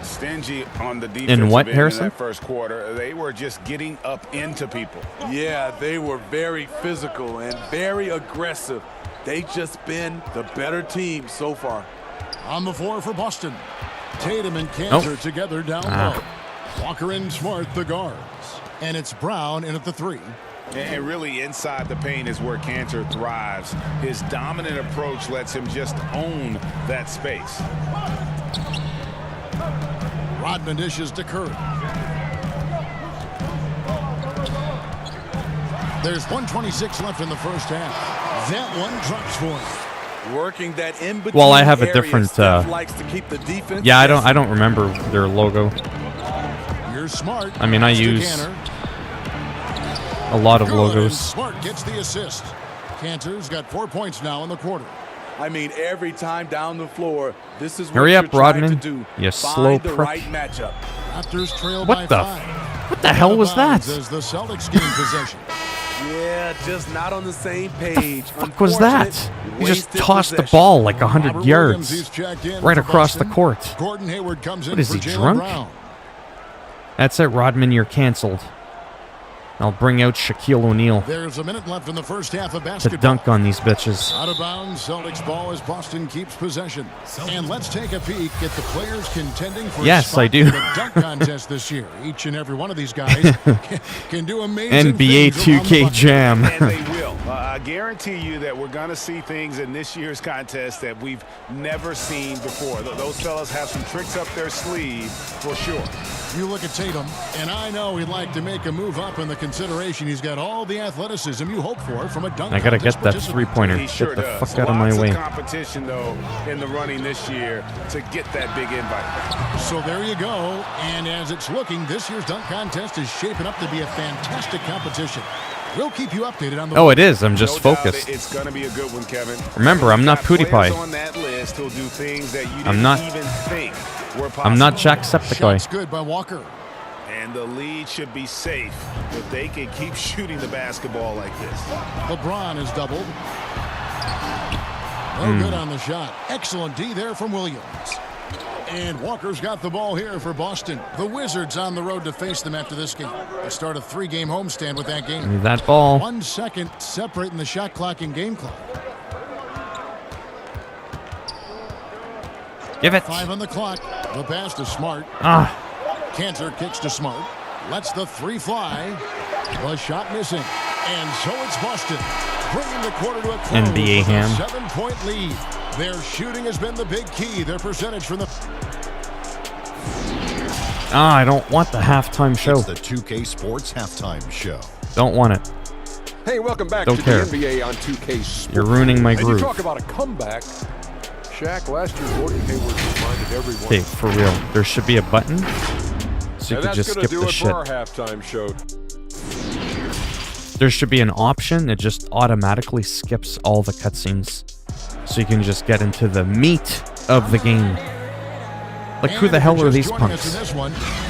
Stingy on the defense. In what, In Harrison? that first quarter, they were just getting up into people. Yeah, they were very physical and very aggressive. They just been the better team so far. On the floor for Boston. Tatum and Cantor Nope. together down low. Walker and Smart, the guards. And it's Brown in at the 3. And really inside the paint is where Cantor thrives. His dominant approach lets him just own that space. Rodman dishes to Curry. There's 1:26 left in the first half. That one drops for him. Working that in between. Well, I have a area, different, Steph likes to keep the defense. Yeah, I don't remember their logo. You're Smart. I mean, I To use Cantor. a lot of Good, and logos. Smart gets the assist. Cantor's got 4 points now in the quarter. I mean, every time down the floor, this is what Hurry you're up, trying Rodman, to do. you Find slow the prick. right matchup. Raptors trail What by the 5. What the hell was Out of bounds that? As the Celtics gain possession. Yeah, just not on the same page. Fuck was that? Unfortunate, He just wasted tossed the possession. ball like 100 Robert Williams, yards he's checked in right for across the Boston. court. Gordon Hayward comes in What is for he, Jaylen drunk? Brown. That's it, Rodman, you're canceled. I'll bring out Shaquille O'Neal There's a minute left in the first half of to basketball. dunk on these bitches. Out of bounds, Celtics ball as Boston keeps possession. And let's take a peek at the players contending for Yes, a spot I do. in the dunk contest this year. Each and every one of these guys can do amazing NBA things around the 2K bucket. Jam. And they will. I guarantee you that we're going to see things in this year's contest that we've never seen before. Those fellas have some tricks up their sleeve for sure. You look at Tatum, and I know he'd like to make a move up in the consideration. He's got all the athleticism you hope for from a dunk I gotta contest get that participant. three-pointer. He sure Get the does. fuck out of my Lots way. of competition, though, in the running this year to get that big invite. So there you go. And as it's looking, this year's dunk contest is shaping up to be a fantastic competition. We'll keep you updated on the. Oh, it is. I'm just No doubt focused. It's going to be a good one, Kevin. Remember, I'm not Got players PewDiePie. on that list who'll do things that you I'm didn't not- even think were possible. I'm not Jacksepticeye. Shots good by Walker. And the lead should be safe if they can keep shooting the basketball like this. LeBron is doubled. No good on the shot. Excellent D there from Williams. And Walker's got the ball here for Boston. The Wizards on the road to face them after this game. They start a 3-game homestand with that game. Need that ball. 1 second separating the shot clock and game clock. Give it. 5 on the clock. The pass to Smart. Ah, Cantor kicks to Smart. Lets the 3 fly. The shot missing. And so it's Boston. Bringing the quarter to a close NBA with ham. a 7-point lead. Their shooting has been the big key. Their percentage from the... I don't want the halftime show. It's the 2K Sports Halftime Show. Don't want it. Hey, welcome back Don't to care. the NBA on 2K Sports. You're ruining my And you groove. talk about a comeback. Shaq, last year, Gordon Hayward reminded everyone. Okay, for real. There should be a button so you And could that's just going to skip do the it shit. for our halftime show. There should be an option that just automatically skips all the cutscenes so you can just get into the meat of the game. Like, who the hell are these punks?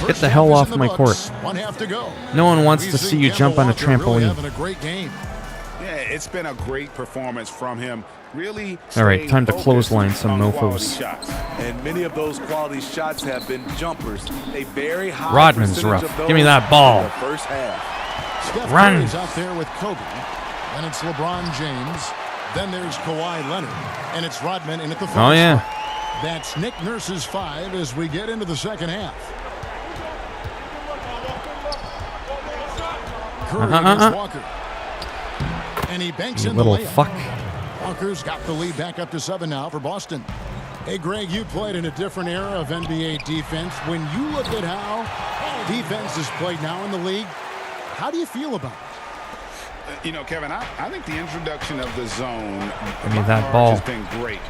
Get the hell off my court. 1 half to go. No one wants to We've see seen you jump on a Kemba Walker really trampoline. having a great game. Yeah, it's been a great performance from him really All right, staying time to focused clothesline some on quality mofos. shots. And many of those quality shots have been jumpers. A very high Rodman's percentage rough. of those Give me that ball. in the first half. Steph Run. Curry's out there with Kobe. And it's LeBron James. Then there's Kawhi Leonard. And it's Rodman in at the first. Oh, yeah. That's Nick Nurse's 5 as we get into the second half. Curry against Walker. And he banks You in the little layup. fuck. Walker's got the lead back up to 7 now for Boston. Hey, Greg, you played in a different era of NBA defense. When you look at how defense is played now in the league, how do you feel about it? You know, Kevin, I think the introduction of the zone Give me that ball. has been great.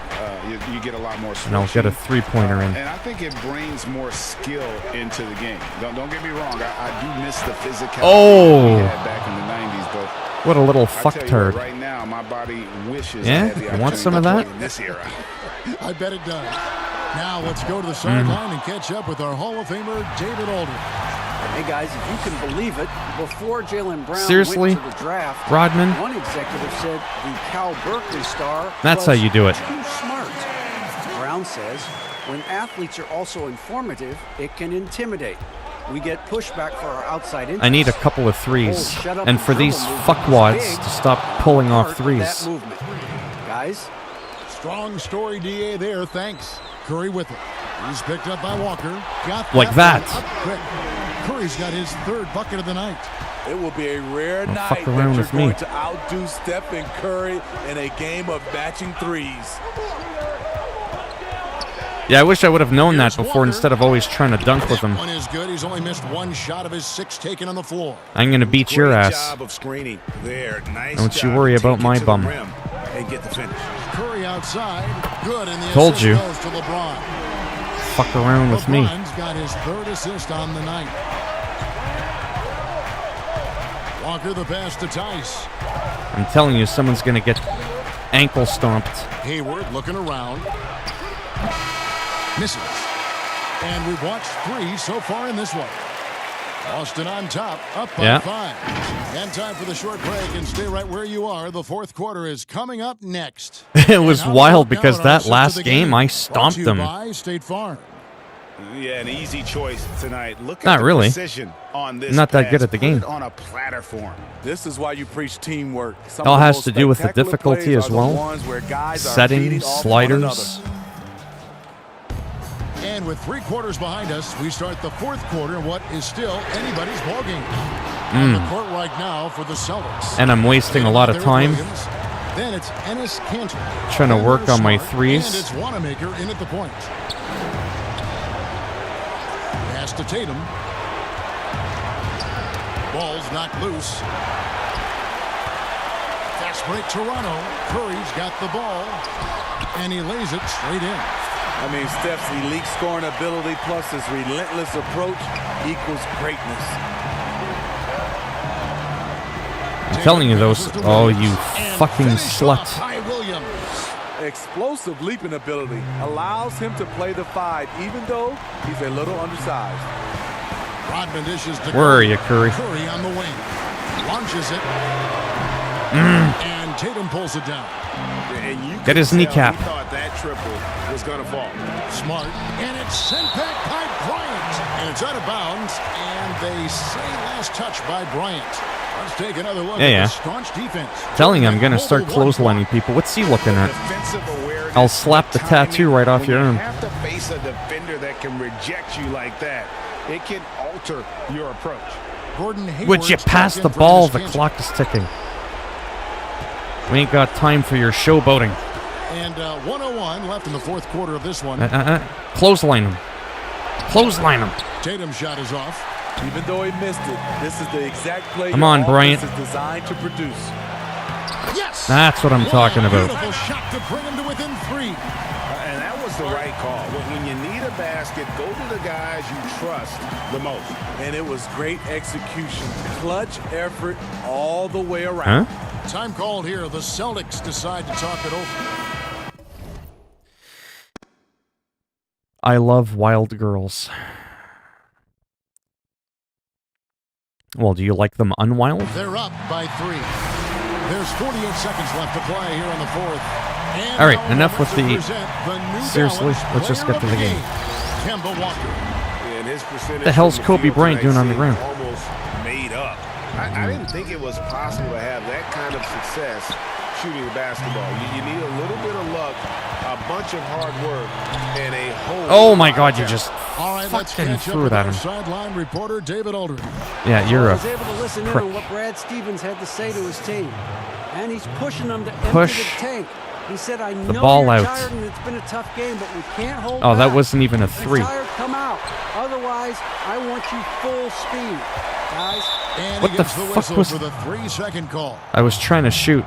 You get a lot more And I'll get a switching. three-pointer in. And I think it brings more skill into the game. Don't get me wrong. I do miss the physicality Oh. we had back in the 90s, but What a little I fuck tell you turd. what, right now, my body wishes Yeah? I had the You want opportunity some of to that? play in this era. I bet it does. Now let's go to the sideline and catch up with our Hall of Famer, David Aldridge. Hey guys, if you can believe it, before Jaylen Brown Seriously? went to the draft, Rodman? one executive said the Cal Berkeley star That's was how you do it. too smart. Brown says, when athletes are also informative, it can intimidate. We get pushback for our outside interests. I need a couple of threes. Oh, shut up And for dribble these movement is fuckwads big, to stop pulling part off of threes. that movement. Guys, Strong story, DA there. Thanks. Curry with it. He's picked up by Walker. Got Like that. one up quick. Curry's got his 3rd bucket of the night. It will be a rare Don't night fuck that around you're with me. going to outdo Steph and Curry in a game of matching threes. Yeah, I wish I would have known that Here's before Walker. instead of always trying to dunk with him. One is good. He's only missed 1 shot of his 6 taken on the floor. I'm going to beat your Great ass. job of screening there. Nice Don't you job worry to about take my it to the bum. rim and get the finish. Curry outside. Good. And the Told assist you. goes to LeBron. Fuck around with me. LeBron's got his 3rd assist on the night. Walker the pass to Tice. I'm telling you, someone's going to get ankle stomped. Hayward looking around. Misses. And we've watched 3 so far in this one. Boston on top, up by 5. And time for the short break, and stay right where you are. The 4th quarter is coming up next. It was And how wild about now because at our that set last to the game, I Brought stomped to you them. by State Farm. Yeah, an easy choice tonight. Look at Not the really. precision on this Not that pass. good at the Put game. it on a platter form. This is why you preach teamwork. Some It all of the has most to do with the spectacular difficulty plays as are the well. ones where guys are feeding Settings, off one another. sliders. And with 3 quarters behind us, we start the 4th quarter in what is still anybody's ballgame. On the court right now for the Celtics. And I'm wasting a lot of There time Williams. Then it's Ennis Cantor. trying to Then work there's on my Smart, threes. And it's Wanamaker in at the point. Pass to Tatum. Ball's knocked loose. Fast break Toronto. Curry's got the ball. And he lays it straight in. I mean, Steph's elite scoring ability plus his relentless approach equals greatness. I'm telling you, those. Oh, you And fucking finish off slut. by Williams. Explosive leaping ability allows him to play the 5, even though he's a little undersized. Rodman dishes to Where are you, Curry? Curry on the wing. Launches it. And Tatum pulls it down. And you Get his could tell kneecap. He thought that triple was going to fall. Smart. And it's sent back by Bryant. And it's out of bounds. And they say last touch by Bryant. Let's take another look Yeah. at the staunch defense. Telling you, I'm going to start clotheslining people. What's he looking at? Defensive awareness, I'll slap the timing. tattoo right off When your arm. You have to face a defender that can reject you like that. It can alter your approach. Gordon Hayward. Would you pass the ball? The clock is ticking. We ain't got time for your showboating. And 1:01 left in the 4th quarter of this one. Clothesline him. Clothesline him. Tatum's shot is off. Even though he missed it, this is the exact play Come your on, offense Bryant. is designed to produce. Yes! That's what I'm talking about. Beautiful shot to bring him to within 3. And that was the right call. When you need a basket, go to the guys you trust the most. And it was great execution. Clutch effort all the way around. Huh? Time called here. The Celtics decide to talk it over. I love wild girls. Well, do you like them unwild? They're up by 3. There's 48 seconds left to play here in the fourth. And All right, now enough with to the... present the New Seriously, Balance let's just Player get to of the game. Kemba Walker. And his percentage The hell's from Kobe field Bryant doing tonight on the seemed ground? Almost made up. I didn't think it was possible to have that kind of success shooting the basketball. You need a little bit of luck, a bunch of hard work, and a whole... Oh my God, you just All right, let's fucking catch up threw it with at our him. sideline reporter, David Aldridge. Yeah, you're I a was able to listen in prick. on what Brad Stevens had to say to his team. And he's pushing them to empty Push the tank. He said, I the know ball you're out. tired and it's been a tough game, but we can't hold Oh, that back. wasn't even a If you're 3. tired, come out. Otherwise, I want you full speed. Guys, And What he the gets the fuck whistle was- for the 3-second call. I was trying to shoot.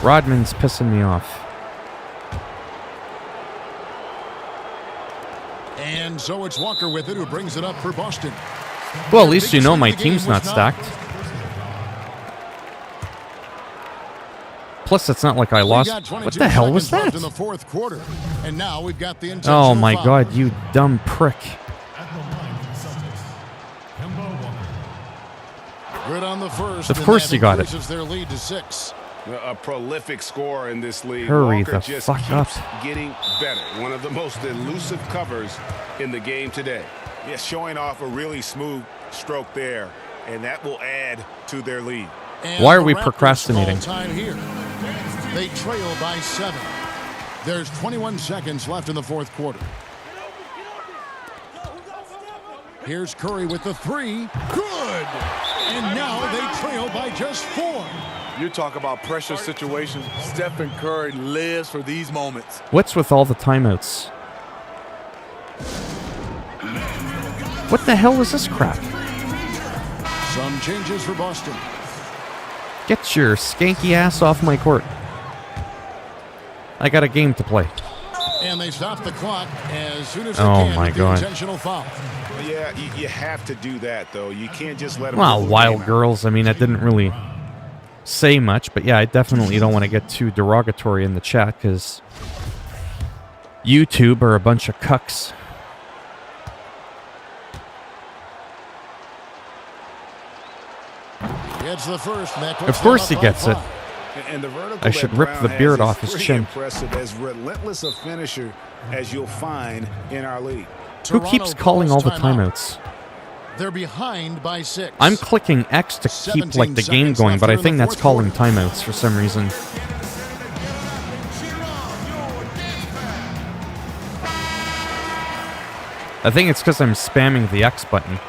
Rodman's pissing me off. And so it's Walker with it who brings it up for Boston. Well, at Their least you biggest know lead my of the game team's was not now. stacked. Plus, it's not like I We lost. got 22 What the hell was seconds left that? in the fourth quarter. And now we've got the intentional Oh my foul. God, you dumb prick. Good on the first. Of and course that you got it. increases their lead to 6. A prolific scorer in this league. Hurry Walker the just fuck keeps up. getting better. One of the most elusive covers in the game today. Yeah, showing off a really smooth stroke there, and that will add to their lead. And Why are the we Raptors procrastinating? call time here. They trail by 7. There's 21 seconds left in the fourth quarter. Here's Curry with the 3. Good! And now they trail by just 4. You talk about pressure situations. Stephen Curry lives for these moments. What's with all the timeouts? What the hell is this crap? Some changes for Boston. Get your skanky ass off my court. I got a game to play. And they stop the clock as soon as they Oh can my with the God. intentional foul. Yeah, you have to do that, though. You can't just let them... Well, wild girls. I mean, I didn't really say much, but yeah, I definitely don't want to get too derogatory in the chat because YouTube are a bunch of cucks. Gets the first. and that puts Of course them he up gets by it. 5. And the vertical I should that rip Brown the has beard is off his pretty chin. Impressive, as relentless a finisher as you'll find in our league. Who Toronto keeps calling calls all the timeout. timeouts? They're behind by 6. I'm clicking X to keep 17 like the game seconds going, left but I here in think the that's fourth calling quarter. timeouts for some reason. I think it's because I'm spamming the X button.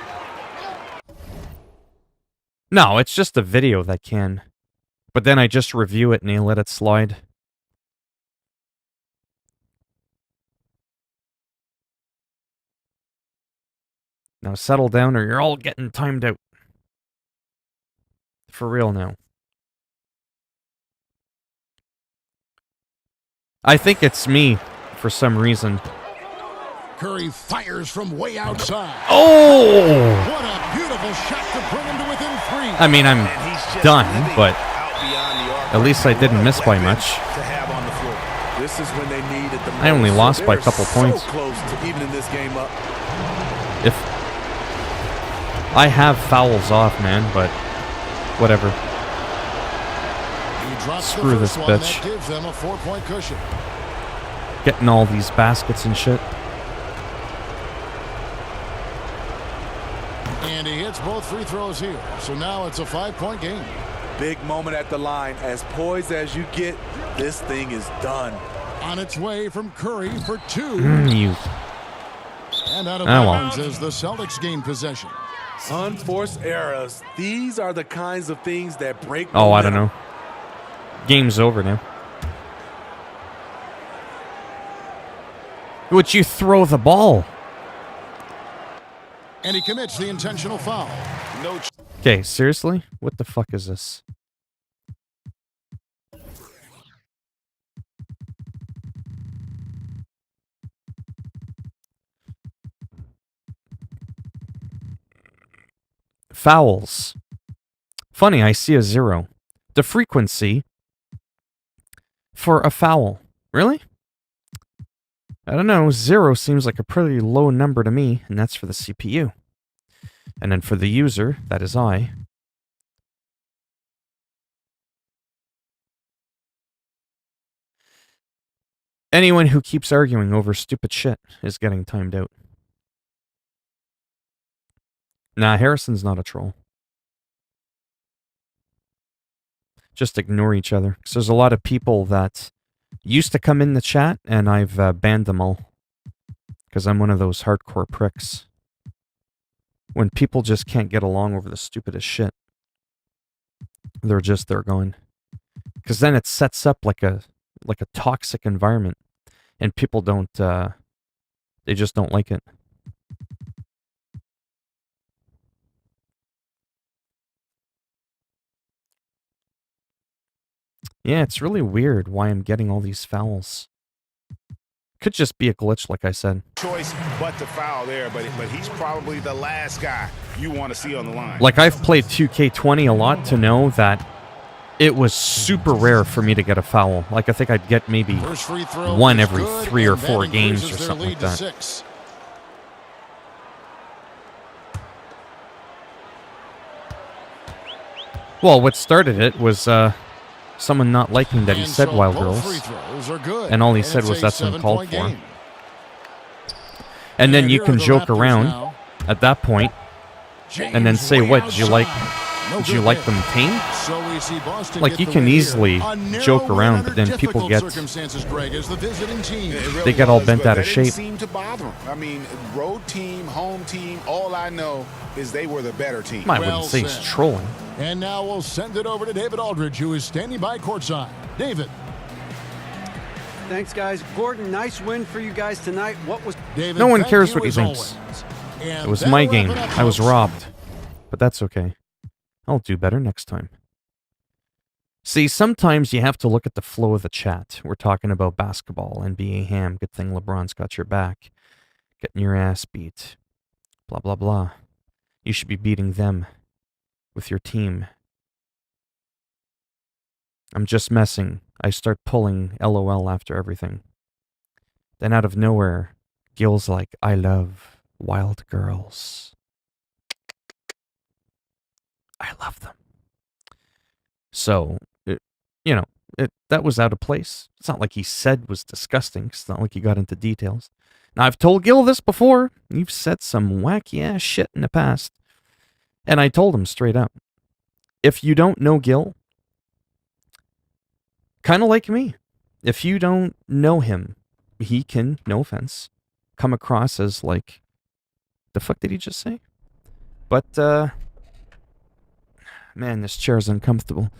No, it's just a video that can. But then I just review it and I let it slide. Now settle down or you're all getting timed out. For real now. I think it's me for some reason. Curry fires from way outside. Oh! What a beautiful shot to bring him to within 3. I mean, I'm And he's just done, living but out beyond the arc. at least I didn't What a miss by weapon much. to have on the floor. This is when they need it the most. I only lost by a They're couple points. So close to evening this game up. If I have fouls off, man, but whatever. He drops Screw the this first one. bitch. That gives them a 4-point cushion. Getting all these baskets and shit. And he hits both free throws here. So now it's a 5-point game. Big moment at the line. As poised as you get, this thing is done. On its way from Curry for 2. You. And out of Oh, well. bounds as the Celtics gain possession. Unforced errors. These are the kinds of things that break. Oh, I don't momentum. know. Game's over now. Would you throw the ball? And he commits the intentional foul. No Okay, seriously? What the fuck is this? Fouls. Funny, I see a 0. The frequency for a foul. Really? I don't know. 0 seems like a pretty low number to me, and that's for the CPU. And then for the user, that is I. Anyone who keeps arguing over stupid shit is getting timed out. Nah, Harrison's not a troll. Just ignore each other. Because there's a lot of people that used to come in the chat, and I've banned them all. Because I'm one of those hardcore pricks. When people just can't get along over the stupidest shit, they're going. Because then it sets up like a toxic environment, and people don't. They just don't like it. Yeah, it's really weird why I'm getting all these fouls. Could just be a glitch, like I said. Choice but to foul there, but he's probably the last guy you want to see on the line. Like, I've played 2K20 a lot to know that it was super rare for me to get a foul. Like, I think I'd get maybe one every 3 or 4 games or something like that. 6. Well, what started it was someone not liking that he said Wild Girls. And all he said was that's uncalled for. And then you can joke around at that point and then say, what, did you like them tame? Like, you can easily joke around, but then people get they get all bent out of shape. Seem to bother them. I mean, road team, home team, all I know is they were the better team. I wouldn't say he's trolling. And now we'll send it over to David Aldridge, who is standing by courtside. David. Thanks, guys. Gordon, nice win for you guys tonight. What was... David, no one cares what he thinks. It was my game. I was robbed. But that's okay. I'll do better next time. See, sometimes you have to look at the flow of the chat. We're talking about basketball, NBA ham. Good thing LeBron's got your back. Getting your ass beat. Blah, blah, blah. You should be beating them with your team. I'm just messing. I start pulling LOL after everything. Then out of nowhere, Gil's like, I love wild girls. I love them. So, that was out of place. It's not like he said was disgusting. It's not like he got into details. Now, I've told Gil this before. You've said some wacky-ass shit in the past. And I told him straight up. If you don't know Gil, kind of like me, if you don't know him, he can, no offense, come across as like, the fuck did he just say? But, man, this chair is uncomfortable.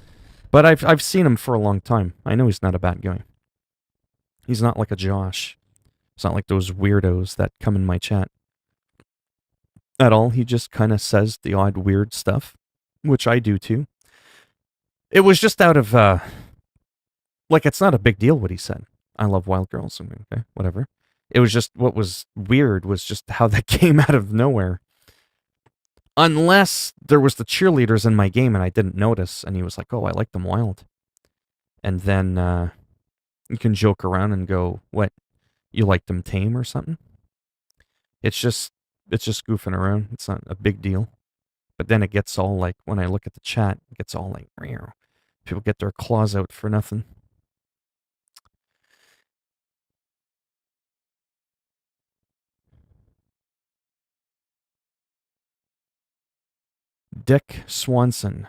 But I've seen him for a long time. I know he's not a bad guy. He's not like a Josh. It's not like those weirdos that come in my chat. At all. He just kind of says the odd weird stuff, which I do too. It was just out of, it's not a big deal what he said. I love wild girls. Okay, whatever. It was just, what was weird was just how that came out of nowhere. Unless there was the cheerleaders in my game and I didn't notice, and he was like, oh, I like them wild. And then you can joke around and go, what, you like them tame or something? It's just goofing around. It's not a big deal. But then it gets all like, when I look at the chat, it gets all like, people get their claws out for nothing. Dick Swanson.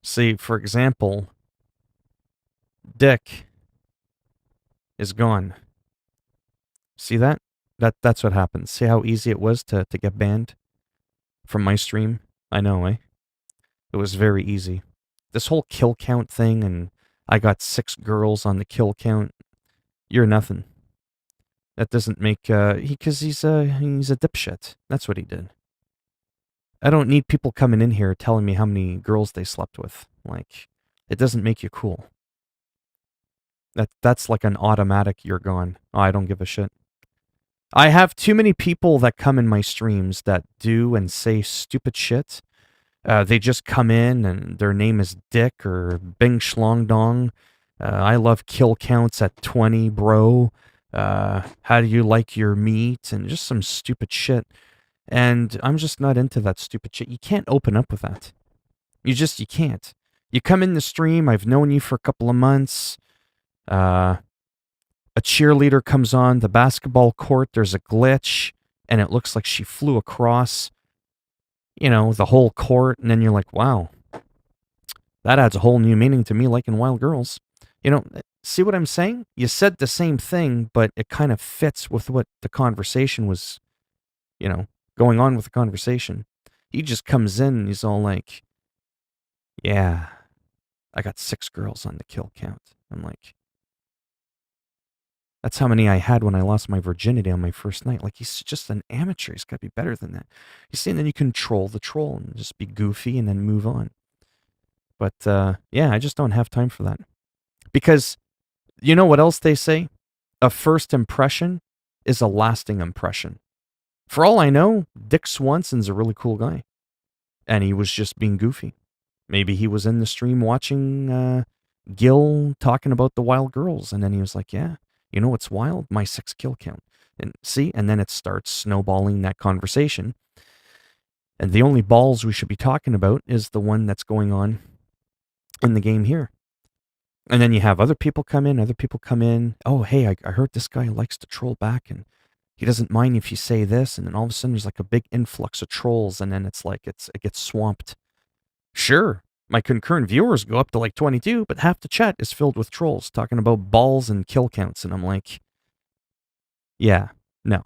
See, for example, Dick is gone. See that? That's what happens. See how easy it was to get banned from my stream? I know, eh? It was very easy. This whole kill count thing, and I got 6 girls on the kill count. You're nothing. That doesn't make, because he's a dipshit. That's what he did. I don't need people coming in here telling me how many girls they slept with. Like, it doesn't make you cool. That's like an automatic, you're gone. Oh, I don't give a shit. I have too many people that come in my streams that do and say stupid shit. They just come in and their name is Dick or Bing Schlong Dong. I love kill counts at 20, bro. How do you like your meat? And just some stupid shit. And I'm just not into that stupid shit. You can't open up with that. You can't. You come in the stream, I've known you for a couple of months. A cheerleader comes on the basketball court, there's a glitch, and it looks like she flew across, the whole court, and then you're like, wow, that adds a whole new meaning to me liking Wild Girls. See what I'm saying? You said the same thing, but it kind of fits with what the conversation was, going on with the conversation. He just comes in and he's all like, yeah, I got 6 girls on the kill count. I'm like, that's how many I had when I lost my virginity on my first night. Like, he's just an amateur. He's got to be better than that. You see, and then you control the troll and just be goofy and then move on. But, yeah, I just don't have time for that. Because, you know what else they say? A first impression is a lasting impression. For all I know, Dick Swanson's a really cool guy. And he was just being goofy. Maybe he was in the stream watching Gil talking about the Wild Girls. And then he was like, yeah, you know what's wild? My 6 kill count. And see, and then it starts snowballing that conversation. And the only balls we should be talking about is the one that's going on in the game here. And then you have other people come in. Oh, hey, I heard this guy likes to troll back and he doesn't mind if you say this. And then all of a sudden there's like a big influx of trolls and then it's like it gets swamped. Sure, my concurrent viewers go up to like 22, but half the chat is filled with trolls talking about balls and kill counts. And I'm like, yeah, no.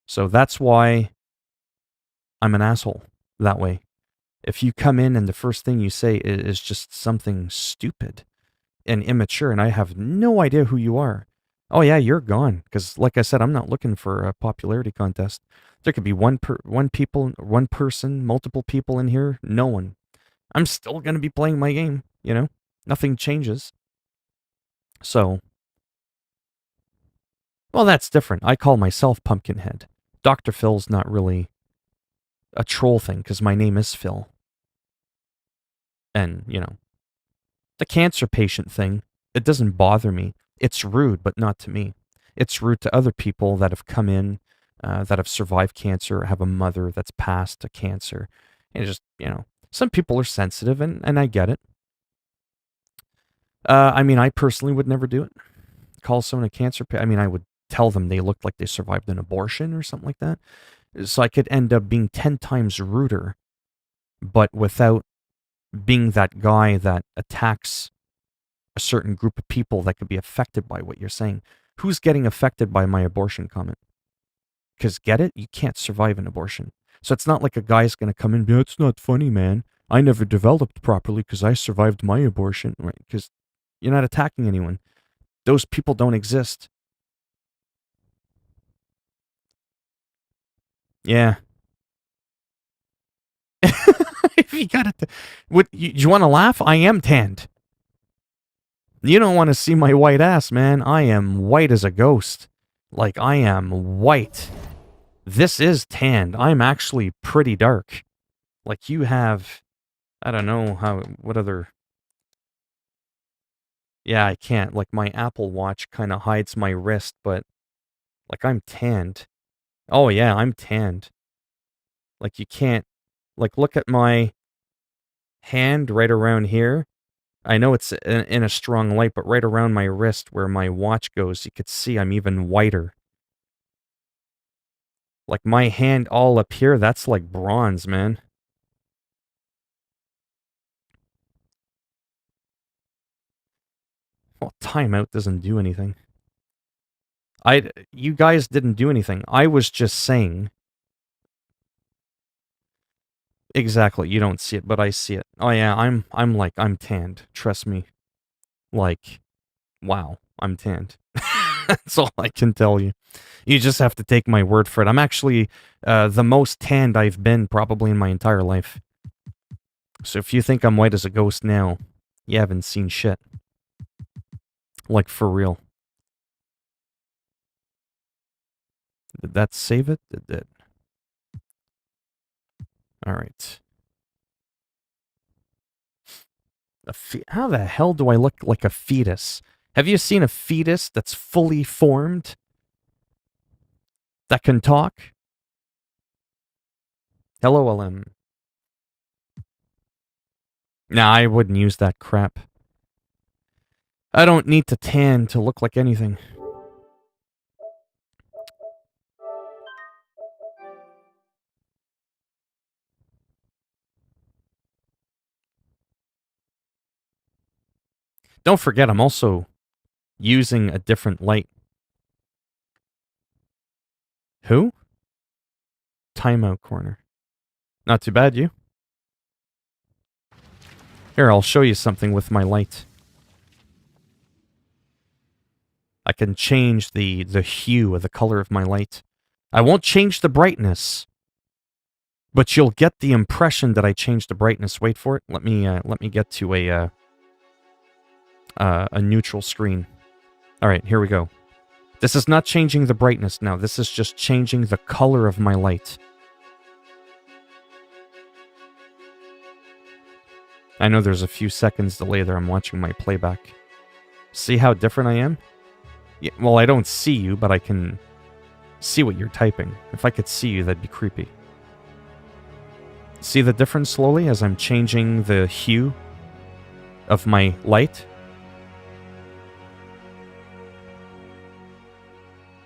So that's why I'm an asshole that way. If you come in and the first thing you say is just something stupid and immature, and I have no idea who you are, oh yeah, you're gone. Because like I said, I'm not looking for a popularity contest. There could be one person, multiple people in here, no one. I'm still going to be playing my game, Nothing changes. So, well, that's different. I call myself Pumpkinhead. Dr. Phil's not really a troll thing because my name is Phil. And, the cancer patient thing, it doesn't bother me. It's rude, but not to me. It's rude to other people that have come in, that have survived cancer, or have a mother that's passed a cancer. And just, some people are sensitive, and I get it. I personally would never do it. Call someone a cancer patient. I would tell them they looked like they survived an abortion or something like that. So I could end up being 10 times ruder, but without being that guy that attacks a certain group of people that could be affected by what you're saying. Who's getting affected by my abortion comment? Because get it? You can't survive an abortion. So it's not like a guy's going to come in and be, it's not funny, man. I never developed properly because I survived my abortion. Right? Because you're not attacking anyone. Those people don't exist. Yeah. If you got it, you want to laugh? I am tanned. You don't want to see my white ass, man. I am white as a ghost. Like, I am white. This is tanned. I'm actually pretty dark. Like, you have, I don't know what other. Yeah, I can't. Like, my Apple Watch kind of hides my wrist, but, like, I'm tanned. Oh, yeah, I'm tanned. Like, you can't, like, look at my hand right around here. I know it's in a strong light, but right around my wrist where my watch goes, you could see I'm even whiter. Like, my hand all up here, that's like bronze, man. Well, timeout doesn't do anything. You guys didn't do anything. I was just saying. Exactly, you don't see it, but I see it. Oh yeah, I'm tanned. Trust me. Like, wow, I'm tanned. That's all I can tell you. You just have to take my word for it. I'm actually the most tanned I've been probably in my entire life. So if you think I'm white as a ghost now, you haven't seen shit. Like, for real. Did that save it? It did. All right. How the hell do I look like a fetus? Have you seen a fetus that's fully formed? That can talk? Hello, LM. Nah, I wouldn't use that crap. I don't need to tan to look like anything. Don't forget, I'm also using a different light. Who? Timeout corner. Not too bad, you. Here, I'll show you something with my light. I can change the hue of the color of my light. I won't change the brightness, but you'll get the impression that I changed the brightness. Wait for it. Let me get to a neutral screen. All right, here we go. This is not changing the brightness now. This is just changing the color of my light. I know there's a few seconds delay there. I'm watching my playback. See how different I am? Yeah, well, I don't see you, but I can see what you're typing. If I could see you, that'd be creepy. See the difference slowly as I'm changing the hue of my light?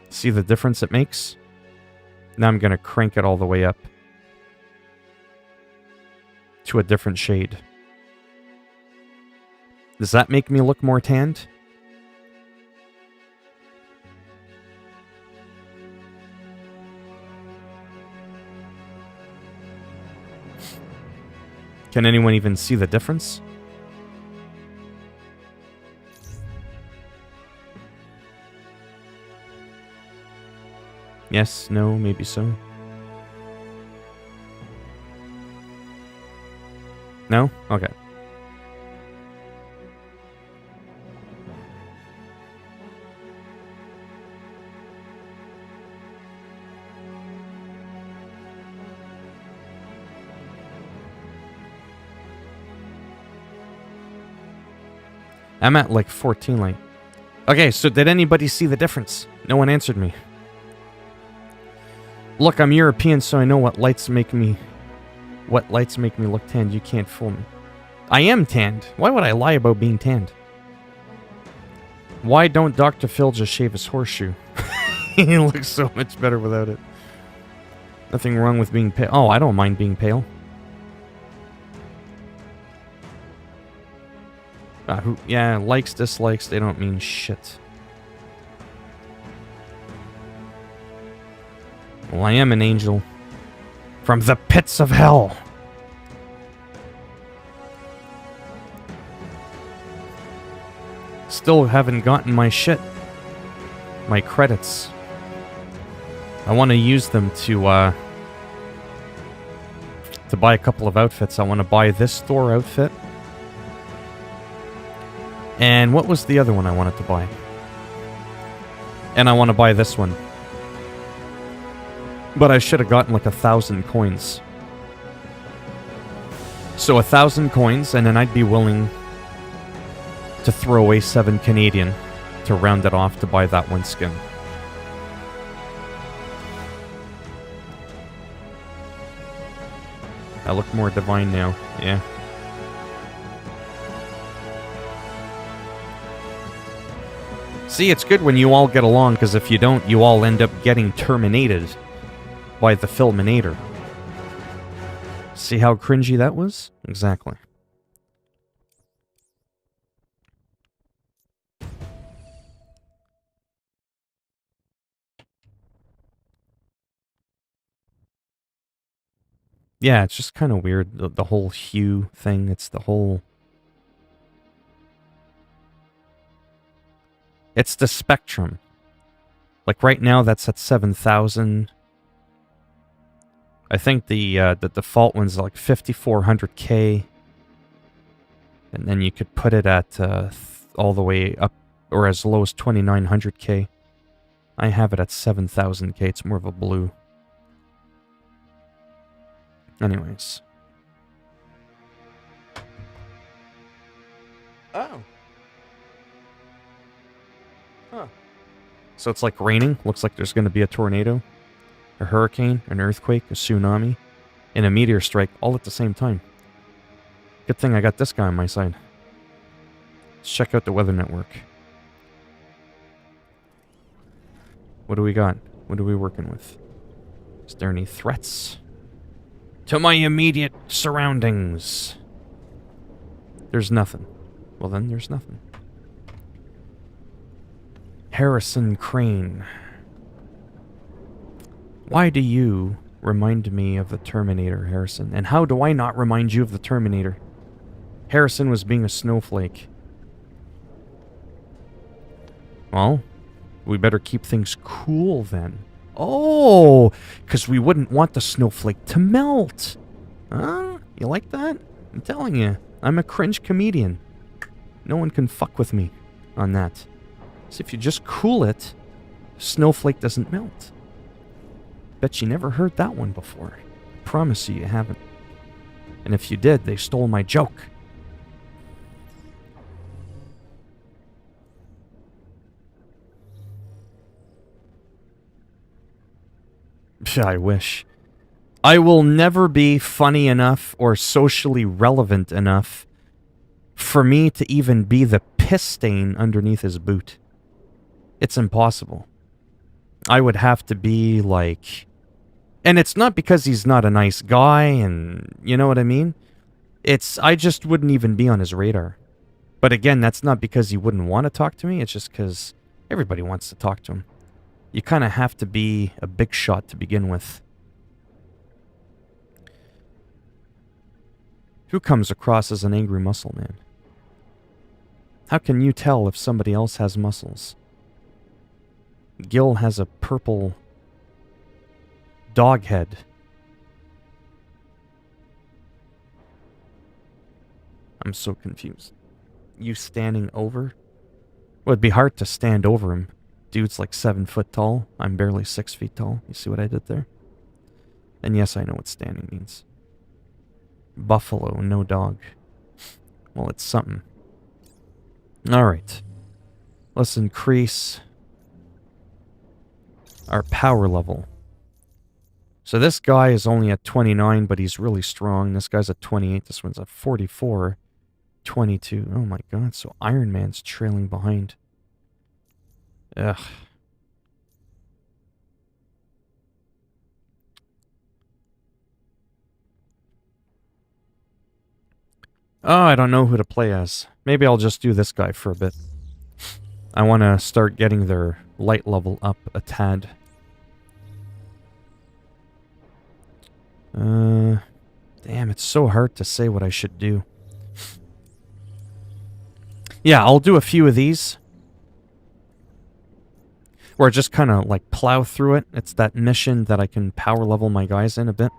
See the difference it makes? Now I'm going to crank it all the way up to a different shade. Does that make me look more tanned? Can anyone even see the difference? Yes, no, maybe so. No? Okay. I'm at like 14 light. Okay, so did anybody see the difference? No one answered me. Look, I'm European, so I know what lights make me look tanned. You can't fool me. I am tanned. Why would I lie about being tanned? Why don't Dr. Phil just shave his horseshoe? He looks so much better without it. Nothing wrong with being pale. Oh, I don't mind being pale. Yeah, likes, dislikes, they don't mean shit. Well, I am an angel. From the pits of hell. Still haven't gotten my shit. My credits. I want to use them to buy a couple of outfits. I want to buy this Thor outfit. And what was the other one I wanted to buy? And I want to buy this one. But I should have gotten like 1,000 coins. So 1,000 coins, and then I'd be willing to throw away 7 Canadian to round it off to buy that one skin. I look more divine now, yeah. See, it's good when you all get along, because if you don't, you all end up getting terminated by the Philminator. See how cringy that was? Exactly. Yeah, it's just kind of weird, the whole hue thing. It's the whole... It's the spectrum. Like right now, that's at 7,000. I think the default one's like 5,400K. And then you could put it at all the way up, or as low as 2,900K. I have it at 7,000K. It's more of a blue. Anyways. Oh. Huh. So it's like raining. Looks like there's going to be a tornado, a hurricane, an earthquake, a tsunami, and a meteor strike all at the same time. Good thing I got this guy on my side. Let's check out the weather network. What do we got? What are we working with? Is there any threats to my immediate surroundings? There's nothing. Well, then there's nothing. Harrison Crane. Why do you remind me of the Terminator, Harrison? And how do I not remind you of the Terminator? Harrison was being a snowflake. Well, we better keep things cool then. Oh, because we wouldn't want the snowflake to melt. Huh? You like that? I'm telling you, I'm a cringe comedian. No one can fuck with me on that. So if you just cool it, snowflake doesn't melt. Bet you never heard that one before. Promise you haven't. And if you did, they stole my joke. I wish. I will never be funny enough or socially relevant enough for me to even be the piss stain underneath his boot. It's impossible. I would have to be like... And it's not because he's not a nice guy and... You know what I mean? I just wouldn't even be on his radar. But again, that's not because he wouldn't want to talk to me. It's just because everybody wants to talk to him. You kind of have to be a big shot to begin with. Who comes across as an angry muscle man? How can you tell if somebody else has muscles? Gil has a purple dog head. I'm so confused. You standing over? Well, it'd be hard to stand over him. Dude's like 7 foot tall. I'm barely 6 feet tall. You see what I did there? And yes, I know what standing means. Buffalo, no dog. Well, it's something. Alright. Let's increase our power level. So this guy is only at 29, but he's really strong. This guy's at 28. This one's at 44. 22. Oh my god, so Iron Man's trailing behind. Ugh. Oh, I don't know who to play as. Maybe I'll just do this guy for a bit. I want to start getting their light level up a tad. Damn, it's so hard to say what I should do. Yeah, I'll do a few of these. Or just kind of like plow through it. It's that mission that I can power level my guys in a bit.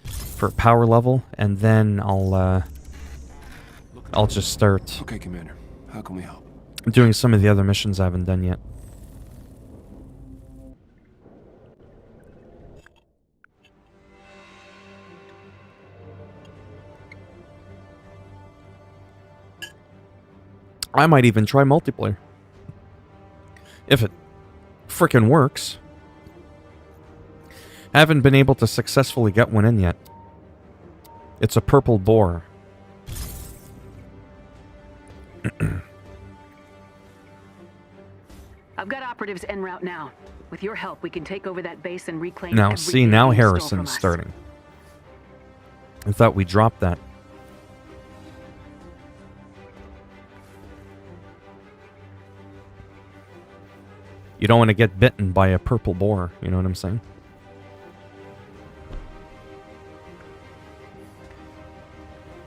For power level. And then I'll just start... Okay, Commander. How can we help? Doing some of the other missions I haven't done yet. I might even try multiplayer. If it frickin' works. I haven't been able to successfully get one in yet. It's a purple boar. I've got operatives en route now. With your help, we can take over that base and reclaim Now, see, now Harrison's starting. I thought we dropped that. You don't want to get bitten by a purple boar, you know what I'm saying?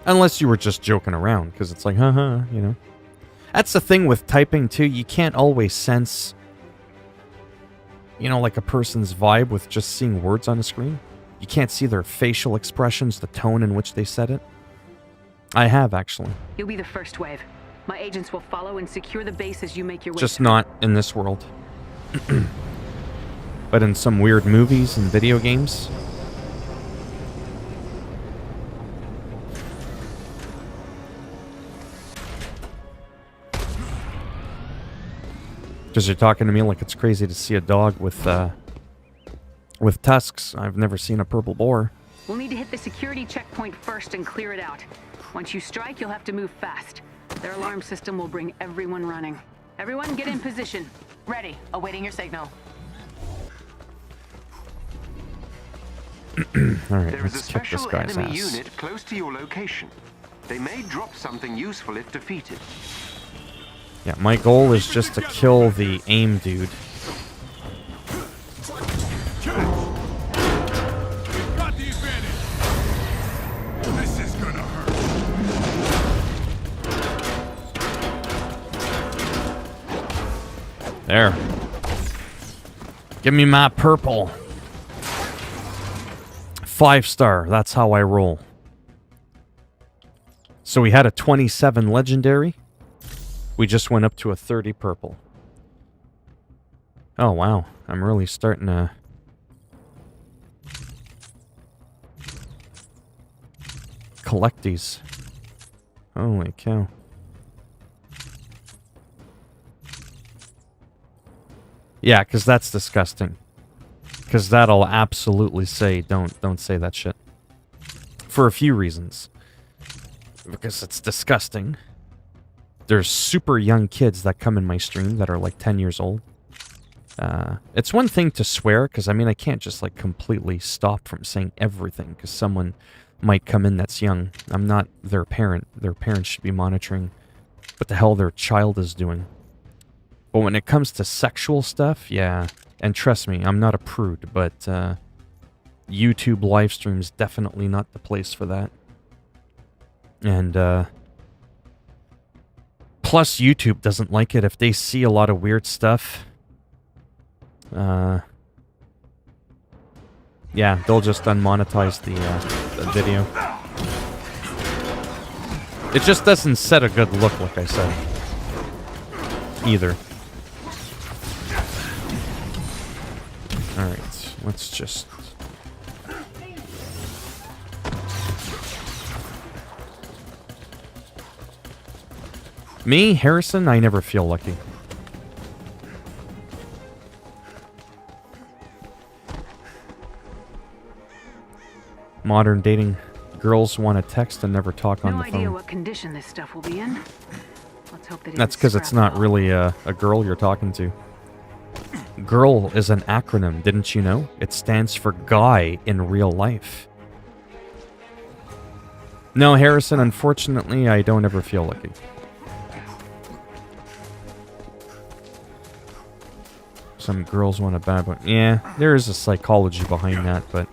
Unless you were just joking around, because it's like, haha, you know. That's the thing with typing, too. You can't always sense, you know, like a person's vibe with just seeing words on the screen. You can't see their facial expressions, the tone in which they said it. I have, actually. You'll be the first wave. My agents will follow and secure the base as you make your way. Just not in this world. But in some weird movies and video games. Because you're talking to me like it's crazy to see a dog with tusks. I've never seen a purple boar. We'll need to hit the security checkpoint first and clear it out. Once you strike, you'll have to move fast. Their alarm system will bring everyone running. Everyone get in position. Ready. Awaiting your signal. Alright, There is a let's kick this special guy's enemy ass. unit close to your location. They may drop something useful if defeated. Yeah, my goal is just to kill the aim dude. Got the advantage. This is gonna hurt. There. Give me my purple. 5-star. That's how I roll. So we had a 27 legendary. We just went up to a 30 purple. Oh, wow. I'm really starting to... collect these. Holy cow. Yeah, because that's disgusting. Because that'll absolutely say, don't say that shit. For a few reasons. Because it's disgusting. There's super young kids that come in my stream that are like 10 years old. It's one thing to swear, because I mean I can't just like completely stop from saying everything, because someone might come in that's young. I'm not their parent. Their parents should be monitoring what the hell their child is doing. But when it comes to sexual stuff, yeah. And trust me, I'm not a prude, but YouTube live streams definitely not the place for that. And plus YouTube doesn't like it if they see a lot of weird stuff. Yeah, they'll just unmonetize the video. It just doesn't set a good look, like I said. Either. Alright, let's just... Me, Harrison, I never feel lucky. Modern dating. Girls want to text and never talk on the phone. No idea what condition this stuff will be in. Let's hope that That's because it's not really a girl you're talking to. GIRL is an acronym, didn't you know? It stands for guy in real life. No, Harrison, unfortunately, I don't ever feel lucky. Some girls want a bad one. Yeah, there is a psychology behind that, but...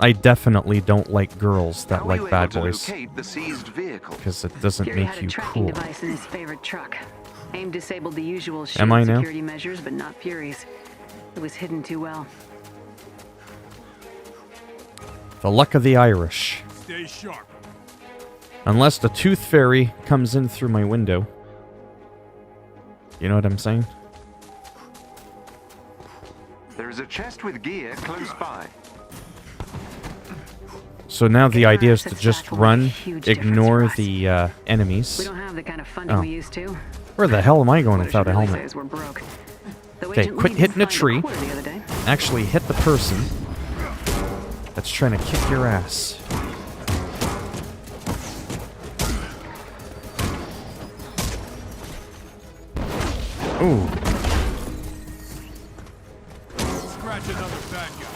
I definitely don't like girls that like bad boys. Because it doesn't Fury make had you a tracking cool. device in his favorite truck. AIM disabled the usual Am I now? security measures, but not Fury's. It was hidden too well. The luck of the Irish. Stay sharp. Unless the tooth fairy comes in through my window. You know what I'm saying? There is a chest with gear close by. So now the idea is to just run, ignore the enemies. We don't have the kind of funding we used to. Where the hell am I going without a Really helmet? says we're broke. Though Okay, Agent quit Lee hitting a did find tree. quarter the other day. Actually hit the person that's trying to kick your ass. Ooh. Scratch another bad guy.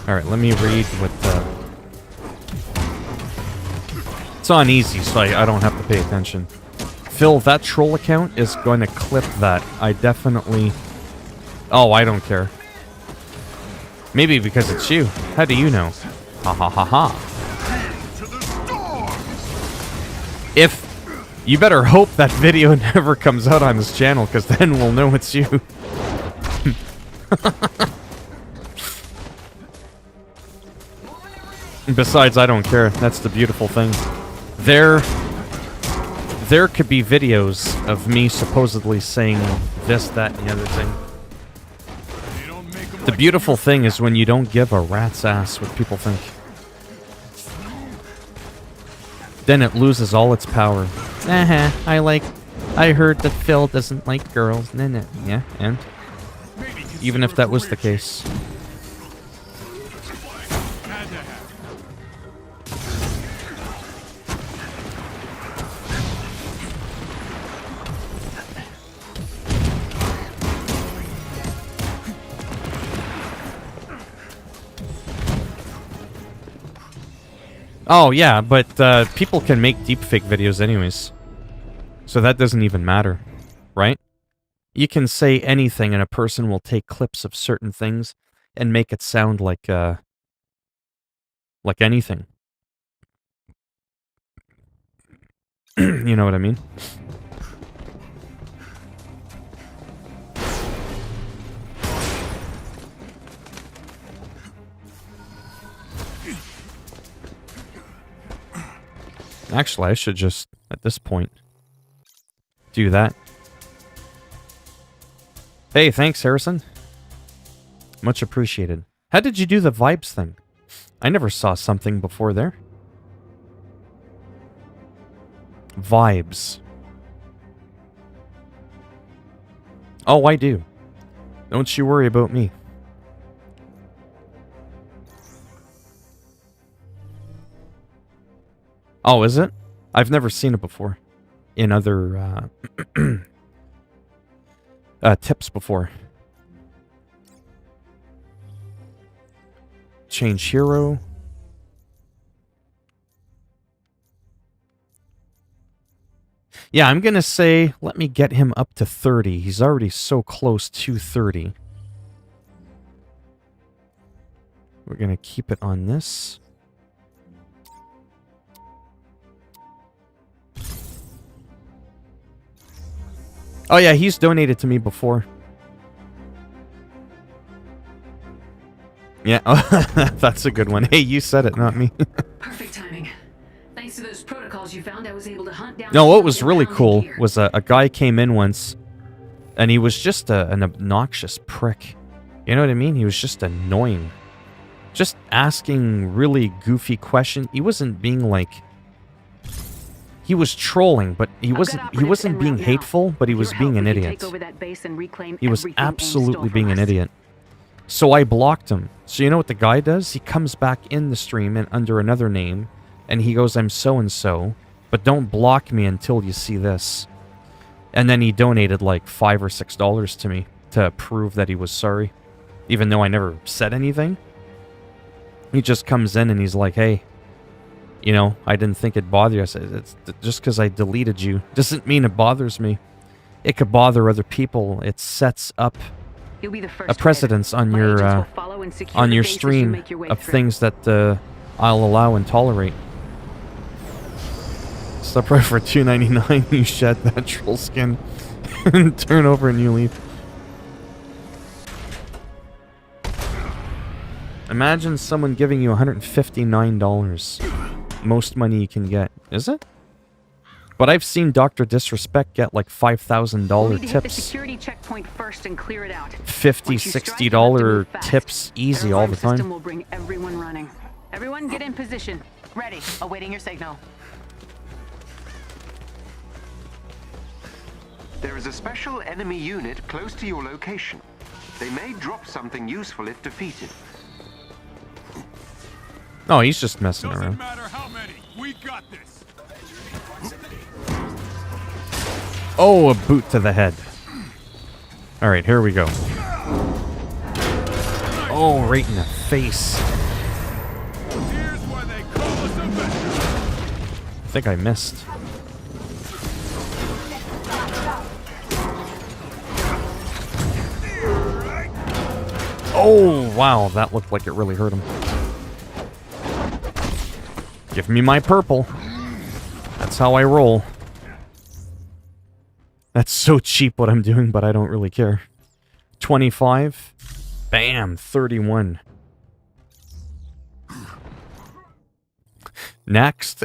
Alright, let me read what It's on easy, so I don't have to pay attention. Phil, that troll account is going to clip that. I definitely... Oh, I don't care. Maybe because it's you. How do you know? Ha ha ha ha. If... You better hope that video never comes out on this channel, because then we'll know it's you. Besides, I don't care. That's the beautiful thing. There could be videos of me supposedly saying this, that, and the other thing. The beautiful thing is when you don't give a rat's ass what people think. Then it loses all its power. I heard that Phil doesn't like girls. Nah. Yeah, and? even if that was the case. Oh, yeah, but people can make deepfake videos anyways. So that doesn't even matter, right? You can say anything and a person will take clips of certain things and make it sound like anything. You know what I mean? Actually, I should just, at this point, do that. Hey, thanks, Harrison. Much appreciated. How did you do the vibes thing? I never saw something before there. Vibes. Oh, I do. Don't you worry about me. Oh, is it? I've never seen it before. In other tips before. Change hero. Yeah, I'm gonna say, let me get him up to 30. He's already so close to 30. We're gonna keep it on this. Oh yeah, he's donated to me before. Yeah, that's a good one. Hey, you said it, not me. Perfect timing. Thanks to those protocols you found, I was able to hunt down. No, what was really cool was a guy came in once, and he was just an obnoxious prick. You know what I mean? He was just annoying. Just asking really goofy questions. He wasn't being like... He was trolling, but he wasn't being hateful, but he was being an idiot. He was absolutely being an idiot. So I blocked him. So you know what the guy does? He comes back in the stream and under another name, and he goes, I'm so-and-so, but don't block me until you see this. And then he donated like $5 or $6 to me to prove that he was sorry, even though I never said anything. He just comes in and he's like, hey, you know, I didn't think it'd bother you. I said, it's just because I deleted you doesn't mean it bothers me. It could bother other people. It sets up a precedence on your stream of things that I'll allow and tolerate. Stop right for $2.99. You shed that troll skin and turn over and you leave. Imagine someone giving you $159. Most money you can get. Is it? But I've seen Dr. Disrespect get like $5,000 tips. Security checkpoint first and clear it out. $50, $60 tips easy all the time. Will bring everyone running. Everyone get in position. Ready. Awaiting your signal. There is a special enemy unit close to your location. They may drop something useful if defeated. Oh, he's just messing around. Doesn't matter how many. We got this. Oh, a boot to the head. All right, here we go. Oh, right in the face. Here's why they call us Avengers. I think I missed. Oh, wow, that looked like it really hurt him. Give me my purple. That's how I roll. That's so cheap what I'm doing, but I don't really care. 25. Bam, 31. Next.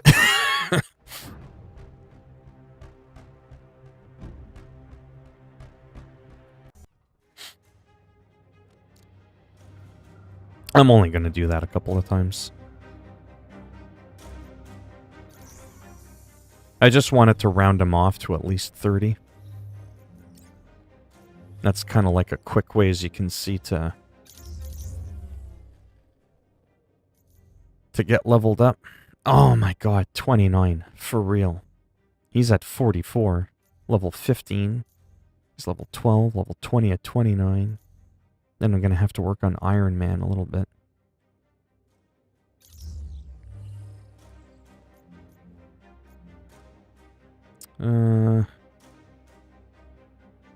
I'm only going to do that a couple of times. I just wanted to round him off to at least 30. That's kind of like a quick way, as you can see, to get leveled up. Oh my god, 29. For real. He's at 44. Level 15. He's level 12. Level 20 at 29. Then I'm going to have to work on Iron Man a little bit.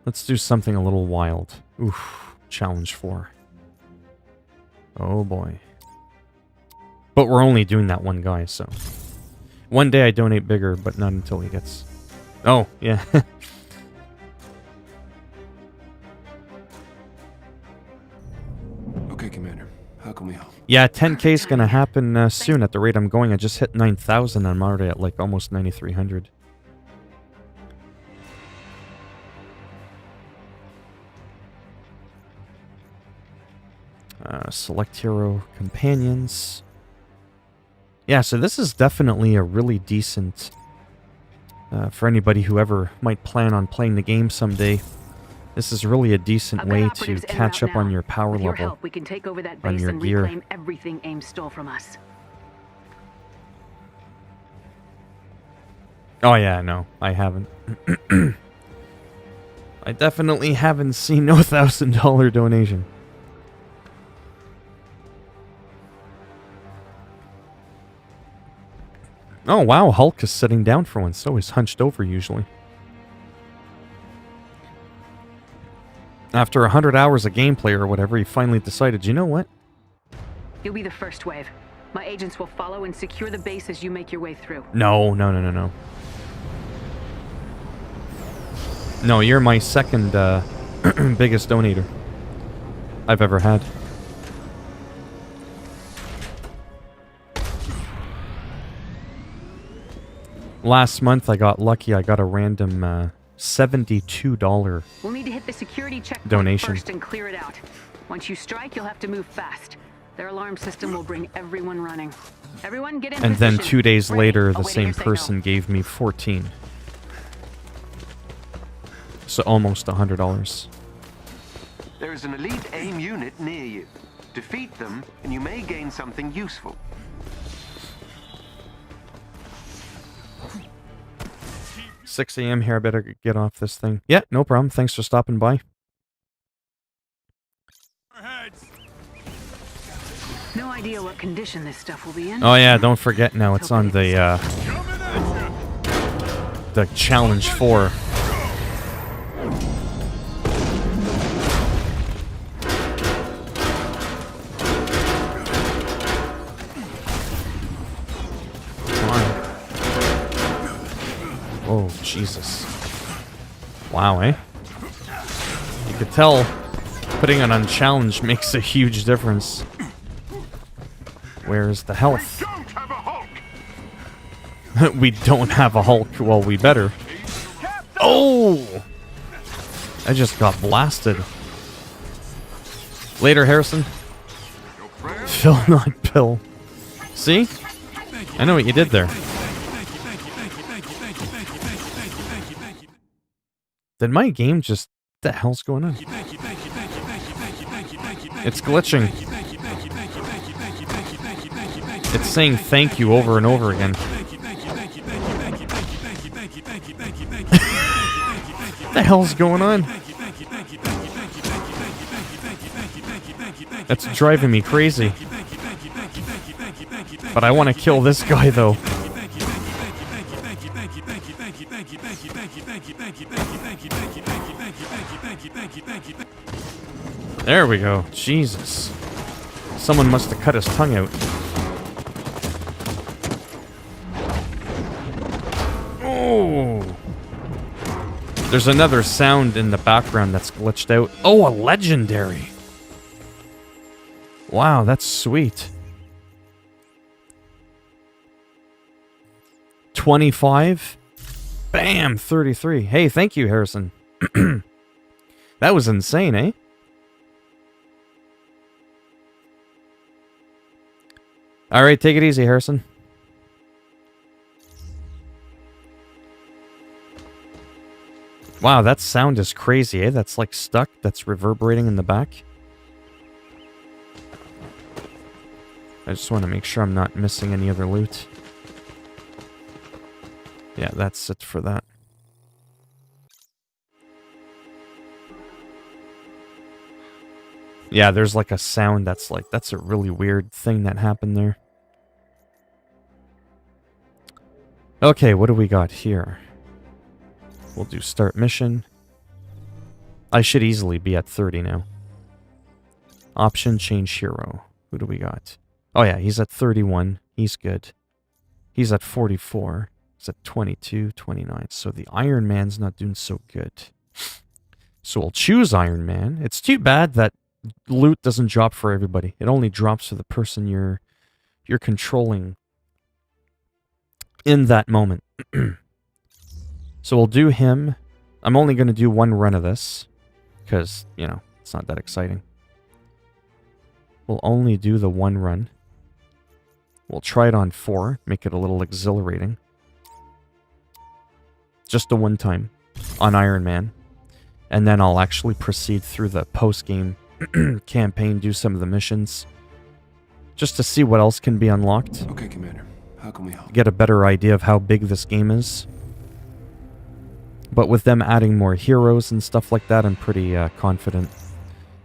Let's do something a little wild. Oof. Challenge 4. Oh boy. But we're only doing that one guy, so... One day I donate bigger, but not until he gets... Oh, yeah. Okay, Commander. How can we help? Yeah, 10K is going to happen soon at the rate I'm going. I just hit 9,000 and I'm already at like almost 9,300. Select hero companions. Yeah, so this is definitely a really decent... for anybody who ever might plan on playing the game someday. This is really a decent way to catch up on your power level. With your help, we can take over that on base your and gear. reclaim everything AIM stole from us. Oh yeah, no, I haven't. I definitely haven't seen no $1,000 donation. Oh wow, Hulk is sitting down for once. So he's hunched over usually. After 100 hours of gameplay or whatever, he finally decided, you know what? You'll be the first wave. My agents will follow and secure the base as you make your way through. No. No, you're my second biggest donator I've ever had. Last month I got lucky. I got a random $72 We'll need to hit the security checkpoint donation. first and clear it out. Once you strike, you'll have to move fast. Their alarm system will bring everyone running. Everyone get in And then position. 2 days Ready. later, the Awaiting same your signal. person gave me 14. So almost $100. There is an elite AIM unit near you. Defeat them, and you may gain something useful. $6 a.m. here. I better get off this thing. Yeah, no problem. Thanks for stopping by. No idea what condition this stuff will be in. Oh yeah, don't forget now. It's on the challenge 4. Oh, Jesus. Wow, eh? You could tell putting it on challenge makes a huge difference. Where's the health? We don't have a Hulk. Well, we better. Oh! I just got blasted. Later, Harrison. Phil, not Bill. See? I know what you did there. Did my game just... What the hell's going on? It's glitching. It's saying thank you over and over again. What the hell's going on? That's driving me crazy. But I want to kill this guy, though. There we go. Jesus. Someone must have cut his tongue out. Oh! There's another sound in the background that's glitched out. Oh, a legendary! Wow, that's sweet. 25? Bam! 33. Hey, thank you, Harrison. That was insane, eh? Alright, take it easy, Harrison. Wow, that sound is crazy, eh? That's like stuck, that's reverberating in the back. I just want to make sure I'm not missing any other loot. Yeah, that's it for that. Yeah, there's like a sound that's like, that's a really weird thing that happened there. Okay, what do we got here? We'll do start mission. I should easily be at 30 now. Option, change hero. Who do we got? Oh yeah, he's at 31. He's good. He's at 44. He's at 22, 29. So the Iron Man's not doing so good. So we'll choose Iron Man. It's too bad that loot doesn't drop for everybody. It only drops for the person you're controlling in that moment. So we'll do him. I'm only going to do one run of this because, you know, it's not that exciting. We'll only do the one run. We'll try it on 4, make it a little exhilarating. Just a one time on Iron Man. And then I'll actually proceed through the post-game campaign, do some of the missions. Just to see what else can be unlocked. Okay, Commander. How can we help? Get a better idea of how big this game is. But with them adding more heroes and stuff like that, I'm pretty confident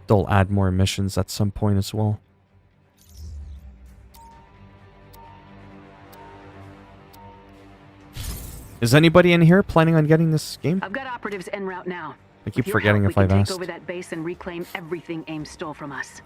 they'll add more missions at some point as well. Is anybody in here planning on getting this game? I've got operatives en route now. I keep forgetting if I've asked. Take over that base and reclaim everything AIM stole from us.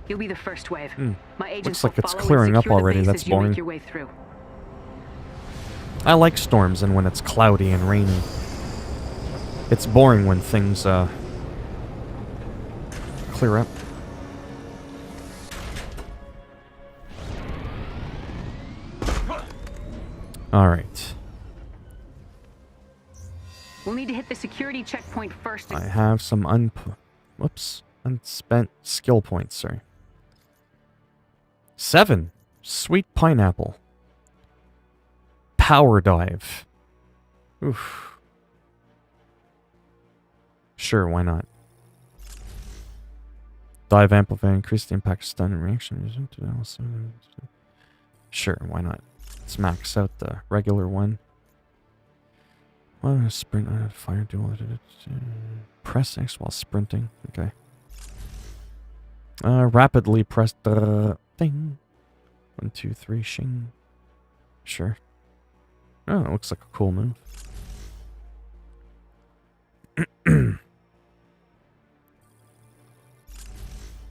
You'll be the first wave. My agents Looks like will it's follow and clearing up secure the already. base That's as you make boring. your way through. I like storms and when it's cloudy and rainy. It's boring when things clear up. All right. We'll need to hit the security checkpoint first. I have some unspent skill points, sorry. 7. Sweet pineapple. Power dive. Oof. Sure, why not? Dive amplify, increase the impact, stun, and reaction. Sure, why not? Let's max out the regular one. Well, sprint, fire duel. Press X while sprinting. Okay. Rapidly press the thing. 1, 2, 3, shing. Sure. Oh, it looks like a cool move.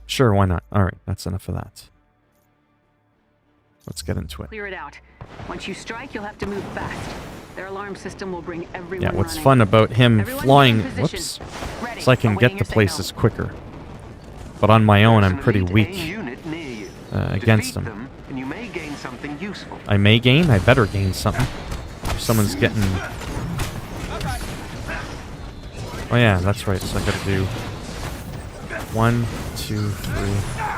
Sure, why not? Alright, that's enough of that. Let's get into it. Clear it out. Once you strike, you'll have to move fast. Their alarm system will bring everyone Yeah, what's running. fun about him Everyone flying, in position. whoops, Ready. so I can get Awaiting to your places signal. quicker. But on my own, I'm There's an pretty elite weak AIM unit near you. against Defeat them. and you may gain something useful. I may gain? I better gain something. If someone's getting... Oh yeah, that's right, so I gotta do... 1, 2, 3...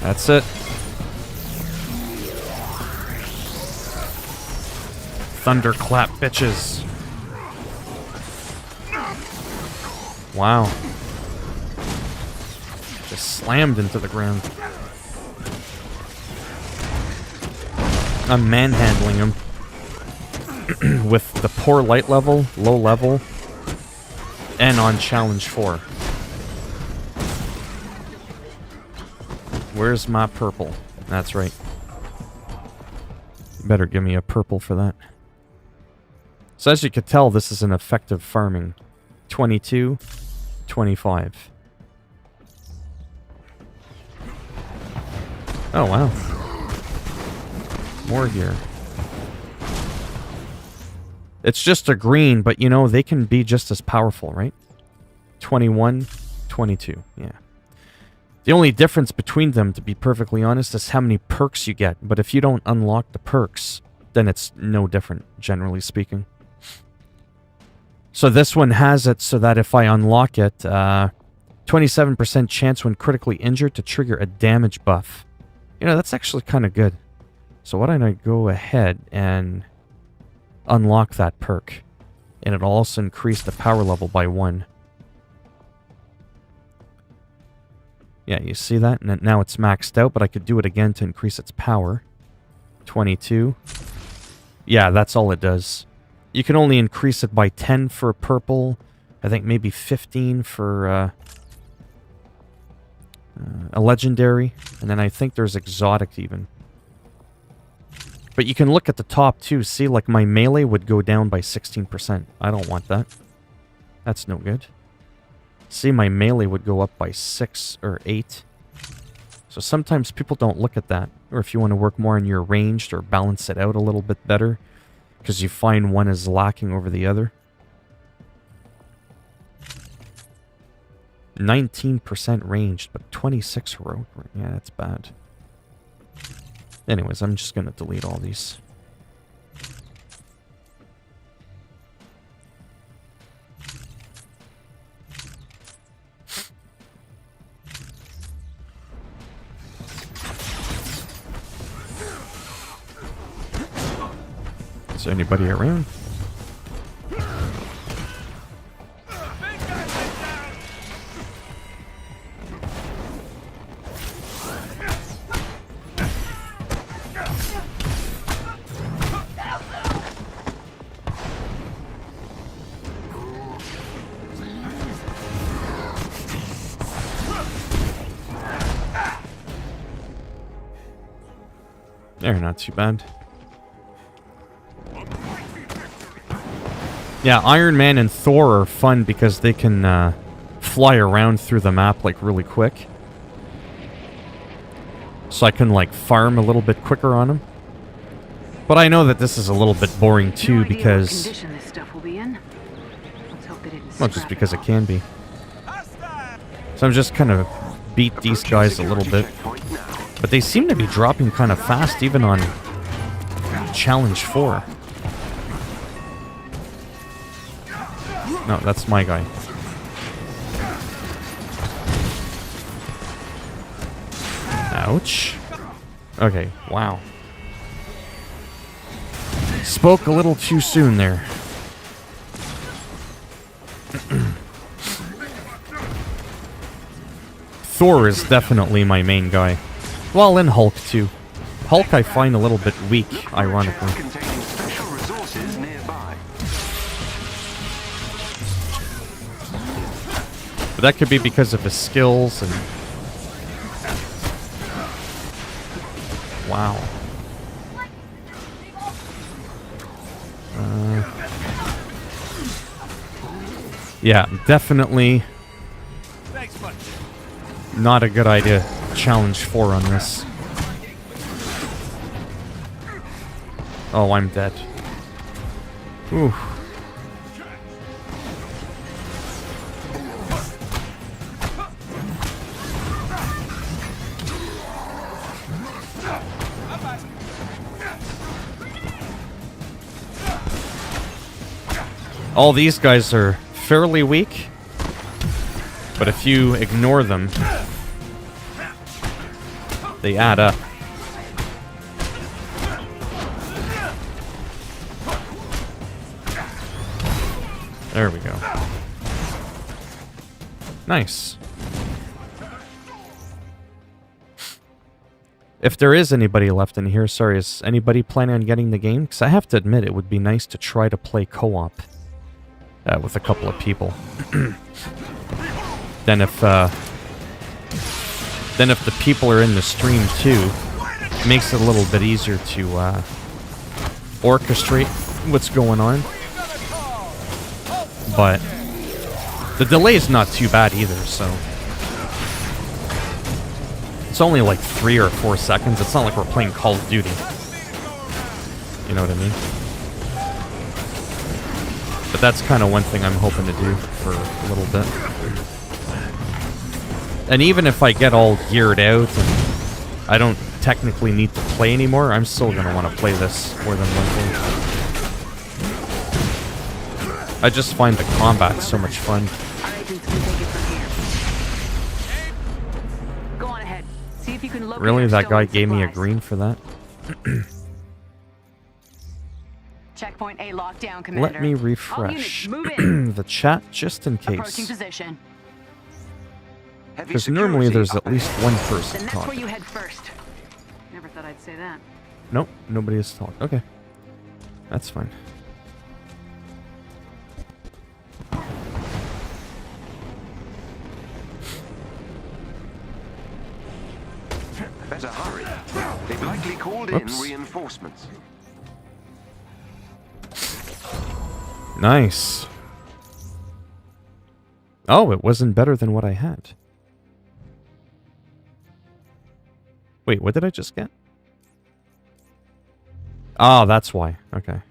That's it. Thunderclap, bitches. Wow. Just slammed into the ground. I'm manhandling him. With the poor light level, low level, and on challenge 4. Where's my purple? That's right. You better give me a purple for that. So as you can tell, this is an effective farming. 22, 25. Oh, wow. More here. It's just a green, but you know, they can be just as powerful, right? 21, 22, yeah. The only difference between them, to be perfectly honest, is how many perks you get. But if you don't unlock the perks, then it's no different, generally speaking. So this one has it so that if I unlock it, 27% chance when critically injured to trigger a damage buff. You know, that's actually kind of good. So why don't I go ahead and unlock that perk. And it'll also increase the power level by 1. Yeah, you see that? And now it's maxed out, but I could do it again to increase its power. 22. Yeah, that's all it does. You can only increase it by 10 for purple. I think maybe 15 for a legendary. And then I think there's exotic even. But you can look at the top too. See, like my melee would go down by 16%. I don't want that. That's no good. See, my melee would go up by 6 or 8. So sometimes people don't look at that. Or if you want to work more on your ranged or balance it out a little bit better. Because you find one is lacking over the other. 19% ranged, but 26 heroic. Yeah, that's bad. Anyways, I'm just going to delete all these. Is there anybody around? They're not too bad. Yeah, Iron Man and Thor are fun because they can fly around through the map like really quick. So I can like farm a little bit quicker on them. But I know that this is a little bit boring too because... Well, just because it can be. So I'm just kind of beat these guys a little bit. But they seem to be dropping kind of fast even on Challenge 4. No, that's my guy. Ouch. Okay, wow. Spoke a little too soon there. Thor is definitely my main guy. Well, and Hulk too. Hulk I find a little bit weak, ironically. But that could be because of his skills and... Wow. Yeah, definitely not a good idea. Challenge 4 on this. Oh, I'm dead. Ooh. All these guys are fairly weak, but if you ignore them, they add up. There we go. Nice. If there is anybody left in here, sorry, is anybody planning on getting the game? Because I have to admit, it would be nice to try to play co-op with a couple of people. Then if the people are in the stream too, it makes it a little bit easier to orchestrate what's going on. But the delay is not too bad either, so It's only like 3 or 4 seconds. It's not like we're playing Call of Duty. You know what I mean? But that's kind of one thing I'm hoping to do for a little bit. And even if I get all geared out and I don't technically need to play anymore, I'm still going to want to play this more than likely. I just find the combat so much fun. Our agents can take it from here. Go on ahead. See if you can locate Really? our That guy stolen gave me a supplies. green for that? Checkpoint A locked down, Commander. Let me All refresh units, move in. the chat just in Approaching case. position. Because normally there's at least one person Then that's where talking. you head first. Never thought I'd say that. Nope, nobody has talked. Okay. That's fine. Better hurry. They've likely called in Oops. reinforcements. Nice. Oh, it wasn't better than what I had. Wait, what did I just get? Oh, that's why. Okay.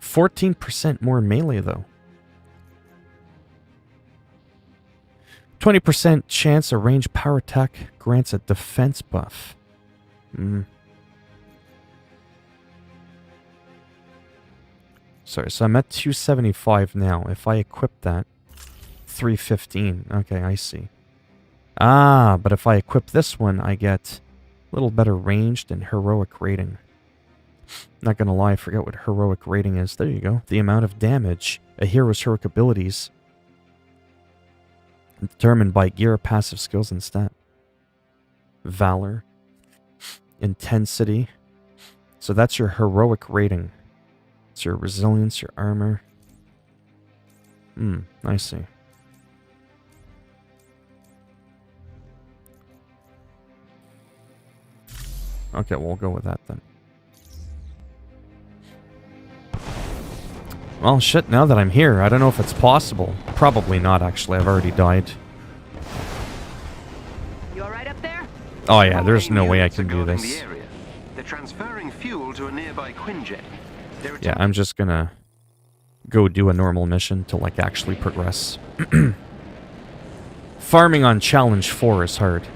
14% more melee, though. 20% chance a ranged power attack grants a defense buff. Sorry, so I'm at 275 now. If I equip that, 315. Okay, I see. Ah, but if I equip this one, I get a little better ranged and heroic rating. Not gonna lie, I forget what heroic rating is. There you go. The amount of damage a hero's heroic abilities determined by gear, passive skills, and stat. Valor. Intensity. So that's your heroic rating. It's your resilience, your armor. I see. Okay, we'll go with that then. Well, shit, now that I'm here, I don't know if it's possible. Probably not, actually. I've already died. You all right up there? Oh yeah, there's no way I can do The this. area. They're transferring fuel to a nearby Quinjet. Yeah, I'm just gonna go do a normal mission to, like, actually progress. Farming on Challenge 4 is hard.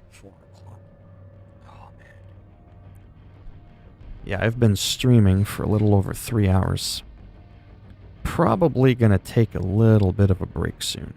4 o'clock. Oh, man. Yeah, I've been streaming for a little over 3 hours. Probably gonna take a little bit of a break soon.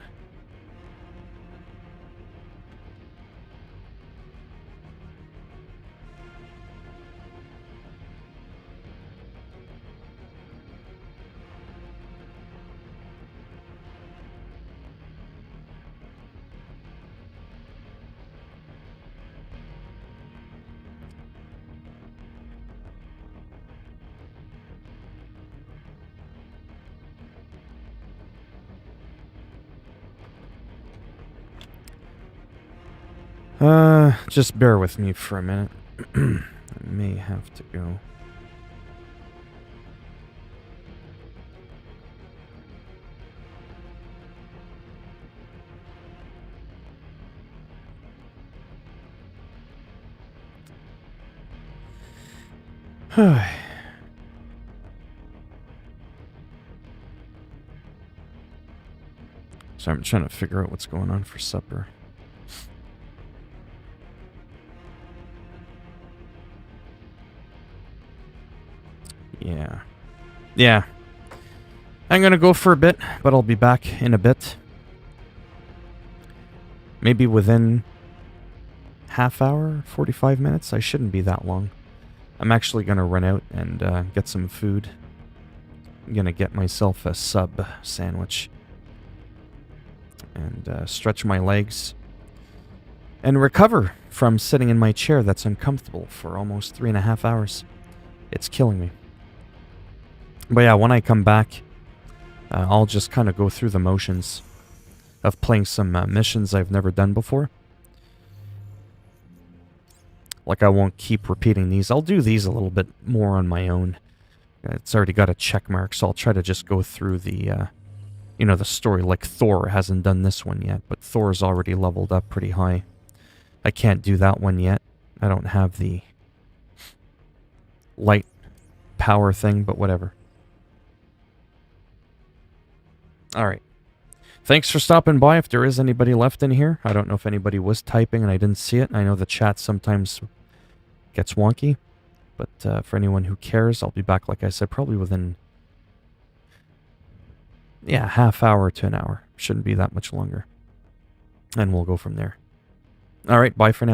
Just bear with me for a minute. I may have to go. So I'm trying to figure out what's going on for supper. Yeah. I'm gonna go for a bit, but I'll be back in a bit. Maybe within half hour, 45 minutes. I shouldn't be that long. I'm actually gonna run out and get some food. I'm gonna get myself a sub sandwich. And stretch my legs. And recover from sitting in my chair that's uncomfortable for almost 3.5 hours. It's killing me. But yeah, when I come back, I'll just kind of go through the motions of playing some missions I've never done before. Like, I won't keep repeating these. I'll do these a little bit more on my own. It's already got a check mark, so I'll try to just go through the you know, the story. Like Thor hasn't done this one yet, but Thor's already leveled up pretty high. I can't do that one yet. I don't have the light power thing, but whatever. Alright. Thanks for stopping by. If there is anybody left in here, I don't know if anybody was typing and I didn't see it. I know the chat sometimes gets wonky, but for anyone who cares, I'll be back, like I said, probably within, yeah, half hour to an hour. Shouldn't be that much longer. And we'll go from there. Alright, bye for now.